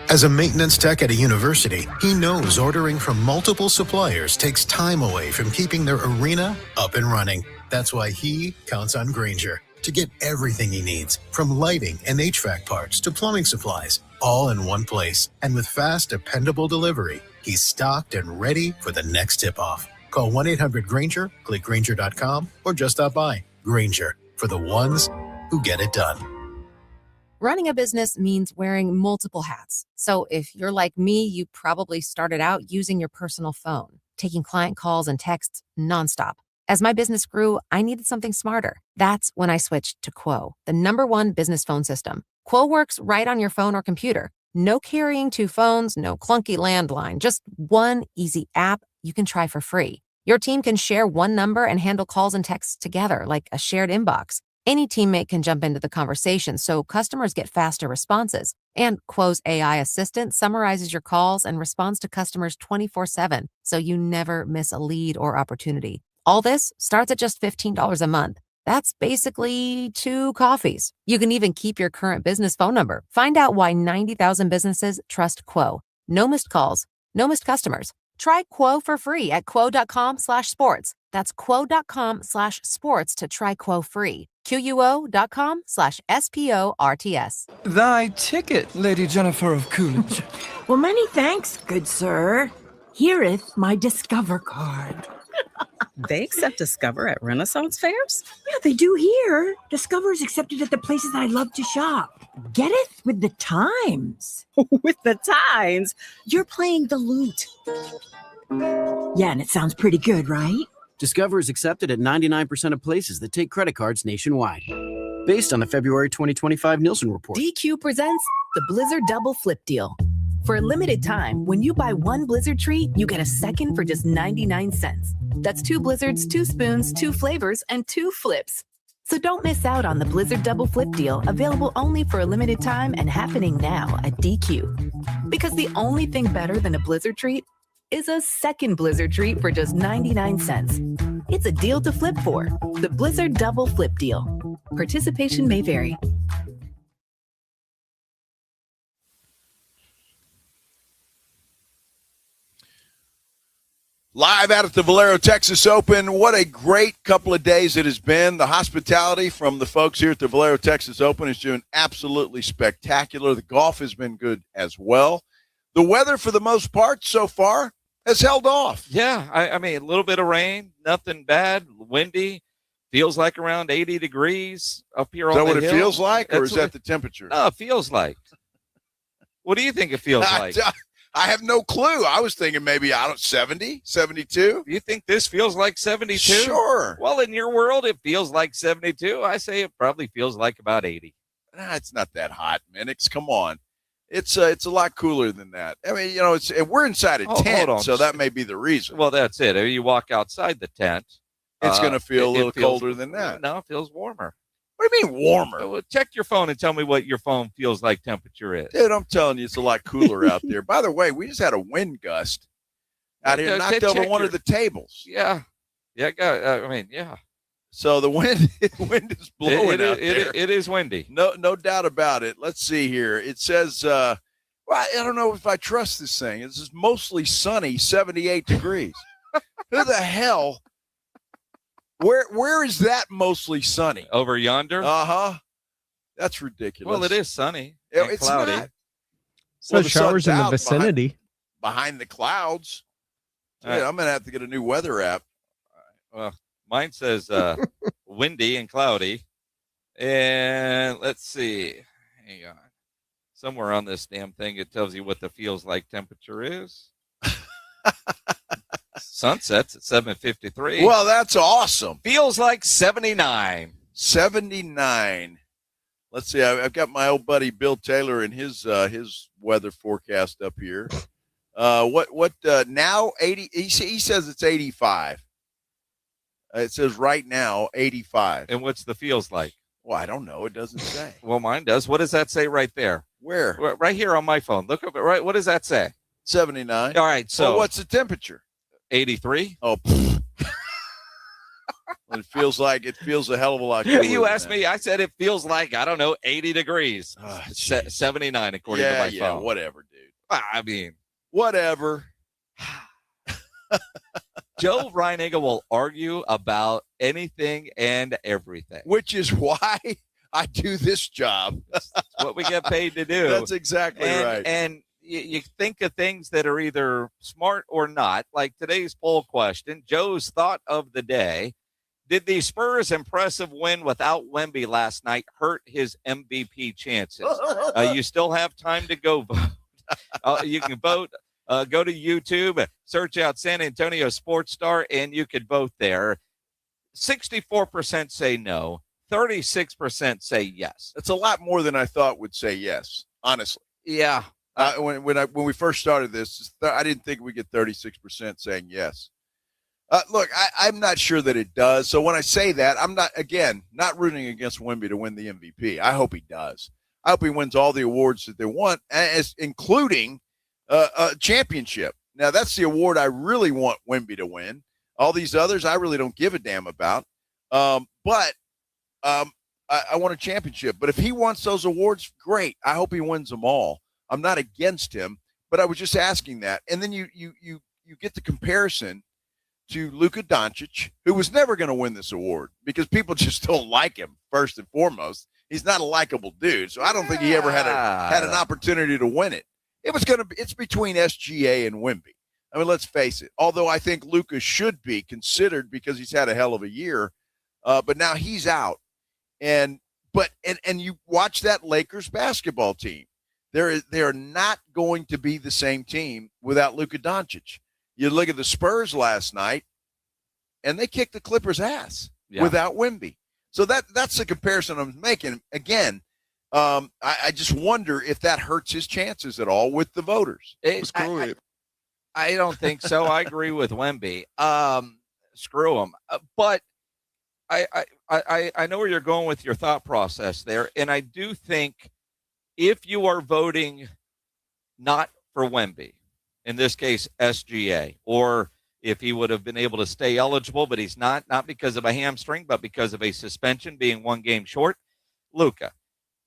As a maintenance tech at a university, he knows ordering from multiple suppliers takes time away from keeping their arena up and running. That's why he counts on Grainger to get everything he needs, from lighting and HVAC parts to plumbing supplies, all in one place. And with fast, dependable delivery, he's stocked and ready for the next tip-off. Call 1-800-GRAINGER, click Grainger.com, or just stop by. Grainger, for the ones who get it done. Running a business means wearing multiple hats. So if you're like me, you probably started out using your personal phone, taking client calls and texts nonstop. As my business grew, I needed something smarter. That's when I switched to Quo, the #1 business phone system. Quo works right on your phone or computer. No carrying 2 phones, no clunky landline, just one easy app you can try for free. Your team can share one number and handle calls and texts together like a shared inbox. Any teammate can jump into the conversation, so customers get faster responses. And Quo's AI assistant summarizes your calls and responds to customers 24/7, so you never miss a lead or opportunity. All this starts at just $15 a month. That's basically 2 coffees. You can even keep your current business phone number. Find out why 90,000 businesses trust Quo. No missed calls, no missed customers. Try Quo for free at quo.com/sports. That's quo.com/sports to try Quo free. QUO.com/SPORTS. Thy ticket, Lady Jennifer of Coolidge. Well, many thanks, good sir. Here'th my Discover card. They accept Discover at Renaissance fairs? Yeah, they do here. Discover is accepted at the places I love to shop. Getteth with the times. With the times? You're playing the lute. Yeah, and it sounds pretty good, right? Discover is accepted at 99% of places that take credit cards nationwide. Based on the February 2025 Nielsen report. DQ presents the Blizzard Double Flip Deal. For a limited time, when you buy one Blizzard treat, you get a second for just 99 cents. That's 2 Blizzards, 2 spoons, 2 flavors, and 2 flips. So don't miss out on the Blizzard Double Flip Deal, available only for a limited time and happening now at DQ. Because the only thing better than a Blizzard treat is a second Blizzard treat for just 99 cents. It's a deal to flip for. The Blizzard Double Flip Deal. Participation may vary. Live out at the Valero Texas Open. What a great couple of days it has been. The hospitality from the folks here at the Valero Texas Open is doing absolutely spectacular. The golf has been good as well. The weather, for the most part so far, has held off. Yeah, I mean, a little bit of rain, nothing bad, windy. Feels like around 80 degrees up here on the hill. Is that what it feels like, or is that the temperature? No, it feels like. What do you think it feels like? I have no clue. I was thinking maybe, 70, 72. You think this feels like 72? Sure. Well, in your world, it feels like 72. I say it probably feels like about 80. Nah, it's not that hot, Minix. Come on. It's a lot cooler than that. I mean, we're inside a tent, hold on. so that may be the reason. Well, that's it. If you walk outside the tent, It's going to feel a little feels colder than that. No, it feels warmer. What do you mean warmer? Well, check your phone and tell me what your phone feels like temperature is. Dude, I'm telling you, it's a lot cooler out there. By the way, we just had a wind gust out here, knocked over one of the tables. Yeah. Yeah. Yeah. So the wind is blowing out there. It is windy. No doubt about it. Let's see here. It says, well, I don't know if I trust this thing. This is mostly sunny, 78 degrees. Who the hell? Where is that mostly sunny? Over yonder? Uh-huh. That's ridiculous. Well, it is sunny and it's cloudy. Not. So Well, showers in the sun's out vicinity. behind the clouds. All right. I'm going to have to get a new weather app. Well, mine says windy and cloudy. And let's see. Hang on. Somewhere on this damn thing, it tells you what the feels like temperature is. Sunsets at 7:53. Well, that's awesome. Feels like 79. 79. Let's see. I've got my old buddy Bill Taylor and his weather forecast up here. What now? 80. He says it's 85. It says right now 85. And what's the feels like? Well, I don't know. It doesn't say. Well, mine does. What does that say right there? Where? Right here on my phone. Look up it. Right. What does that say? 79. All right. So well, what's the temperature? 83. Oh. It feels a hell of a lot cooler. You asked me. I said it feels like, I don't know, 80 degrees. 79 according to my phone. Yeah, whatever, dude. I mean, whatever. Joe Reiniger will argue about anything and everything. Which is why I do this job. That's what we get paid to do. That's exactly right. And you think of things that are either smart or not, like today's poll question. Joe's thought of the day: did the Spurs' impressive win without Wemby last night hurt his MVP chances? You still have time to go vote. You can vote. Go to YouTube, search out San Antonio Sports Star, and you could vote there. 64% say no. 36% say yes. That's a lot more than I thought would say yes, honestly. Yeah. When we first started this, I didn't think we'd get 36% saying yes. Look, I'm not sure that it does. So when I say that, I'm not rooting against Wemby to win the MVP. I hope he does. I hope he wins all the awards that they want, including a championship. Now, that's the award I really want Wemby to win. All these others, I really don't give a damn about. But I want a championship. But if he wants those awards, great. I hope he wins them all. I'm not against him, but I was just asking that. And then you get the comparison to Luka Doncic, who was never going to win this award because people just don't like him, first and foremost. He's not a likable dude, so I don't think he ever had an opportunity to win it. It's between SGA and Wemby. I mean, let's face it. Although I think Luka should be considered because he's had a hell of a year, but now he's out. And you watch that Lakers basketball team. They are not going to be the same team without Luka Doncic. You look at the Spurs last night, and they kicked the Clippers' ass without Wemby. So that's the comparison I'm making. Again, I just wonder if that hurts his chances at all with the voters. I don't think so. I agree with Wemby. Screw him. But I know where you're going with your thought process there, and I do think if you are voting not for Wemby, in this case SGA, or if he would have been able to stay eligible, but he's not because of a hamstring, but because of a suspension, being one game short, Luka,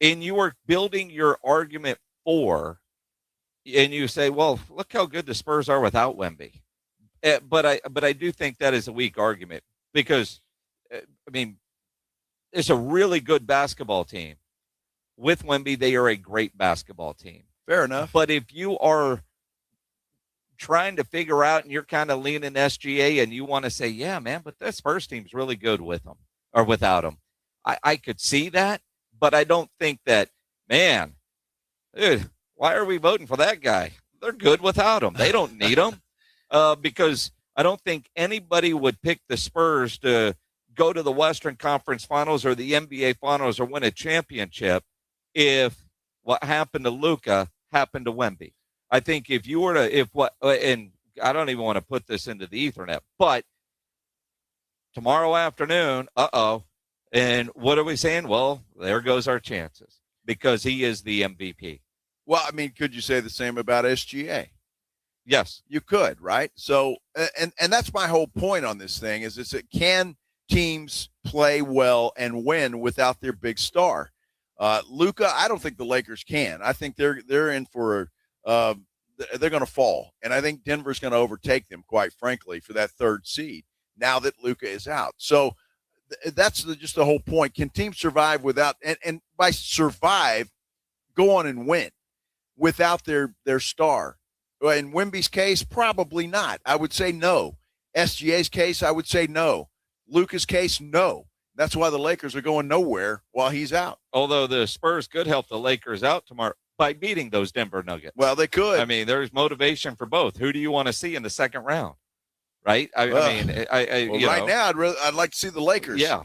and you are building your argument for, and you say, well, look how good the Spurs are without Wemby. But I do think that is a weak argument because, I mean, it's a really good basketball team. With Wemby, they are a great basketball team. Fair enough. But if you are trying to figure out and you're kind of leaning SGA and you want to say, yeah, man, but this Spurs team's really good with him or without him, I could see that. But I don't think that, man, dude, why are we voting for that guy? they're good without him. They don't need him because I don't think anybody would pick the Spurs to go to the Western Conference Finals or the NBA Finals or win a championship if what happened to Luka happened to Wemby. I think if you were to, and I don't even want to put this into the Ethernet, but tomorrow afternoon, and what are we saying? Well, there goes our chances because he is the MVP. Well, I mean, could you say the same about SGA? Yes. You could, right? So, and that's my whole point on this thing is that can teams play well and win without their big star? Luka, I don't think the Lakers can. I think they're in for they're going to fall, and I think Denver's going to overtake them, quite frankly, for that third seed now that Luka is out. So that's just the whole point. Can teams survive without and by survive, go on and win without their star? In Wemby's case, probably not. I would say no. SGA's case, I would say no. Luka's case, no. That's why the Lakers are going nowhere while he's out. Although the Spurs could help the Lakers out tomorrow by beating those Denver Nuggets. Well, they could. I mean, there's motivation for both. Who do you want to see in the second round? Right? Right now, I'd like to see the Lakers. Yeah.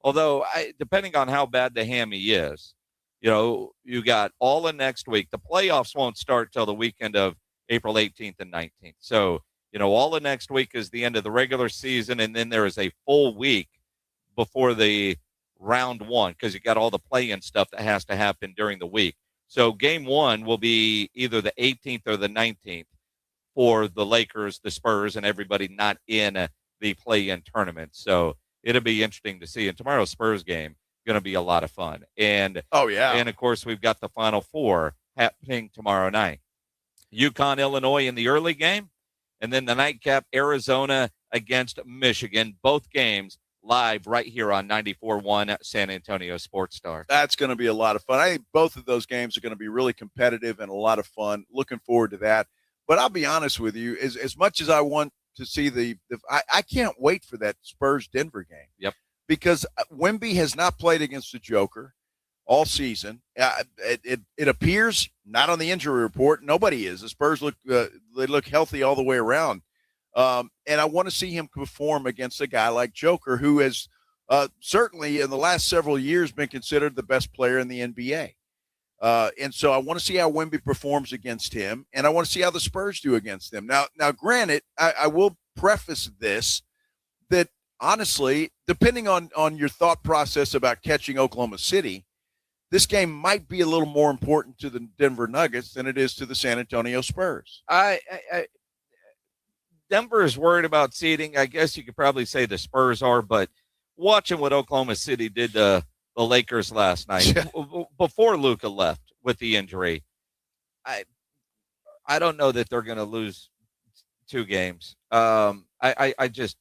Although, depending on how bad the hammy is, you got all of next week. The playoffs won't start till the weekend of April 18th and 19th. So, all of next week is the end of the regular season, and then there is a full week before the round one because you got all the play-in stuff that has to happen during the week. So game one will be either the 18th or the 19th for the Lakers, the Spurs, and everybody not in the play-in tournament. So it'll be interesting to see. And tomorrow's Spurs game is going to be a lot of fun. And and, of course, we've got the Final Four happening tomorrow night. UConn, Illinois in the early game, and then the nightcap, Arizona against Michigan. Both games live right here on 94.1 San Antonio Sports Star. That's going to be a lot of fun. I think both of those games are going to be really competitive and a lot of fun. Looking forward to that. But I'll be honest with you, as much as I want to see I can't wait for that Spurs-Denver game. Yep. Because Wemby has not played against the Joker all season. It appears, not on the injury report, nobody is. The Spurs look healthy all the way around. And I want to see him perform against a guy like Joker, who has certainly in the last several years been considered the best player in the NBA. And so I want to see how Wemby performs against him, and I want to see how the Spurs do against them. Now, granted, I will preface this that honestly, depending on your thought process about catching Oklahoma City, this game might be a little more important to the Denver Nuggets than it is to the San Antonio Spurs. Denver is worried about seeding. I guess you could probably say the Spurs are, but watching what Oklahoma City did to the Lakers last night before Luka left with the injury, I don't know that they're going to lose 2 games. I just,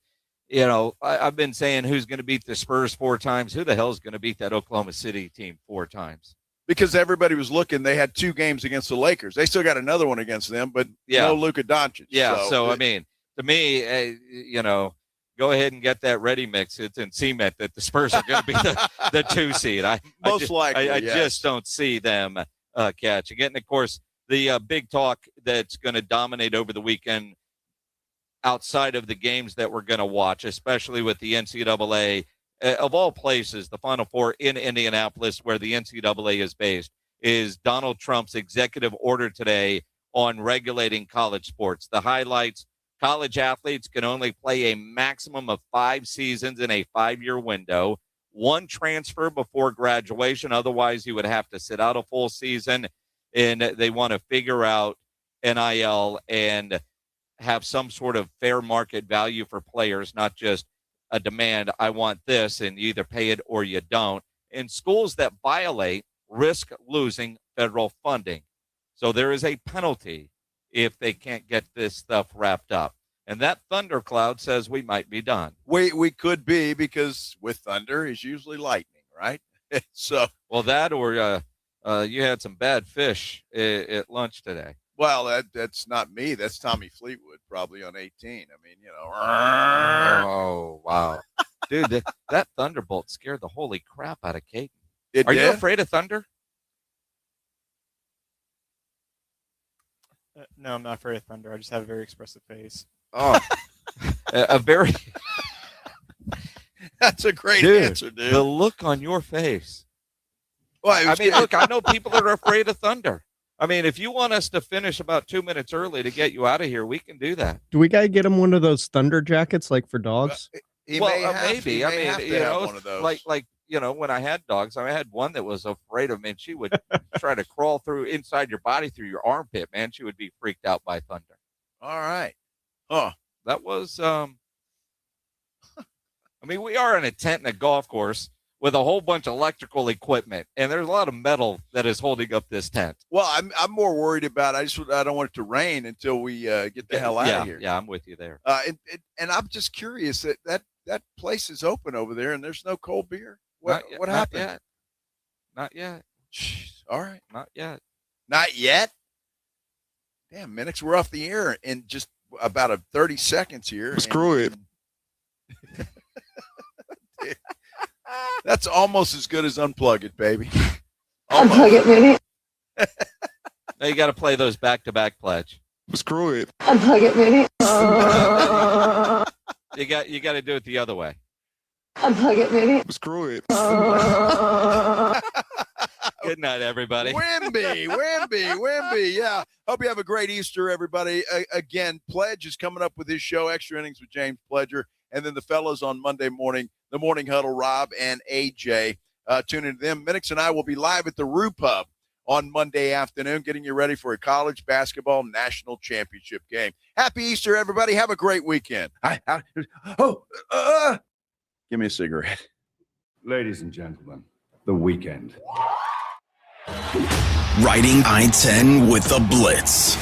I've been saying who's going to beat the Spurs 4 times. Who the hell is going to beat that Oklahoma City team 4 times? Because everybody was looking, they had 2 games against the Lakers. They still got another one against them, but no Luka Doncic. Yeah, so I mean, to me, go ahead and get that ready mix and cement that the Spurs are going to be the 2 seed. I just don't see them catching it. And, of course, the big talk that's going to dominate over the weekend outside of the games that we're going to watch, especially with the NCAA, of all places, the Final Four in Indianapolis, where the NCAA is based, is Donald Trump's executive order today on regulating college sports. The highlights: college athletes can only play a maximum of 5 seasons in a 5-year window, 1 transfer before graduation. Otherwise, you would have to sit out a full season. And they want to figure out NIL and have some sort of fair market value for players, not just a demand, I want this, and you either pay it or you don't. And schools that violate risk losing federal funding. So there is a penalty if they can't get this stuff wrapped up. And that thundercloud says we might be done. We could be, because with thunder is usually lightning, right? So, well, that or you had some bad fish at lunch today. Well, that's not me. That's Tommy Fleetwood, probably on 18. I mean, Oh, wow. Dude, that thunderbolt scared the holy crap out of Caden. Are you afraid of thunder? No, I'm not afraid of thunder. I just have a very expressive face. Oh, a very. That's a great dude, answer, dude. The look on your face. Well, I mean, look, I know people that are afraid of thunder. I mean, if you want us to finish about 2 minutes early to get you out of here, we can do that. Do we gotta get him one of those thunder jackets like for dogs? Maybe. I mean, you know, one of those. like you know, when I had dogs, I had one that was afraid of me, and she would try to crawl through inside your body through your armpit. Man, she would be freaked out by thunder. All right. Oh, that was. I mean, we are in a tent in a golf course with a whole bunch of electrical equipment, and there's a lot of metal that is holding up this tent. Well, I'm more worried about. I don't want it to rain until we get the hell out of here. Yeah, I'm with you there. And I'm just curious that place is open over there, and there's no cold beer. What happened? Not yet. Jeez, all right. Not yet. Not yet? Damn, Minix, we're off the air in just about 30 seconds here. Screw it. That's almost as good as Unplug It, baby. Unplug It, Minix. Now you got to play those back-to-back pledge. Screw it. Unplug It, Minix. You got to do it the other way. Unplug It, Minix. Screw it. Good night, everybody. Wemby. Yeah. Hope you have a great Easter, everybody. Again, Pledge is coming up with his show, Extra Innings with James Pledger. And then the fellows on Monday morning, the Morning Huddle, Rob and AJ. Tune into them. Minix and I will be live at the Roo Pub on Monday afternoon, getting you ready for a college basketball national championship game. Happy Easter, everybody. Have a great weekend. Give me a cigarette. Ladies and gentlemen, the weekend. Riding I-10 with the Blitz.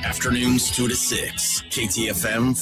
Afternoons 2 to 6, KTFM.